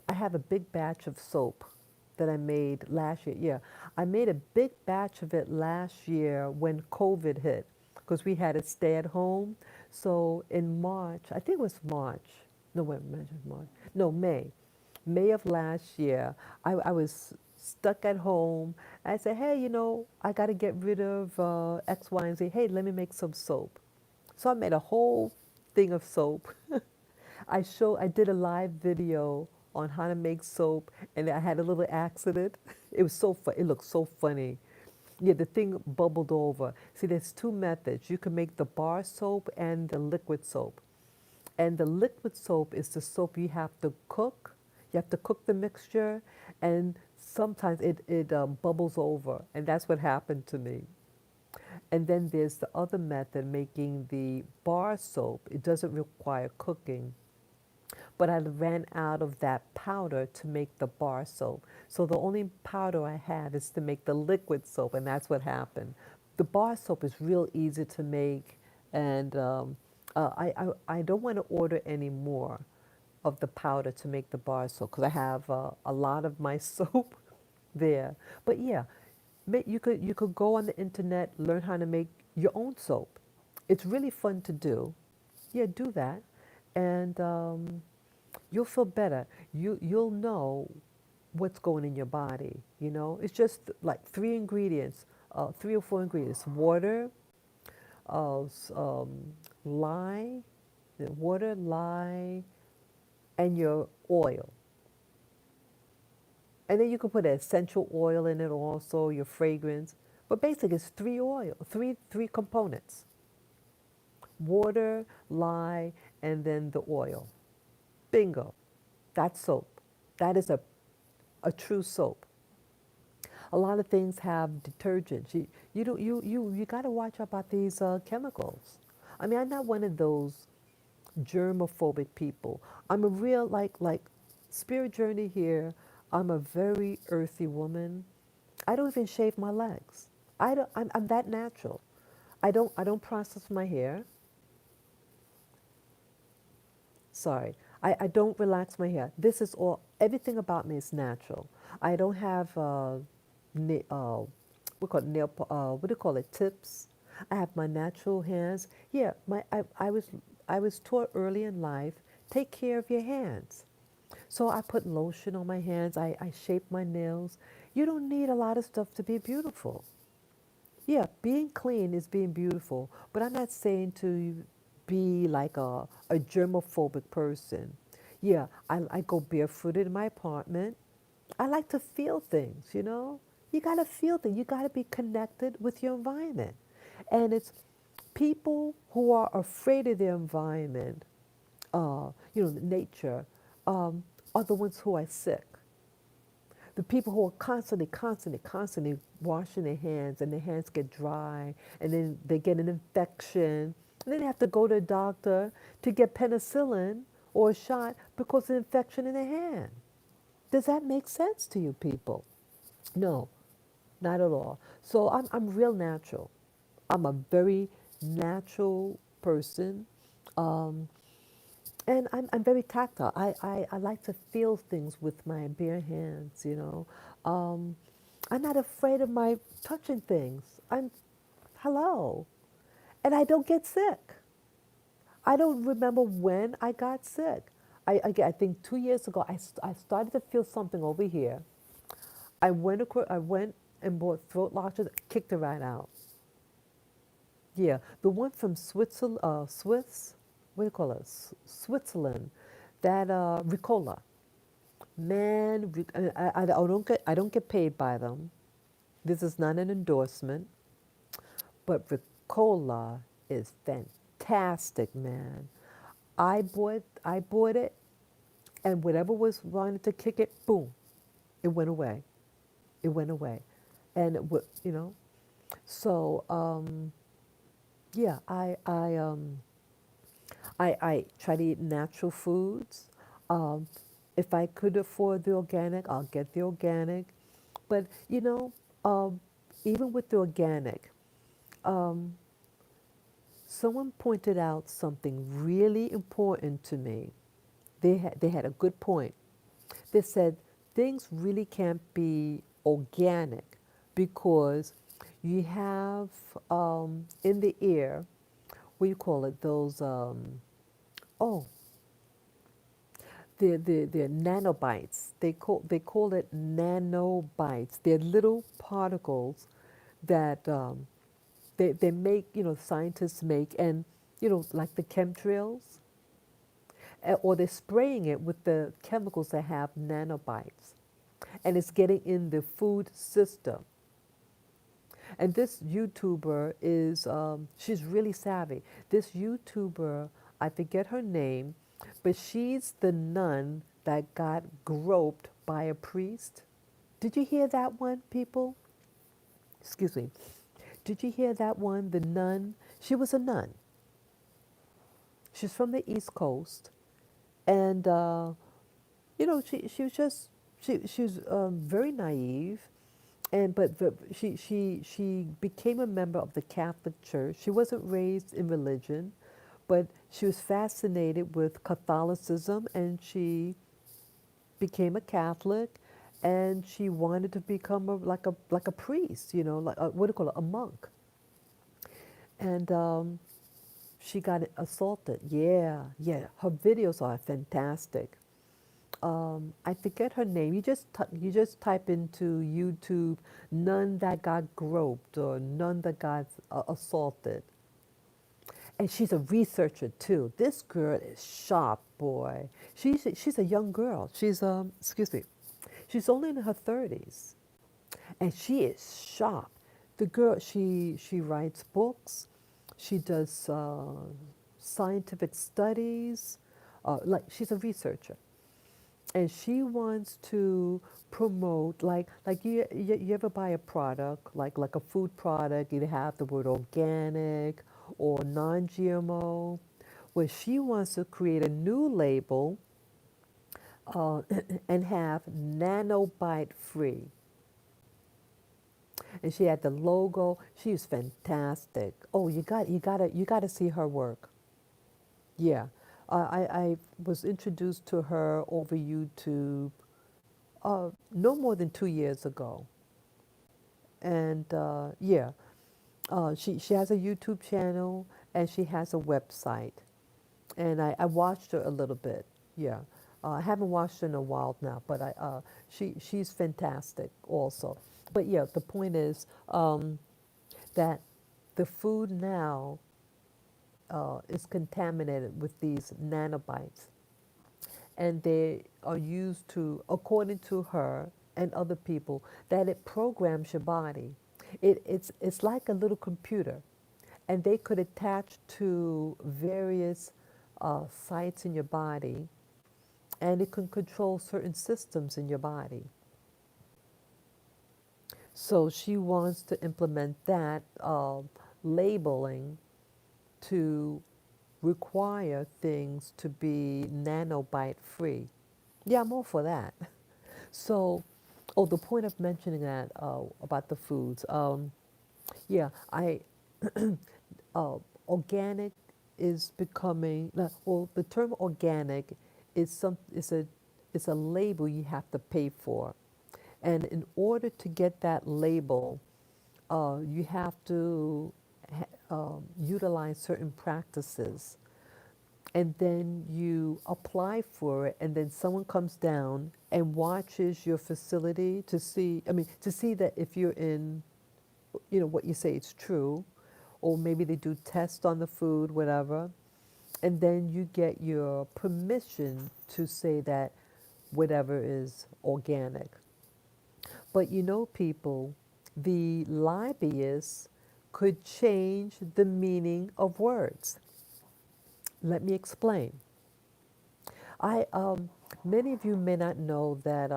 Speaker 1: I have a big batch of soap that I made last year. Yeah, I made a big batch of it last year when COVID hit because we had to stay at home. So in March, I think it was March. No, wait, March. No, May. May of last year, I was stuck at home. I said, hey, I got to get rid of X, Y, and Z. Hey, let me make some soap. So I made a whole thing of soap. I did a live video on how to make soap, and I had a little accident. It was so fun. It looked so funny. Yeah, the thing bubbled over. See, there's two methods. You can make the bar soap and the liquid soap. And the liquid soap is the soap you have to cook. You have to cook the mixture, and sometimes it bubbles over, and that's what happened to me. And then there's the other method, making the bar soap. It doesn't require cooking, but I ran out of that powder to make the bar soap. So the only powder I have is to make the liquid soap, and that's what happened. The bar soap is real easy to make, and I don't want to order any more of the powder to make the bar soap because I have a lot of my soap there. But yeah, you could go on the internet, learn how to make your own soap. It's really fun to do. Yeah, do that, and you'll feel better. You'll know what's going in your body. You know, it's just like three ingredients, 3 or 4 ingredients: water, uh, s- um, lye, the water, lye, and your oil. And then you can put an essential oil in it also, your fragrance. But basically, it's three components: water, lye, and then the oil. Bingo. That's soap. That is a true soap. A lot of things have detergents. You don't you got to watch out about these chemicals. I mean, I'm not one of those germophobic people. I'm a real like spirit journey here. I'm a very earthy woman. I don't even shave my legs. I'm that natural. I don't process my hair. Sorry. I don't relax my hair. This is all, everything about me is natural. I don't have, we call it what do you call it, tips. I have my natural hands. Yeah, I was taught early in life, take care of your hands. So I put lotion on my hands. I shape my nails. You don't need a lot of stuff to be beautiful. Yeah, being clean is being beautiful, but I'm not saying to be like a germophobic person. Yeah, I go barefooted in my apartment. I like to feel things, you know? You got to feel things. You got to be connected with your environment. And it's people who are afraid of their environment, nature, are the ones who are sick. The people who are constantly washing their hands and their hands get dry and then they get an infection and then they have to go to a doctor to get penicillin or a shot because of an infection in their hand. Does that make sense to you people? No, not at all. So I'm real natural. I'm a very natural person. Um, and I'm very tactile. I like to feel things with my bare hands, you know. I'm not afraid of my touching things. Hello. And I don't get sick. I don't remember when I got sick. I think 2 years ago, I started to feel something over here. I went and bought throat lozenges, kicked it right out. Yeah, the one from Switzerland, what do you call it? Switzerland, that Ricola. Man, I don't get paid by them. This is not an endorsement, but Ricola is fantastic, man. I bought it, and whatever was wanted to kick it, boom, it went away. It went away, and so yeah, I try to eat natural foods. Um, if I could afford the organic, I'll get the organic. But um, even with the organic, um, someone pointed out something really important to me. They had a good point. They said things really can't be organic because you have in the air, what do you call it? Those oh they're nanobites. They call it nanobites. They're little particles that they make, scientists make, and like the chemtrails, or they're spraying it with the chemicals that have nanobites, and it's getting in the food system. And this YouTuber is, she's really savvy. This YouTuber, I forget her name, but she's the nun that got groped by a priest. Did you hear that one, people? Excuse me. Did you hear that one? The nun. She was a nun. She's from the East Coast, and she was just she was very naive, and but she became a member of the Catholic Church. She wasn't raised in religion, but she was fascinated with Catholicism, and she became a Catholic, and she wanted to become like a priest, like what do you call it, a monk, and she got assaulted. Yeah, yeah. Her videos are fantastic. I forget her name. You just type into YouTube, none that got groped or none that got assaulted. And she's a researcher too. This girl is sharp, boy. She's a young girl. Excuse me, she's only in her 30s, and she is sharp. The girl, she writes books. She does scientific studies. Like she's a researcher, and she wants to promote like you ever buy a product like a food product, you have the word organic or non-GMO. Well, she wants to create a new label uh, and have nanobite free, and she had the logo. She was fantastic. Oh, you gotta see her work. Yeah, I was introduced to her over YouTube no more than 2 years ago. And yeah, she has a YouTube channel and she has a website. And I watched her a little bit. Yeah, I haven't watched her in a while now, but she's fantastic also. But yeah, the point is that the food now is contaminated with these nanobites, and they are used to, according to her and other people, that it programs your body. It's like a little computer, and they could attach to various sites in your body, and it can control certain systems in your body. So she wants to implement that labeling to require things to be nanobite free. Yeah, I'm all for that. So, oh, the point of mentioning that about the foods, yeah, uh, organic is becoming, well, the term organic is a label you have to pay for. And in order to get that label, you have to utilize certain practices, and then you apply for it, and then someone comes down and watches your facility to see, I mean, to see that if you're in, what you say is true, or maybe they do tests on the food, whatever, and then you get your permission to say that whatever is organic. But people, the lobbyists could change the meaning of words. Let me explain. I Many of you may not know that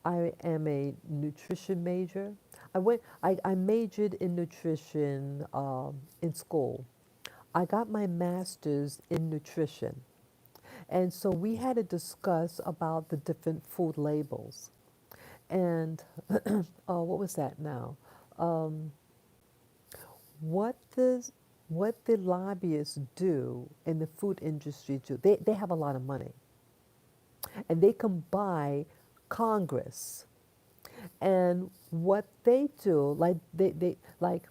Speaker 1: I am a nutrition major. I majored in nutrition in school. I got my master's in nutrition, and so we had to discuss about the different food labels. And what was that now? Um, what the what the lobbyists do in the food industry do? They have a lot of money, and they can buy Congress. And what they do, like they like,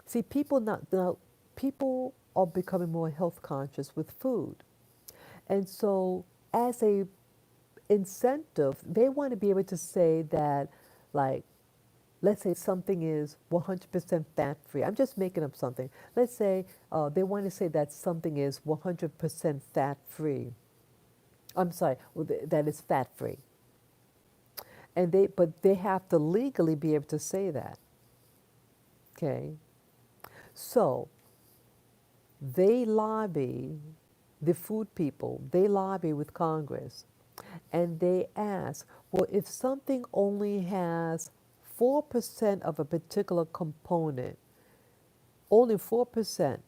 Speaker 1: see, people not now, people are becoming more health conscious with food, and so as a incentive, they want to be able to say that, like, let's say something is 100% fat free. I'm just making up something. Let's say they want to say that something is 100% fat free. I'm sorry, well, that is fat free. But they have to legally be able to say that. Okay, so they lobby, the food people. They lobby with Congress, and they ask, well, if something only has 4% of a particular component, only 4%,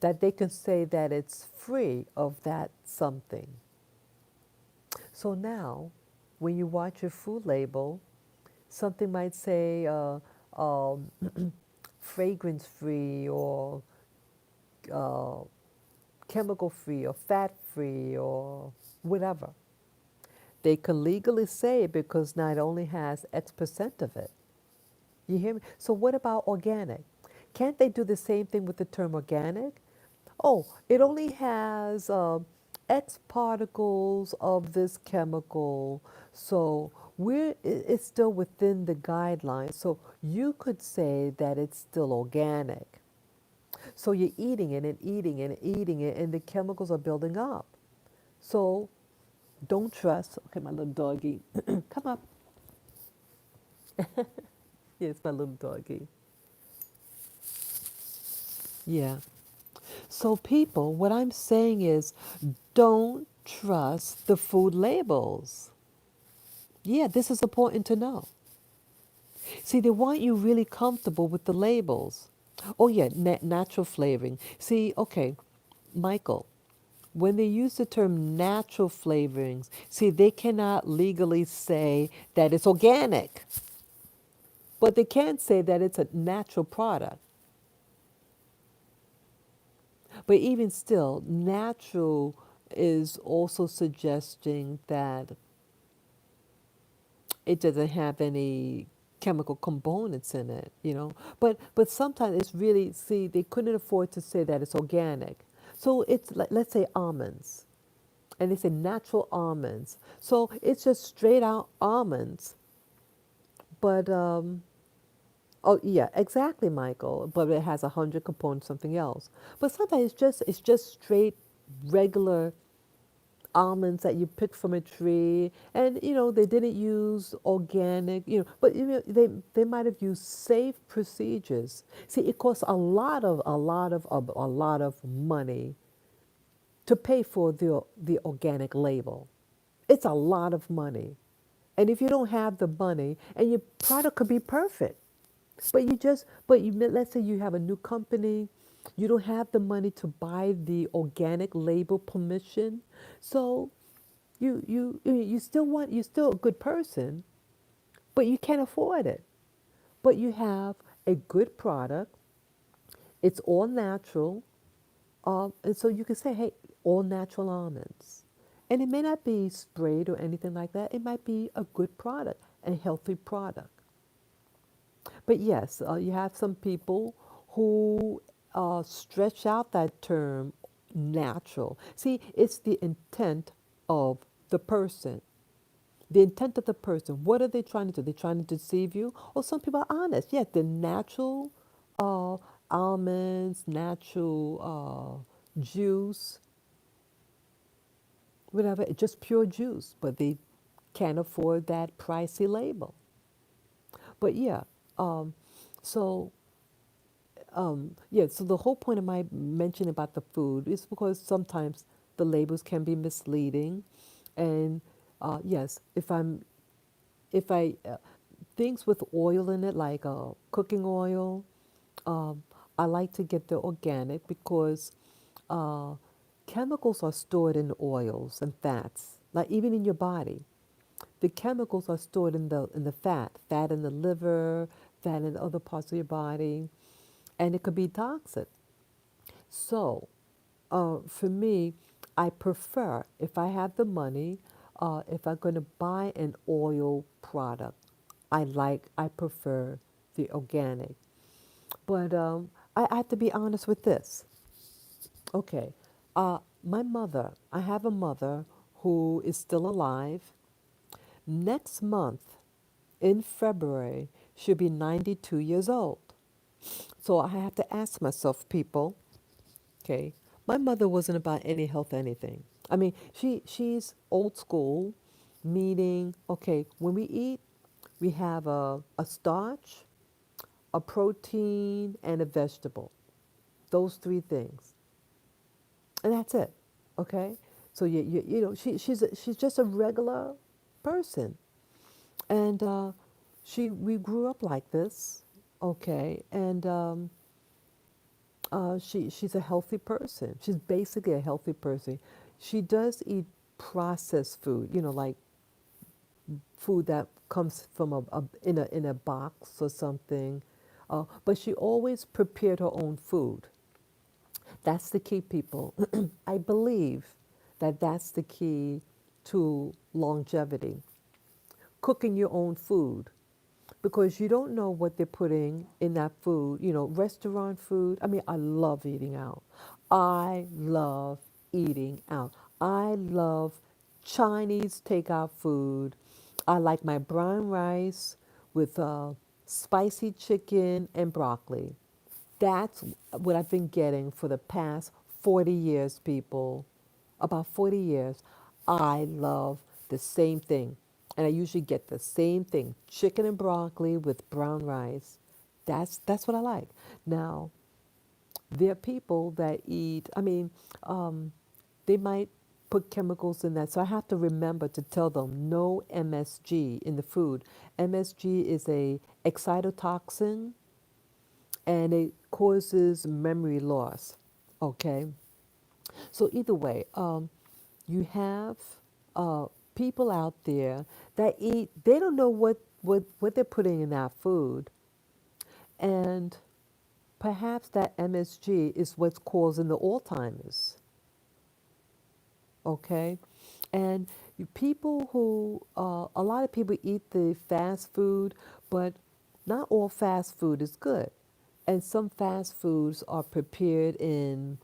Speaker 1: that they can say that it's free of that something. So now, when you watch your food label, something might say um, fragrance free or uh, chemical free or fat free or whatever. They can legally say it because now it only has X percent of it. You hear me? So what about organic? Can't they do the same thing with the term organic? Oh, it only has X particles of this chemical. So it's still within the guidelines. So you could say that it's still organic. So you're eating it and eating it and eating it, and the chemicals are building up. So don't trust. Okay, my little doggy, come up. Yes, my little doggy. Yeah. So, people, what I'm saying is don't trust the food labels. Yeah, this is important to know. See, they want you really comfortable with the labels. Oh, yeah, natural flavoring. See, okay, Michael, when they use the term natural flavorings, see, they cannot legally say that it's organic, but they can say that it's a natural product. But even still, natural is also suggesting that it doesn't have any chemical components in it, you know. But sometimes it's really, see, they couldn't afford to say that it's organic. So it's like, let's say almonds, and they say natural almonds. So it's just straight out almonds. But oh yeah, exactly, Michael. But it has 100 components, something else. But sometimes it's just straight regular almonds that you pick from a tree, and they didn't use organic, but they might have used safe procedures. See, it costs a lot of money to pay for the organic label. It's a lot of money. And if you don't have the money, and your product could be perfect, let's say you have a new company, you don't have the money to buy the organic label permission, so you're still a good person, but you can't afford it. But you have a good product. It's all natural, and so you can say, "Hey, all natural almonds," and it may not be sprayed or anything like that. It might be a good product, a healthy product. But yes, you have some people who stretch out that term natural. See, it's the intent of the person. The intent of the person. What are they trying to do? They're trying to deceive you? Or some people are honest. Yes, the natural uh, almonds, natural juice, whatever, it's just pure juice, but they can't afford that pricey label. But yeah, um, so yeah, so the whole point of my mention about the food is because sometimes the labels can be misleading, and yes, if I things with oil in it, like cooking oil, um, I like to get the organic because uh, chemicals are stored in oils and fats, like even in your body. The chemicals are stored in the fat in the liver, fat in the other parts of your body, and it could be toxic. So, for me, I prefer, if I have the money, if I'm going to buy an oil product, I prefer the organic. But I have to be honest with this. Okay, my mother, I have a mother who is still alive. Next month, in February, she'll be 92 years old. So I have to ask myself, people, okay, my mother wasn't about any health anything. I mean, she's old school, meaning, okay, when we eat, we have a starch, a protein, and a vegetable. Those three things, and that's it. Okay, so she's just a regular person, and we grew up like this. Okay, and she's a healthy person. She's basically a healthy person. She does eat processed food, like food that comes from in a box or something. But she always prepared her own food. That's the key, people. I believe that that's the key to longevity. Cooking your own food, because you don't know what they're putting in that food. Restaurant food. I mean, I love eating out. I love eating out. I love Chinese takeout food. I like my brown rice with spicy chicken and broccoli. That's what I've been getting for the past 40 years, people. About 40 years. I love the same thing. And I usually get the same thing, chicken and broccoli with brown rice. That's what I like. Now, there are people that eat, um, they might put chemicals in that. So I have to remember to tell them no MSG in the food. MSG is a excitotoxin and it causes memory loss. Okay, so either way, you have uh, people out there that eat. They don't know what they're putting in that food, and perhaps that MSG is what's causing the Alzheimer's. Okay, and people who a lot of people eat the fast food, but not all fast food is good, and some fast foods are prepared in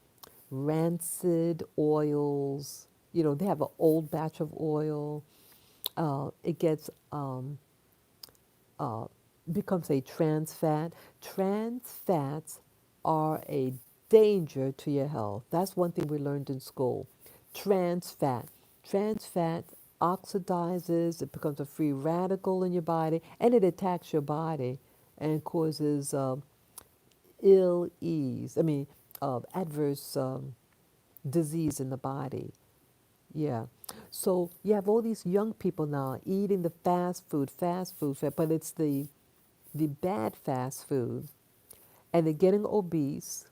Speaker 1: rancid oils. You know, they have an old batch of oil. It gets uh, becomes a trans fat. Trans fats are a danger to your health. That's one thing we learned in school. Trans fat. Trans fat oxidizes, it becomes a free radical in your body, and it attacks your body and causes ill ease. Adverse disease in the body. Yeah. So you have all these young people now eating the fast food, but it's the bad fast food, and they're getting obese,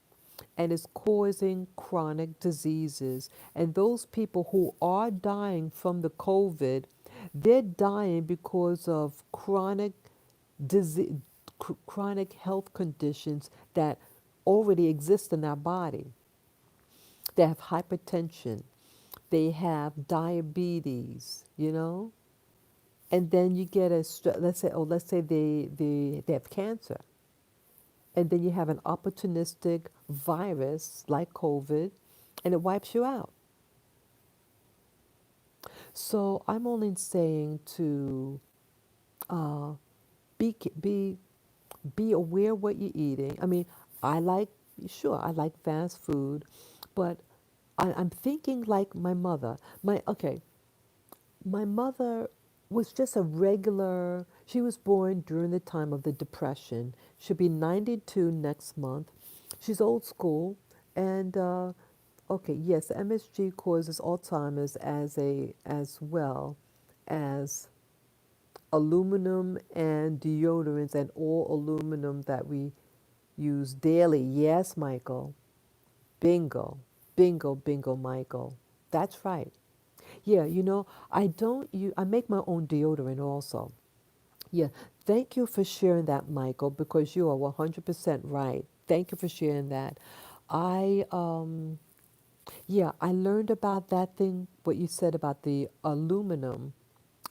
Speaker 1: and it's causing chronic diseases. And those people who are dying from the COVID, they're dying because of disease, chronic health conditions that already exist in our body. They have hypertension, they have diabetes, you know, and then you get let's say they have cancer, and then you have an opportunistic virus like COVID, and it wipes you out. So I'm only saying to uh, be be aware what you're eating. I like sure I like fast food, but I'm thinking like my mother. My mother was just a regular, she was born during the time of the Depression. She'll be 92 next month. She's old school. And, okay, yes, MSG causes Alzheimer's as well as aluminum and deodorants and all aluminum that we use daily. Yes, Michael. Bingo. Bingo, bingo, Michael. That's right. Yeah, I make my own deodorant also. Yeah, thank you for sharing that, Michael, because you are 100% right. Thank you for sharing that. I, yeah, I learned about that thing, what you said about the aluminum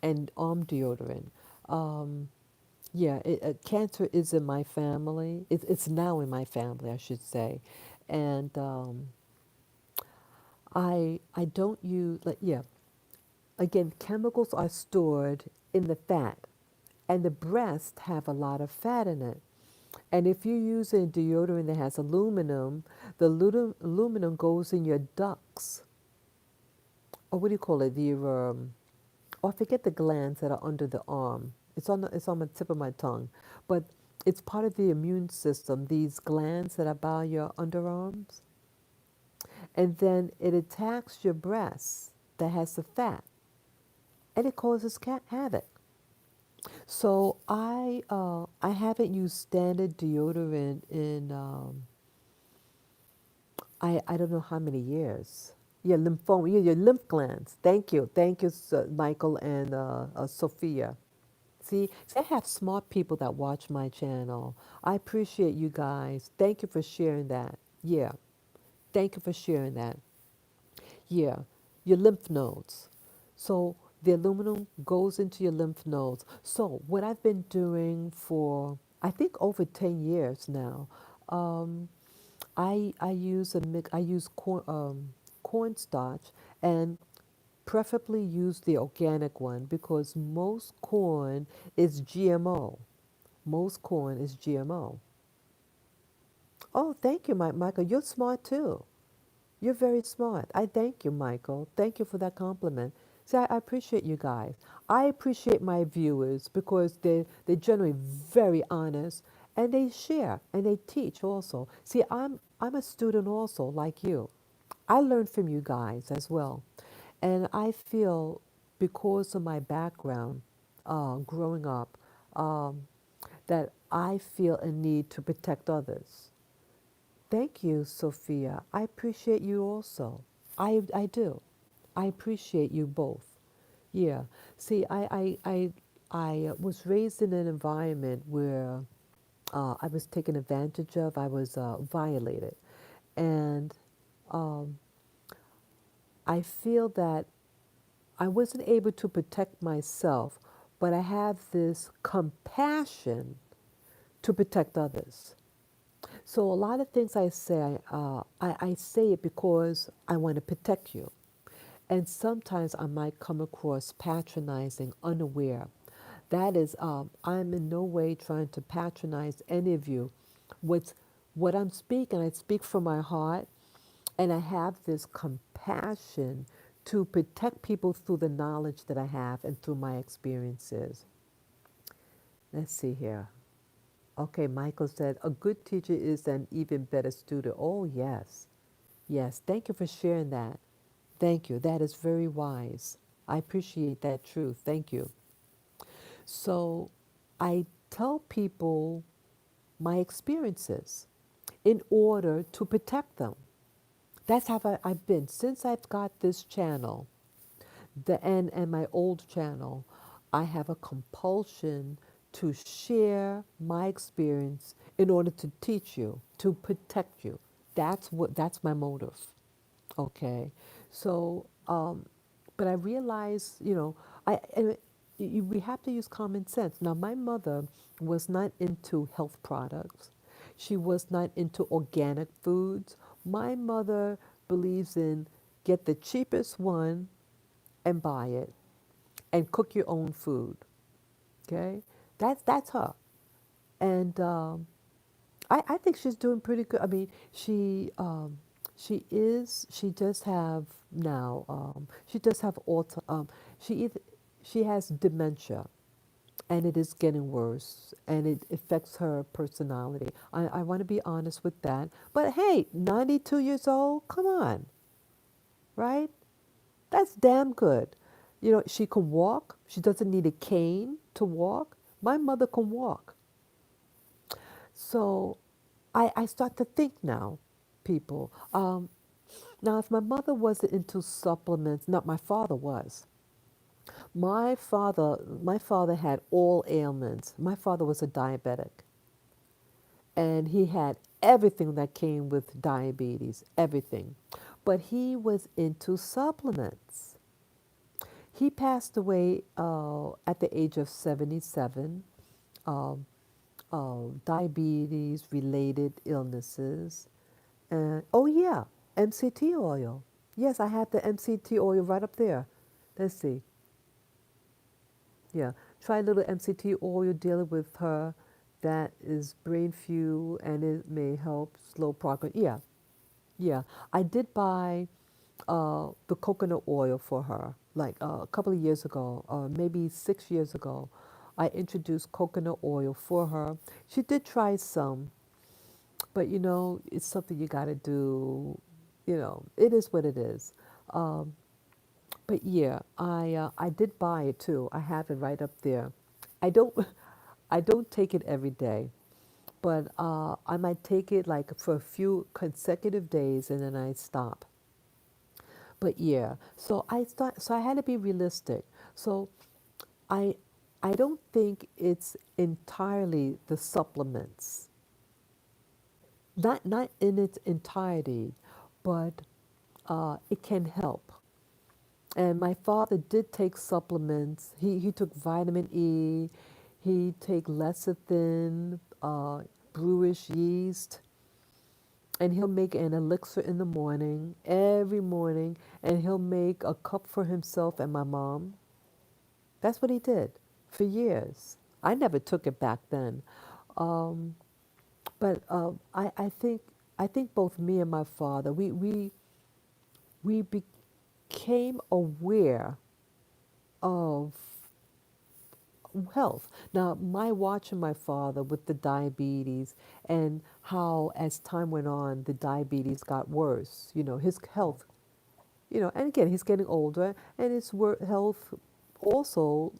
Speaker 1: and arm deodorant. Um, yeah, cancer is in my family. It's now in my family, I should say. And I don't use, like, yeah, again, chemicals are stored in the fat, and the breasts have a lot of fat in it. And if you're using deodorant that has aluminum, the aluminum goes in your ducts, or what do you call it? I forget the glands that are under the arm. It's on the tip of my tongue, but it's part of the immune system. These glands that are by your underarms, and then it attacks your breasts that has the fat, and it causes cat havoc. So I haven't used standard deodorant in I don't know how many years. Yeah, lymphoma. Yeah, your lymph glands. Thank you, Michael and Sophia. See, I have smart people that watch my channel. I appreciate you guys. Thank you for sharing that. Yeah, thank you for sharing that. Yeah, your lymph nodes. So the aluminum goes into your lymph nodes. So what I've been doing for I think over 10 years now, I use cornstarch, and preferably use the organic one because most corn is GMO. Most corn is GMO. Oh, thank you, Michael. You're smart too. You're very smart. I thank you, Michael. Thank you for that compliment. See, I appreciate you guys. I appreciate my viewers because they're generally very honest and they share and they teach also. See, I'm a student also, like you. I learn from you guys as well. And I feel because of my background growing up um, that I feel a need to protect others. Thank you, Sophia. I appreciate you also. I do. I appreciate you both. Yeah. See, I was raised in an environment where I was taken advantage of. I was violated, and um, I feel that I wasn't able to protect myself, but I have this compassion to protect others. So a lot of things I say, I say it because I want to protect you. And sometimes I might come across patronizing, unaware. That is, I'm in no way trying to patronize any of you. What's, what I'm speaking, I speak from my heart, and I have this compassion to protect people through the knowledge that I have and through my experiences. Let's see here. Okay, Michael said, a good teacher is an even better student. Oh, yes. Yes. Thank you for sharing that. Thank you. That is very wise. I appreciate that truth. Thank you. So I tell people my experiences in order to protect them. That's how I've been since I've got this channel, and my old channel. I have a compulsion to share my experience in order to teach you, to protect you. That's my motive. Okay, so but I realize, we have to use common sense. Now, my mother was not into health products. She was not into organic foods. My mother believes in get the cheapest one and buy it and cook your own food. Okay, that's her, and I think she's doing pretty good. I mean, she does have now she does have she either, she has dementia, and it is getting worse, and it affects her personality. I want to be honest with that. But hey, 92 years old, come on, right? That's damn good. You know, she can walk. She doesn't need a cane to walk. My mother can walk. So I start to think now, people. Now, if my mother wasn't into supplements, not my father was. My father had all ailments. My father was a diabetic, and he had everything that came with diabetes, everything. But he was into supplements. He passed away at the age of 77. Um, Diabetes related illnesses. And oh, yeah, MCT oil. Yes, I have the MCT oil right up there. Let's see. Yeah, try a little MCT oil dealing with her. That is brain fuel and it may help slow progress. Yeah, yeah. I did buy the coconut oil for her like a couple of years ago, maybe 6 years ago. I introduced coconut oil for her. She did try some, but it's something you got to do. It is what it is. Um, but yeah, I did buy it too. I have it right up there. I don't I don't take it every day, but I might take it like for a few consecutive days and then I stop. But yeah, so I had to be realistic. So I I don't think it's entirely the supplements, not in its entirety, but it can help. And my father did take supplements. He took vitamin E. He take lecithin, brewish yeast, and he'll make an elixir in the morning, every morning, and he'll make a cup for himself and my mom. That's what he did for years. I never took it back then. Um, but I think both me and my father, we became aware of health. Now, my watching my father with the diabetes and how as time went on, the diabetes got worse. His health, and again, he's getting older and his health also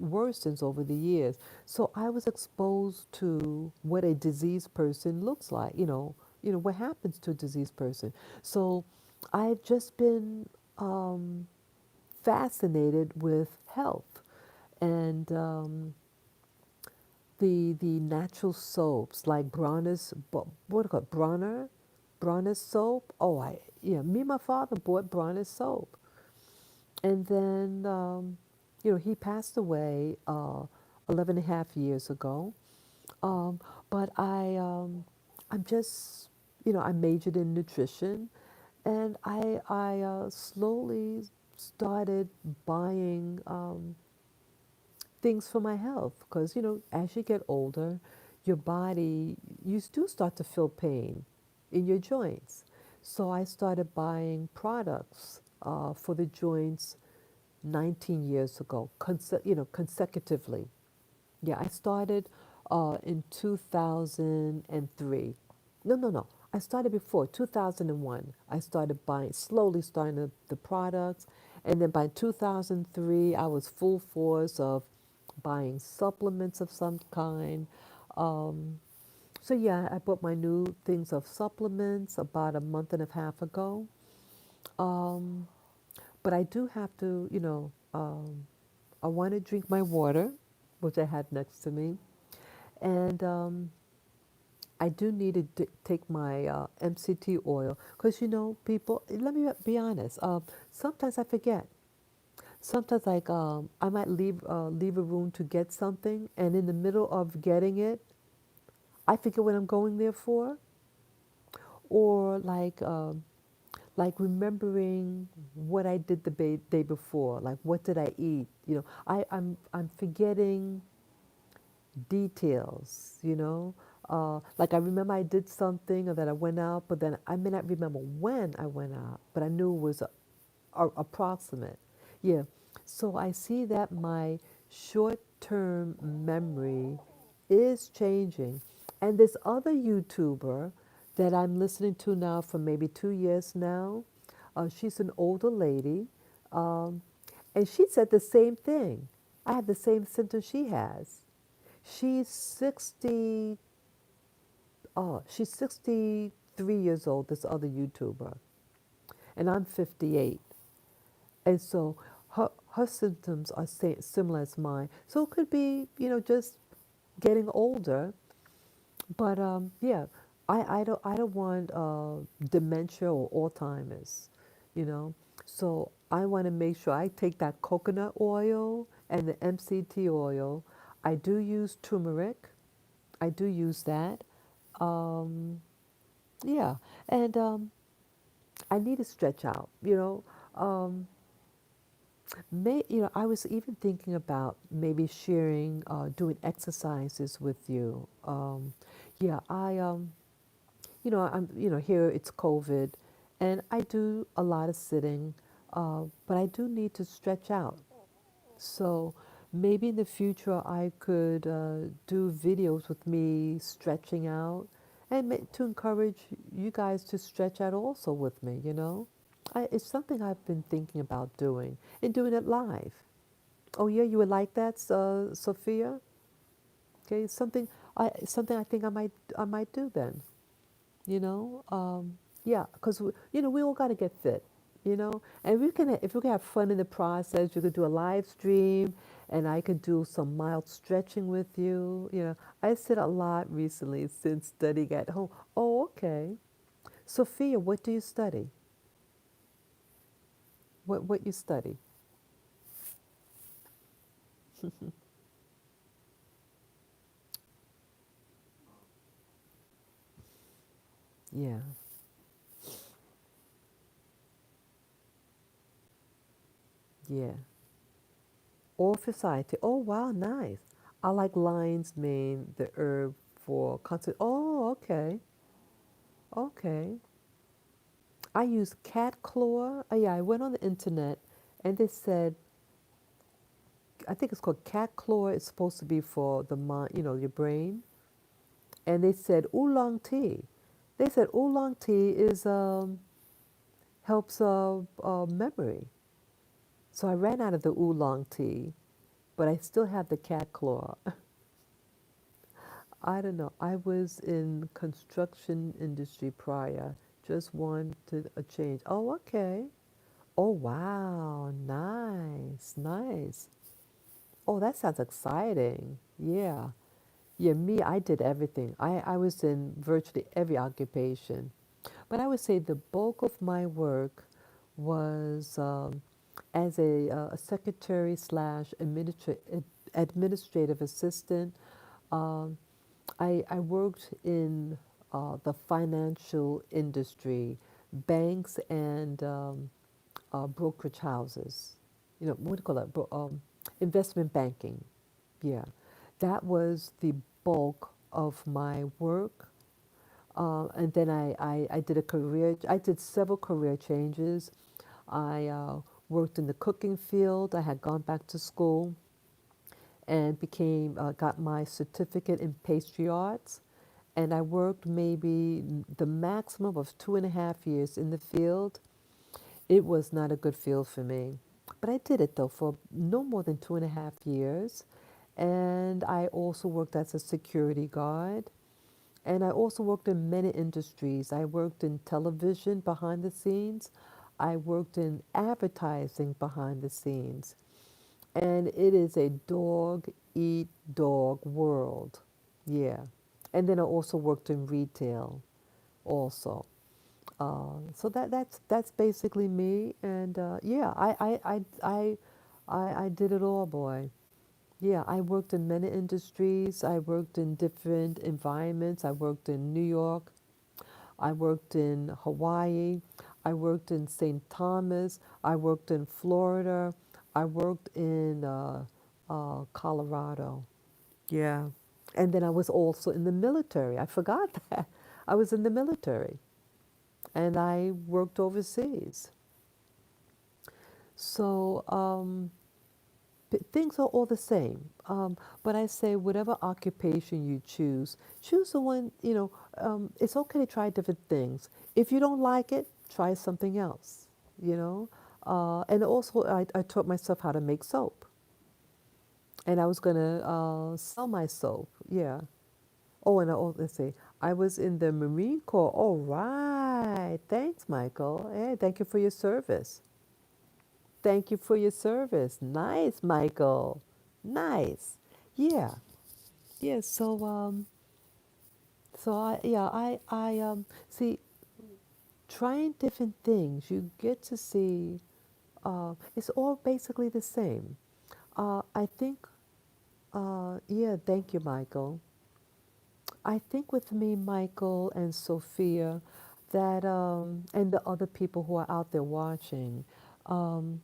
Speaker 1: worsens over the years. So I was exposed to what a diseased person looks like, what happens to a diseased person. So I've just been fascinated with health and the natural soaps like Bronner's, what do you call it, Bronner's soap. Oh, me and my father bought Bronner's soap, and then he passed away 11 and a half years ago. Um, but I'm just, I majored in nutrition, and I slowly started buying things for my health because as you get older, your body you do start to feel pain in your joints. So I started buying products for the joints 19 years ago, consecutively. Yeah, I started in 2003. No, no, no. I started before 2001. I started buying, slowly starting the products. And then by 2003, I was full force of buying supplements of some kind. Um, so, yeah, I bought my new things of supplements about a month and a half ago. Um, but I do have to, I want to drink my water, which I had next to me. And I do need to take my MCT oil because people. Let me be honest. Sometimes I forget. Sometimes like I might leave a room to get something, and in the middle of getting it, I forget what I'm going there for, or like remembering what I did the day before. Like what did I eat? I'm forgetting details, like I remember I did something or that I went out, but then I may not remember when I went out, but I knew it was approximate. Yeah. So I see that my short term memory is changing. And this other YouTuber that I'm listening to now for maybe 2 years now, she's an older lady, um, and she said the same thing. I have the same symptoms she has. She's 60, she's 63 years old, this other YouTuber, and I'm 58. And so her symptoms are similar as mine. So it could be, just getting older. But yeah, I don't want dementia or Alzheimer's, you know. So I want to make sure I take that coconut oil and the MCT oil. I do use turmeric. I do use that. Um, yeah, and I need to stretch out. I was even thinking about maybe sharing, doing exercises with you. Yeah, here it's COVID, and I do a lot of sitting, but I do need to stretch out. So maybe in the future I could do videos with me stretching out and to encourage you guys to stretch out also with me, it's something I've been thinking about doing and doing it live. Oh yeah, you would like that, Sophia? Okay, something I think I might do then. You know, yeah, because we all got to get fit. And we can if we can have fun in the process. You could do a live stream, and I could do some mild stretching with you. I sit a lot recently since studying at home. Oh, okay. Sophia, what do you study? What you study? Yeah. Yeah. Or society. Oh, wow, nice. I like lion's mane, the herb for concert. Oh, okay. Okay. I use cat claw. Yeah, I went on the internet and they said, I think it's called cat claw. It's supposed to be for the mind, your brain. And they said oolong tea. They said oolong tea is helps memory. So I ran out of the oolong tea, but I still have the cat claw. I don't know. I was in construction industry prior. Just wanted a change. Oh, okay. Oh, wow. Nice. Nice. Oh, that sounds exciting. Yeah. Yeah, me, I did everything. I was in virtually every occupation. But I would say the bulk of my work was as a secretary slash administrative assistant. Um, I worked in the financial industry, banks and brokerage houses. What do you call that? Investment banking. Yeah. That was the bulk of my work. And then I did I did several career changes. I worked in the cooking field. I had gone back to school and got my certificate in pastry arts. And I worked maybe the maximum of 2.5 years in the field. It was not a good field for me. But I did it though for no more than 2.5 years. And I also worked as a security guard. And I also worked in many industries. I worked in television behind the scenes. I worked in advertising behind the scenes. And it is a dog eat dog world. Yeah. And then I also worked in retail also. So that's basically me. And yeah, I did it all, boy. Yeah, I worked in many industries. I worked in different environments. I worked in New York. I worked in Hawaii. I worked in St. Thomas. I worked in Florida. I worked in Colorado. Yeah. And then I was also in the military. I forgot that. I was in the military and I worked overseas. So things are all the same. But I say, whatever occupation you choose the one, it's okay to try different things. If you don't like it, try something else, you know. And also, I taught myself how to make soap. And I was going to sell my soap. Yeah. Oh, and let's see. I was in the Marine Corps. All right. Thanks, Michael. Hey, thank you for your service. Thank you for your service. Nice, Michael. Nice. Yeah. Yeah. So I see, trying different things, you get to see, it's all basically the same. I think, yeah, thank you, Michael. I think with me, Michael and Sophia, that, and the other people who are out there watching, um,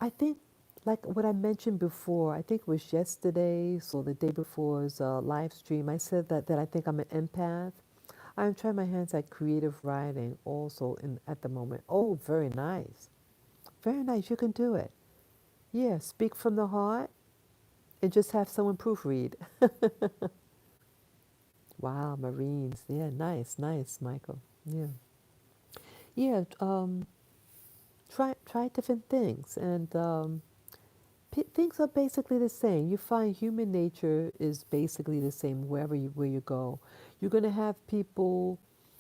Speaker 1: I think, like what I mentioned before, I think it was yesterday, so the day before's live stream, I said that I think I'm an empath. I'm trying my hands at creative writing also at the moment. Oh, very nice. Very nice. You can do it. Yeah, speak from the heart and just have someone proofread. Wow, Marines. Yeah, nice, nice, Michael. Yeah. Yeah, try different things and things are basically the same. You find human nature is basically the same where you go. You're going to have people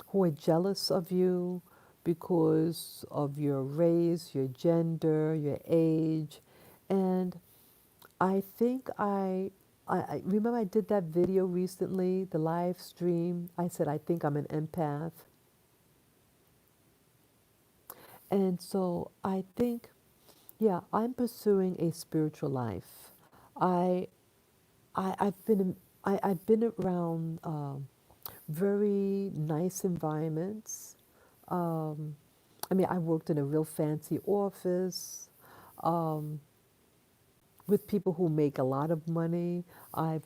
Speaker 1: who are jealous of you because of your race, your gender, your age, and I think I remember I did that video recently, the live stream. I said I think I'm an empath, and so I think, yeah, I'm pursuing a spiritual life. I I've been around. very nice environments. Um, I mean, I worked in a real fancy office um, with people who make a lot of money. I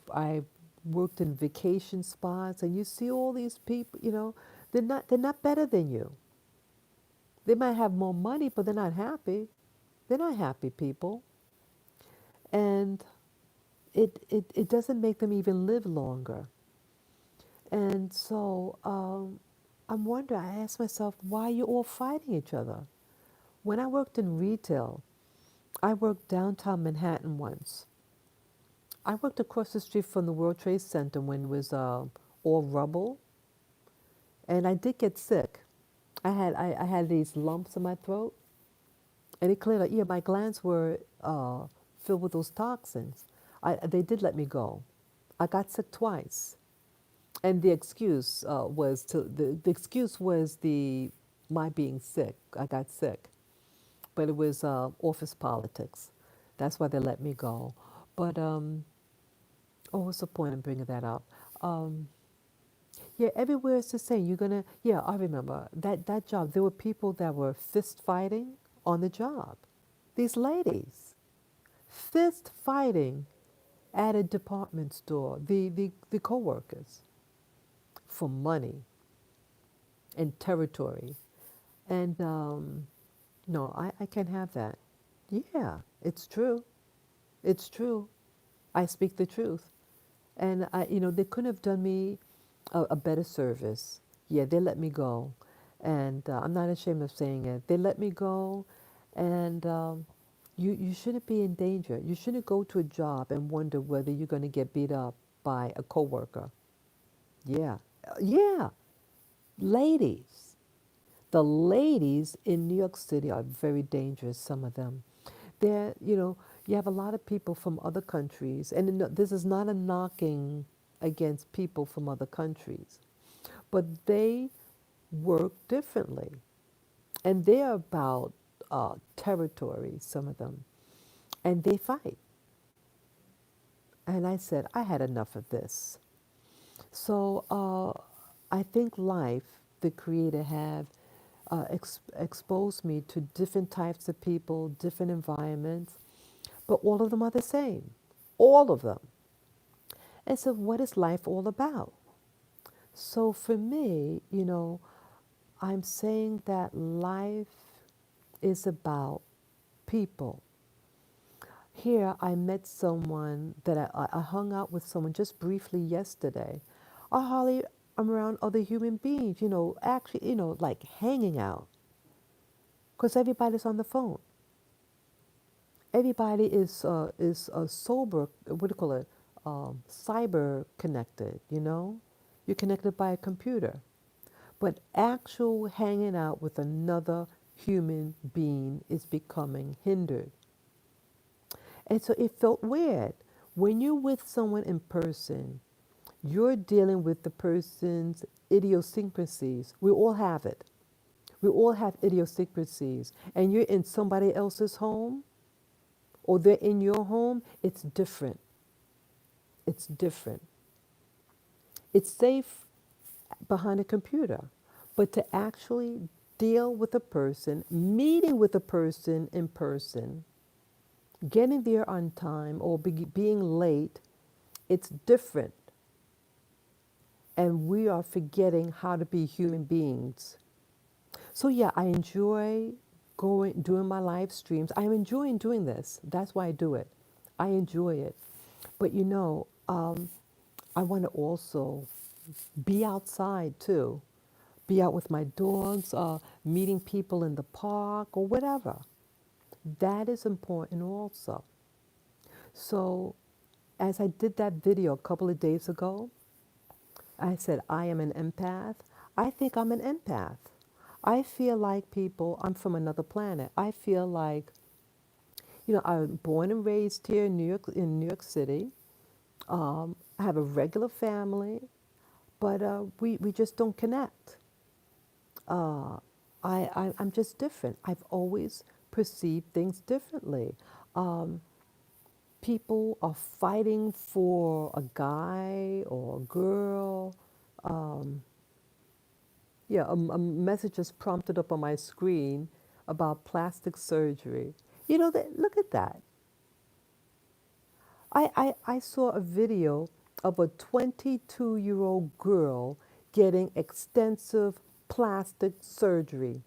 Speaker 1: worked in vacation spots, and you see all these people. They're not better than you. They might have more money, but they're not happy. They're not happy people, and it doesn't make them even live longer. And so I'm wondering. I ask myself, why are you all fighting each other? When I worked in retail, I worked downtown Manhattan once. I worked across the street from the World Trade Center when it was all rubble, and I did get sick. I had these lumps in my throat, and it cleared up. Yeah, my glands were filled with those toxins. They did let me go. I got sick twice, and the excuse was the my being sick. I got sick, but it was office politics. That's why they let me go. But oh, what's the point in bringing that up? Um, yeah, everywhere it's the same. You're gonna, yeah, I remember that job. There were people that were fist fighting on the job. These ladies, fist fighting at a department store. The coworkers for money and territory, and no, I can't have that. Yeah, it's true. It's true. I speak the truth. And they couldn't have done me a better service. Yeah, they let me go. And I'm not ashamed of saying it. They let me go, and you shouldn't be in danger. You shouldn't go to a job and wonder whether you're going to get beat up by a coworker. Yeah. Yeah, ladies. The ladies in New York City are very dangerous, some of them. You have a lot of people from other countries, and this is not a knocking against people from other countries, but they work differently, and they're about territory, some of them, and they fight. And I said, I had enough of this. So I think life, the Creator, have exposed me to different types of people, different environments, but all of them are the same. All of them. And so, what is life all about? So, for me, I'm saying that life is about people. Here, I met someone that I hung out with someone just briefly yesterday. I hardly am around other human beings, actually, like hanging out, because everybody's on the phone. Everybody is sober. What do you call it? Cyber connected. You're connected by a computer, but actual hanging out with another human being is becoming hindered. And so it felt weird. When you're with someone in person, you're dealing with the person's idiosyncrasies. We all have it. We all have idiosyncrasies. And you're in somebody else's home, or they're in your home, it's different. It's different. It's safe behind a computer, but to actually deal with a person, meeting with a person in person, getting there on time or being late, it's different. And we are forgetting how to be human beings. So yeah, I enjoy doing my live streams. I'm enjoying doing this. That's why I do it. I enjoy it. But I want to also be outside too. Be out with my dogs, meeting people in the park or whatever. That is important also. So, as I did that video a couple of days ago, I said, I am an empath. I think I'm an empath. I feel like people, I'm from another planet. I feel like, I'm born and raised here in New York City. I have a regular family, but we just don't connect. Uh, I'm just different. I've always perceived things differently. Um, People are fighting for a guy or a girl. um, yeah, a message just prompted up on my screen about plastic surgery. You know, look at that. I saw a video of a 22-year-old girl getting extensive plastic surgery.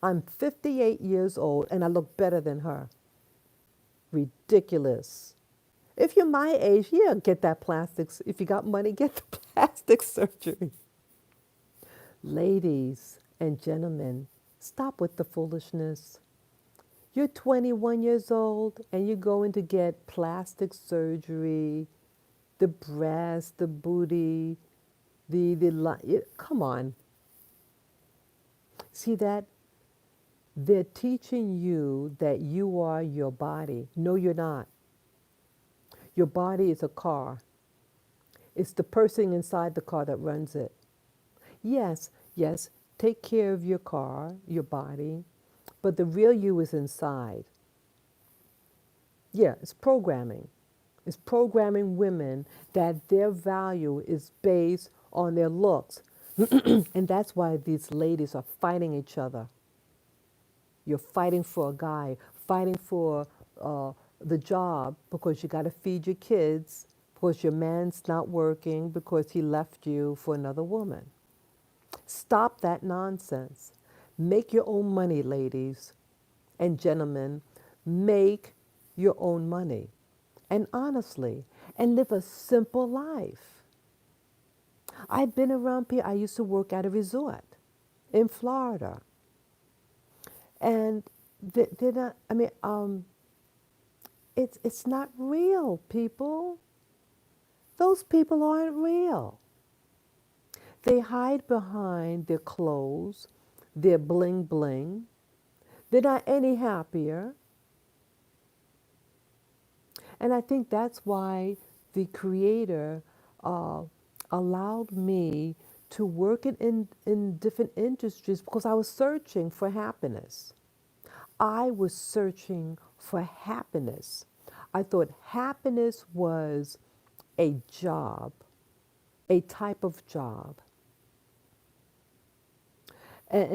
Speaker 1: I'm 58 years old and I look better than her. Ridiculous. If you're my age, yeah, get that plastic. If you got money, get the plastic surgery. Ladies and gentlemen, stop with the foolishness. You're 21 years old and you're going to get plastic surgery, the breast, the booty, come on. See that? They're teaching you that you are your body. No, you're not. Your body is a car. It's the person inside the car that runs it. Yes, yes, take care of your car, your body, but the real you is inside. Yeah, it's programming. It's programming women that their value is based on their looks. And that's why these ladies are fighting each other. You're fighting for a guy, fighting for the job because you got to feed your kids, because your man's not working, because he left you for another woman. Stop that nonsense. Make your own money, ladies and gentlemen. Make your own money. And honestly, and live a simple life. I've been around people. I used to work at a resort in Florida. And they're not, it's not real, people. Those people aren't real. They hide behind their clothes, their bling bling. They're not any happier. And I think that's why the Creator uh, allowed me to work in different industries because I was searching for happiness. I was searching for happiness. I thought happiness was a job, a type of job. And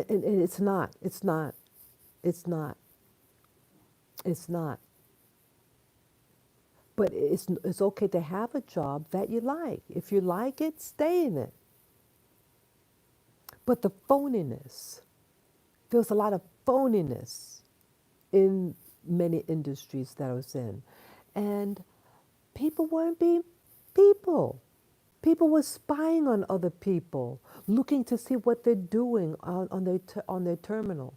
Speaker 1: and it's not, it's not. But it's okay to have a job that you like. If you like it, stay in it. But the phoniness, there was a lot of phoniness in many industries that I was in. And people weren't being people. People were spying on other people, looking to see what they're doing on their terminal.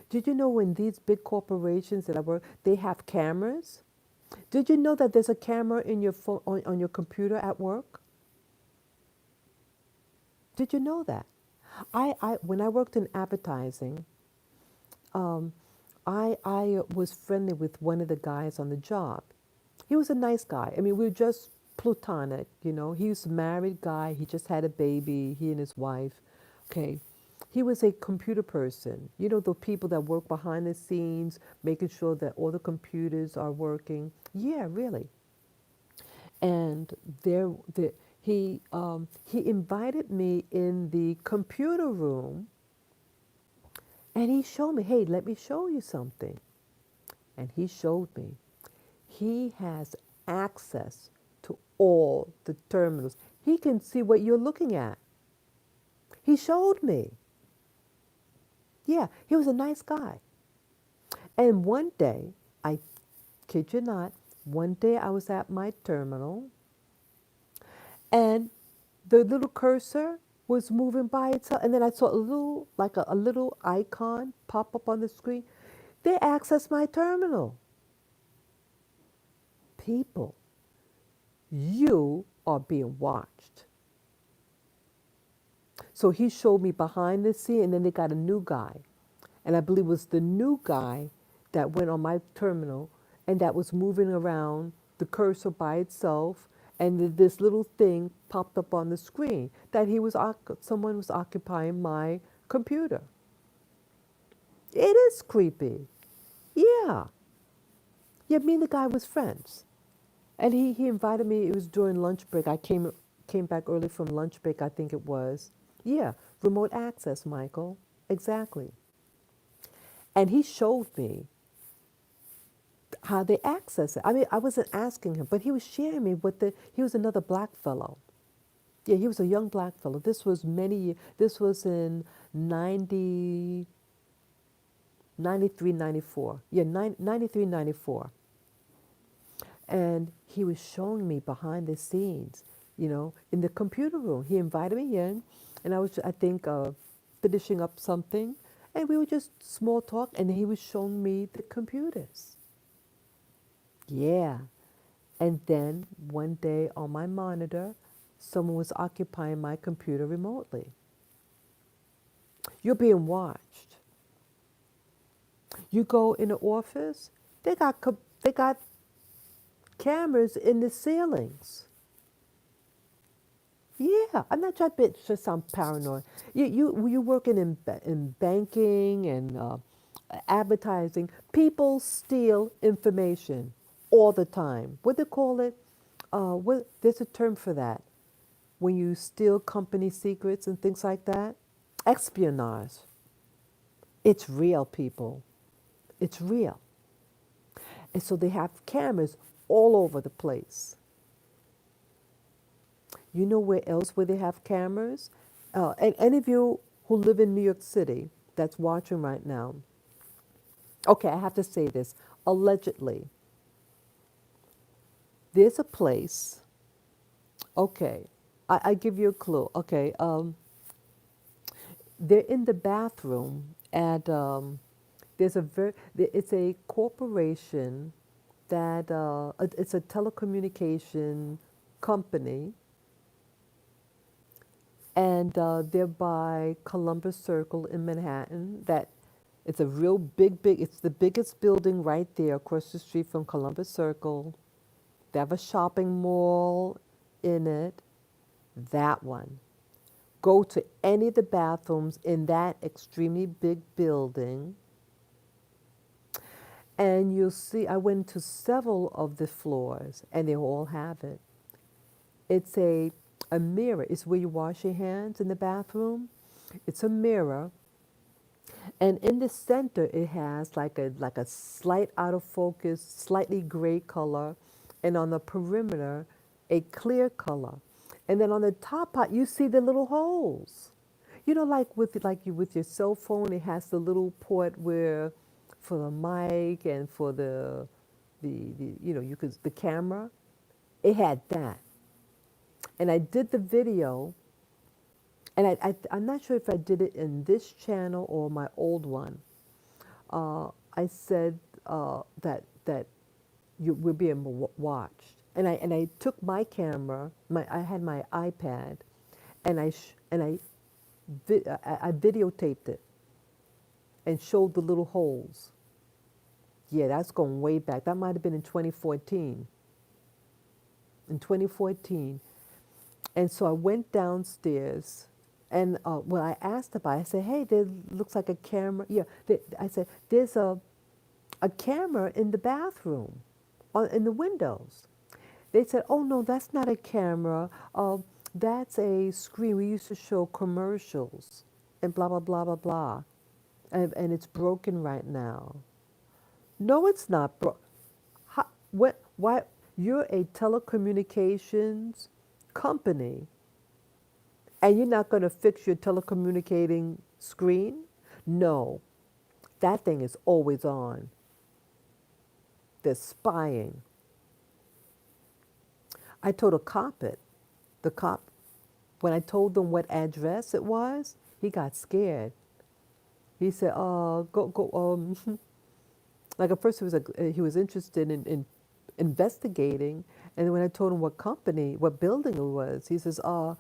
Speaker 1: Did you know in these big corporations that I work, they have cameras? Did you know that there's a camera in your phone, on your computer at work? Did you know that? When I worked in advertising, um, I was friendly with one of the guys on the job. He was a nice guy. I mean, we were just platonic, you know. He was a married guy. He just had a baby, he and his wife. Okay. He was a computer person. You know, the people that work behind the scenes, making sure that all the computers are working. Yeah, really. And he invited me in the computer room and he showed me, hey, let me show you something. And he showed me. He has access to all the terminals. He can see what you're looking at. He showed me. Yeah, he was a nice guy. And one day, I kid you not, one day I was at my terminal and the little cursor was moving by itself. And then I saw a little, like a little icon pop up on the screen. They accessed my terminal. People, you are being watched. So he showed me behind the scene, and then they got a new guy. And I believe it was the new guy that went on my terminal and that was moving around the cursor by itself. And this little thing popped up on the screen that someone was occupying my computer. It is creepy. Yeah. Yeah, me and the guy was friends. And he invited me. It was during lunch break. I came back early from lunch break, I think it was. Yeah, remote access, Michael. Exactly. And he showed me how they access it. I mean, I wasn't asking him, but he was sharing me what the he was another black fellow. Yeah, he was a young black fellow. This was this was in 90 93 94. Yeah, 93 94. And he was showing me behind the scenes, in the computer room. He invited me in, and I was, I think, finishing up something, and we were just small talk, and he was showing me the computers. Yeah. And then one day on my monitor, someone was occupying my computer remotely. You're being watched. You go in the office, they got cameras in the ceilings. Yeah, I'm not trying to sound paranoid. You working in banking and advertising. People steal information all the time. What they call it? There's a term for that. When you steal company secrets and things like that. Espionage. It's real, people. It's real. And so they have cameras all over the place. You know where else where they have cameras? And any of you who live in New York City that's watching right now, okay, I have to say this. Allegedly, there's a place, okay, I give you a clue. Okay, they're in the bathroom at, it's a corporation that, it's a telecommunication company, and they're by Columbus Circle in Manhattan. That it's a real big. It's the biggest building right there across the street from Columbus Circle. They have a shopping mall in it. That one. Go to any of the bathrooms in that extremely big building, and you'll see. I went to several of the floors, and they all have it. It's a mirror. It's where you wash your hands in the bathroom. It's a mirror. And in the center, it has like a slight out of focus, slightly gray color, and on the perimeter, a clear color. And then on the top part, you see the little holes. With your cell phone, it has the little port where, for the mic and for the camera. It had that, and I did the video, and I'm not sure if I did it in this channel or my old one. I said that you were being watched, and I took my camera, I had my iPad, and I videotaped it and showed the little holes. Yeah, that's going way back. That might have been in 2014. In 2014, and so I went downstairs, and when I asked about it, I said, "Hey, there looks like a camera." Yeah, I said, "There's a camera in the bathroom, in the windows." They said, "Oh no, that's not a camera. That's a screen. We used to show commercials, and blah blah blah blah blah, and it's broken right now." No, it's not broken. What? Why? You're a telecommunications company, and you're not going to fix your telecommunicating screen? No, that thing is always on. They're spying. I told a cop it. The cop, when I told them what address it was, he got scared. He said, go." Like at first, he was interested in investigating, and then when I told him what company, what building it was, he says, uh,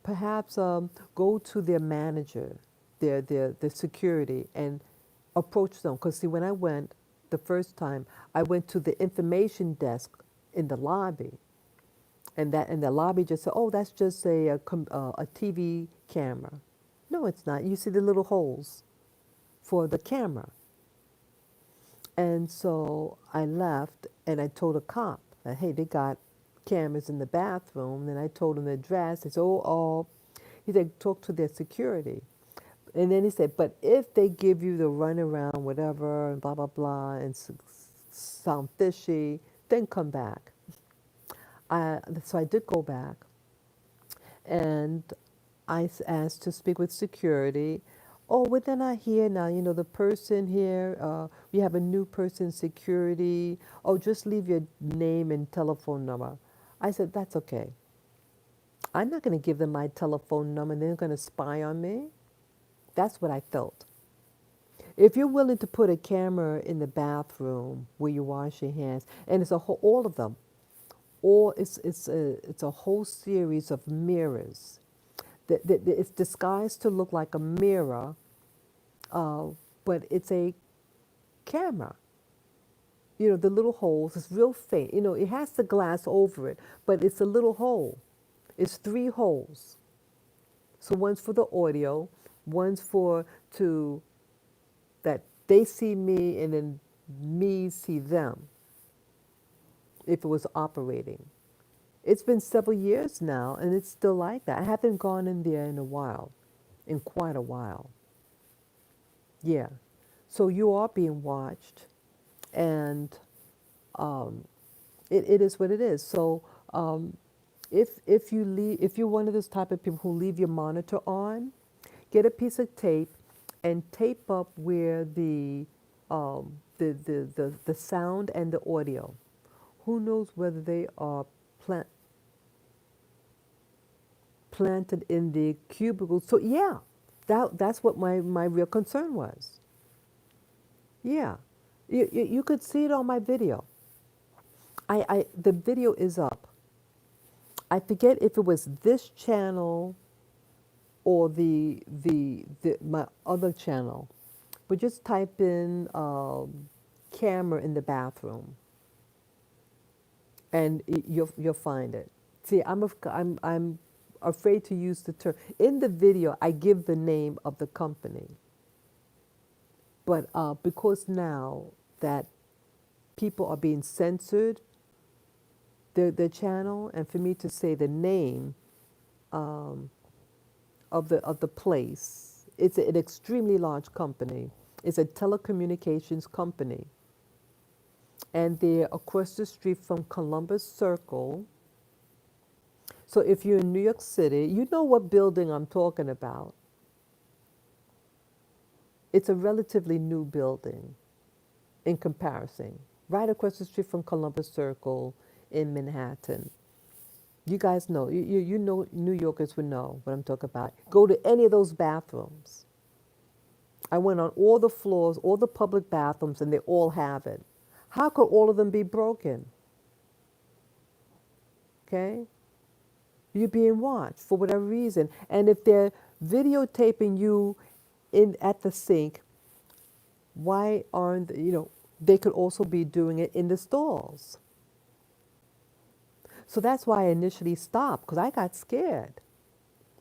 Speaker 1: perhaps go to their manager, their security, and approach them. Because see, when I went the first time, I went to the information desk in the lobby, and the lobby just said, "Oh, that's just a TV camera." No, it's not. You see the little holes for the camera. And so I left, and I told a cop. Hey, they got cameras in the bathroom. Then I told him the address. They said, oh. He said, talk to their security. And then he said, but if they give you the runaround, whatever, and blah, blah, blah, and sound fishy, then come back. So I did go back, and asked to speak with security. Oh, well, they're not here now. You know, the person here, we have a new person in security. Oh, just leave your name and telephone number. I said, that's okay. I'm not going to give them my telephone number and they're going to spy on me. That's what I felt. If you're willing to put a camera in the bathroom where you wash your hands, and it's all of them, or it's a whole series of mirrors. It's disguised to look like a mirror, uh, but it's a camera. You know, the little holes, it's real faint. You know, it has the glass over it, but it's a little hole. It's three holes. So one's for the audio, one's for to that they see me and then me see them if it was operating. It's been several years now and it's still like that. I haven't gone in there in a while, in quite a while. Yeah. So you are being watched and um, it is what it is. So if you're one of those type of people who leave your monitor on, get a piece of tape and tape up where the sound and the audio. Who knows whether they are planted in the cubicle? So yeah, that's what my real concern was. Yeah, you could see it on my video. The video is up. I forget if it was this channel or the my other channel, but just type in camera in the bathroom, and you'll find it. See, I'm afraid to use the term in the video. I give the name of the company, but because now that people are being censored, their channel, and for me to say the name um, of the place. It's an extremely large company. It's a telecommunications company. And they're across the street from Columbus Circle. So if you're in New York City, you know what building I'm talking about. It's a relatively new building in comparison. Right across the street from Columbus Circle in Manhattan. You guys know, you know, New Yorkers would know what I'm talking about. Go to any of those bathrooms. I went on all the floors, all the public bathrooms, and they all have it. How could all of them be broken? Okay? You're being watched for whatever reason. And if they're videotaping you in at the sink, why aren't, they could also be doing it in the stalls. So that's why I initially stopped, because I got scared.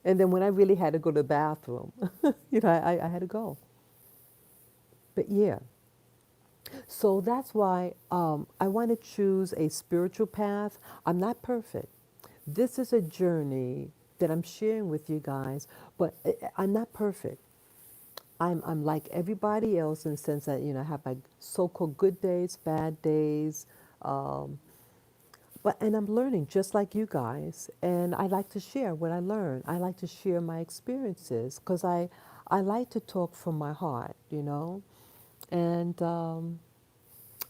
Speaker 1: And then when I really had to go to the bathroom, I had to go. But yeah. So that's why I want to choose a spiritual path. I'm not perfect. This is a journey that I'm sharing with you guys, but I'm not perfect. I'm like everybody else in the sense that, I have my so-called good days, bad days, um, and I'm learning just like you guys. And I like to share what I learn. I like to share my experiences because I like to talk from my heart. And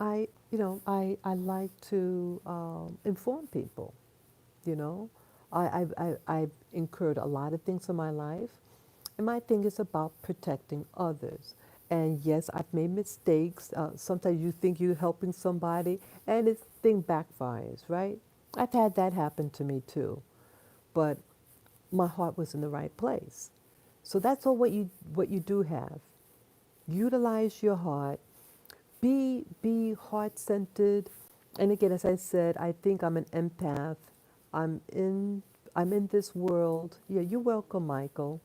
Speaker 1: I like to inform people. You know, I've incurred a lot of things in my life, and my thing is about protecting others. And yes, I've made mistakes. Sometimes you think you're helping somebody, and this thing backfires, right? I've had that happen to me too, but my heart was in the right place. So that's all what you do have. Utilize your heart. Be heart centered. And again, as I said, I think I'm an empath. I'm in I'm in this world. Yeah, you're welcome, Michael.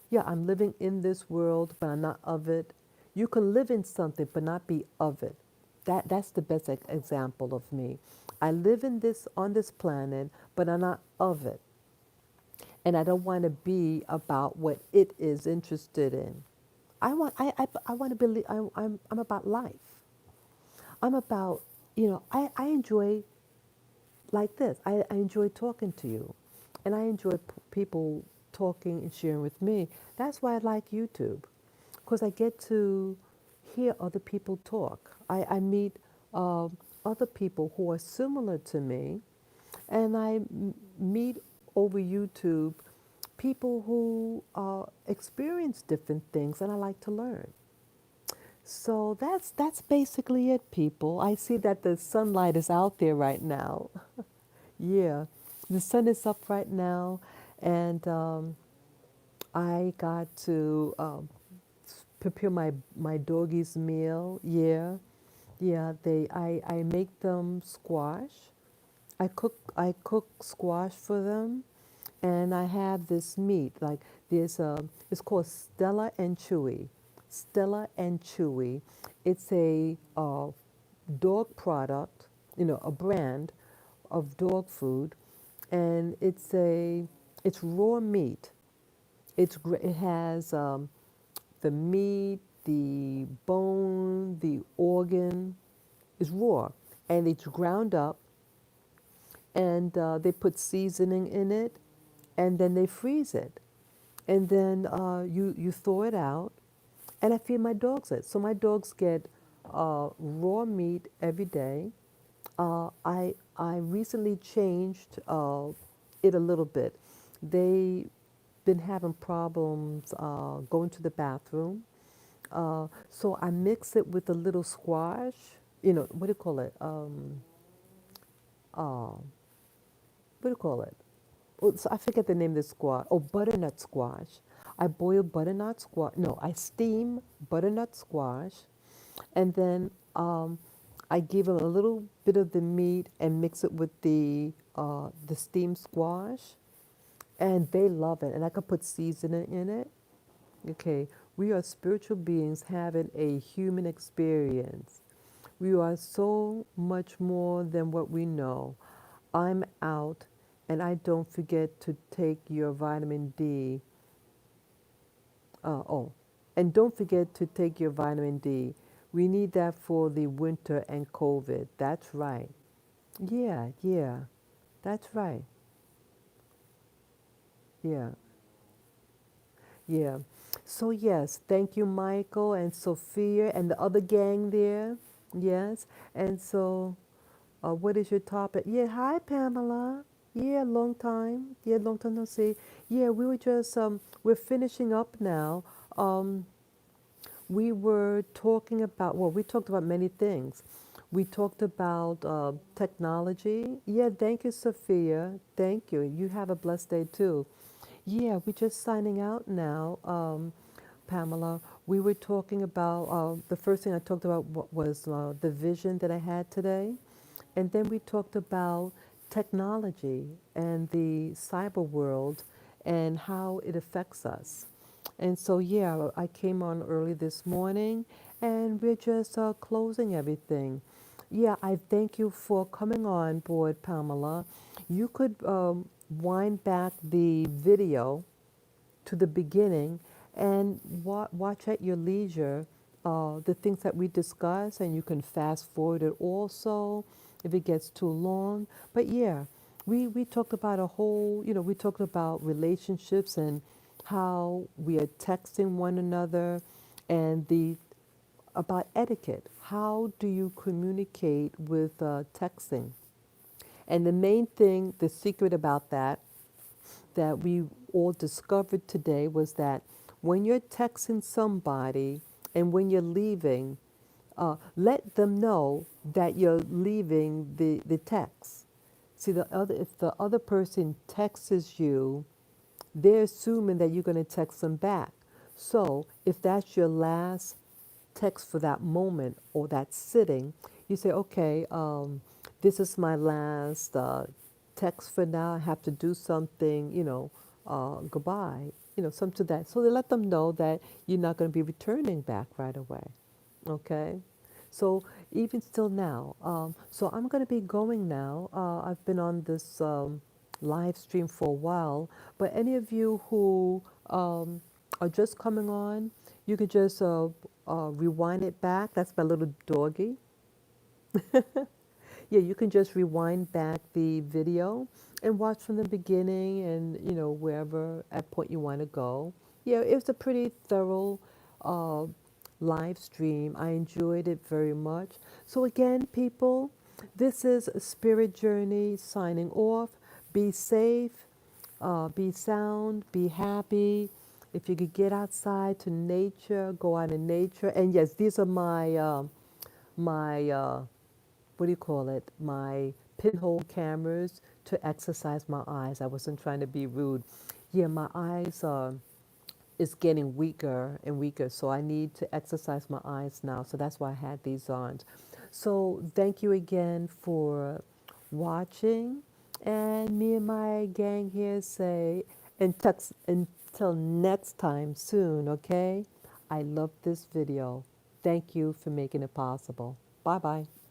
Speaker 1: Yeah, I'm living in this world, but I'm not of it. You can live in something but not be of it. that's the best example of me. I live in this on this planet, but I'm not of it, and I don't want to be about what it is interested in. I want to believe. I'm about life. I'm about, I enjoy like this. I enjoy talking to you, and I enjoy people talking and sharing with me. That's why I like YouTube, because I get to hear other people talk. I meet other people who are similar to me, and meet over YouTube people who experience different things, and I like to learn. So that's basically it, people. I see that the sunlight is out there right now. Yeah, the sun is up right now, and I got to prepare my doggies' meal. Yeah, yeah. I make them squash. I cook squash for them, and I have this meat. Like there's it's called Stella and Chewy. Stella and Chewy. It's a dog product, a brand of dog food, and it's raw meat. It has the meat, the bone, the organ is raw, and it's ground up, and they put seasoning in it, and then they freeze it, and then you thaw it out, and I feed my dogs it. So my dogs get raw meat every day. I recently changed it a little bit. They been having problems going to the bathroom, so I mix it with a little squash. What do you call it? Uh, what do you call it? Oh, so I forget the name of the squash. Oh, butternut squash. I boil butternut squash. No, I steam butternut squash, and then I give them a little bit of the meat and mix it with the steamed squash, and they love it. And I could put seasoning in it. Okay, we are spiritual beings having a human experience. We are so much more than what we know. I'm out, and I don't forget to take your vitamin D. Oh, and don't forget to take your vitamin D. We need that for the winter and COVID. That's right. Yeah, yeah, that's right. Yeah, yeah. So, yes, thank you, Michael and Sophia and the other gang there. Yes. And so, what is your topic? Yeah, hi, Pamela. Yeah, long time. Yeah, long time no see. Yeah, we were just, we're finishing up now. Um, we were talking about, well, we talked about many things. We talked about technology. Yeah, thank you, Sophia. Thank you. You have a blessed day too. Yeah, we're just signing out now, Pamela. We were talking about, the first thing I talked about was the vision that I had today. And then we talked about technology and the cyber world and how it affects us. And so, yeah, I came on early this morning, and we're just closing everything. Yeah, I thank you for coming on board, Pamela. You could wind back the video to the beginning and watch at your leisure the things that we discuss, and you can fast forward it also if it gets too long. But yeah, we talked about a whole, we talked about relationships and how we are texting one another, and the about etiquette. How do you communicate with texting? And the main thing, the secret about that we all discovered today was that when you're texting somebody and when you're leaving, let them know that you're leaving the text. See, if the other person texts you, they're assuming that you're going to text them back. So if that's your last text for that moment or that sitting, you say, okay, this is my last text for now. I have to do something, goodbye, something to that. So they let them know that you're not going to be returning back right away. Okay? So even still now, so I'm going to be going now. I've been on this live stream for a while, but any of you who are just coming on, you could just rewind it back. That's my little doggy. Yeah, you can just rewind back the video and watch from the beginning and, wherever at point you want to go. Yeah, it was a pretty thorough uh, live stream. I enjoyed it very much. So, again, people, this is Spirit Journey signing off. Be safe, be sound, be happy. If you could get outside to nature, go out in nature. And yes, these are my what do you call it? My pinhole cameras to exercise my eyes. I wasn't trying to be rude. Yeah, my eyes is getting weaker and weaker, so I need to exercise my eyes now. So that's why I had these on. So thank you again for watching, and me and my gang here say, until next time soon. Okay? I love this video. Thank you for making it possible. Bye bye.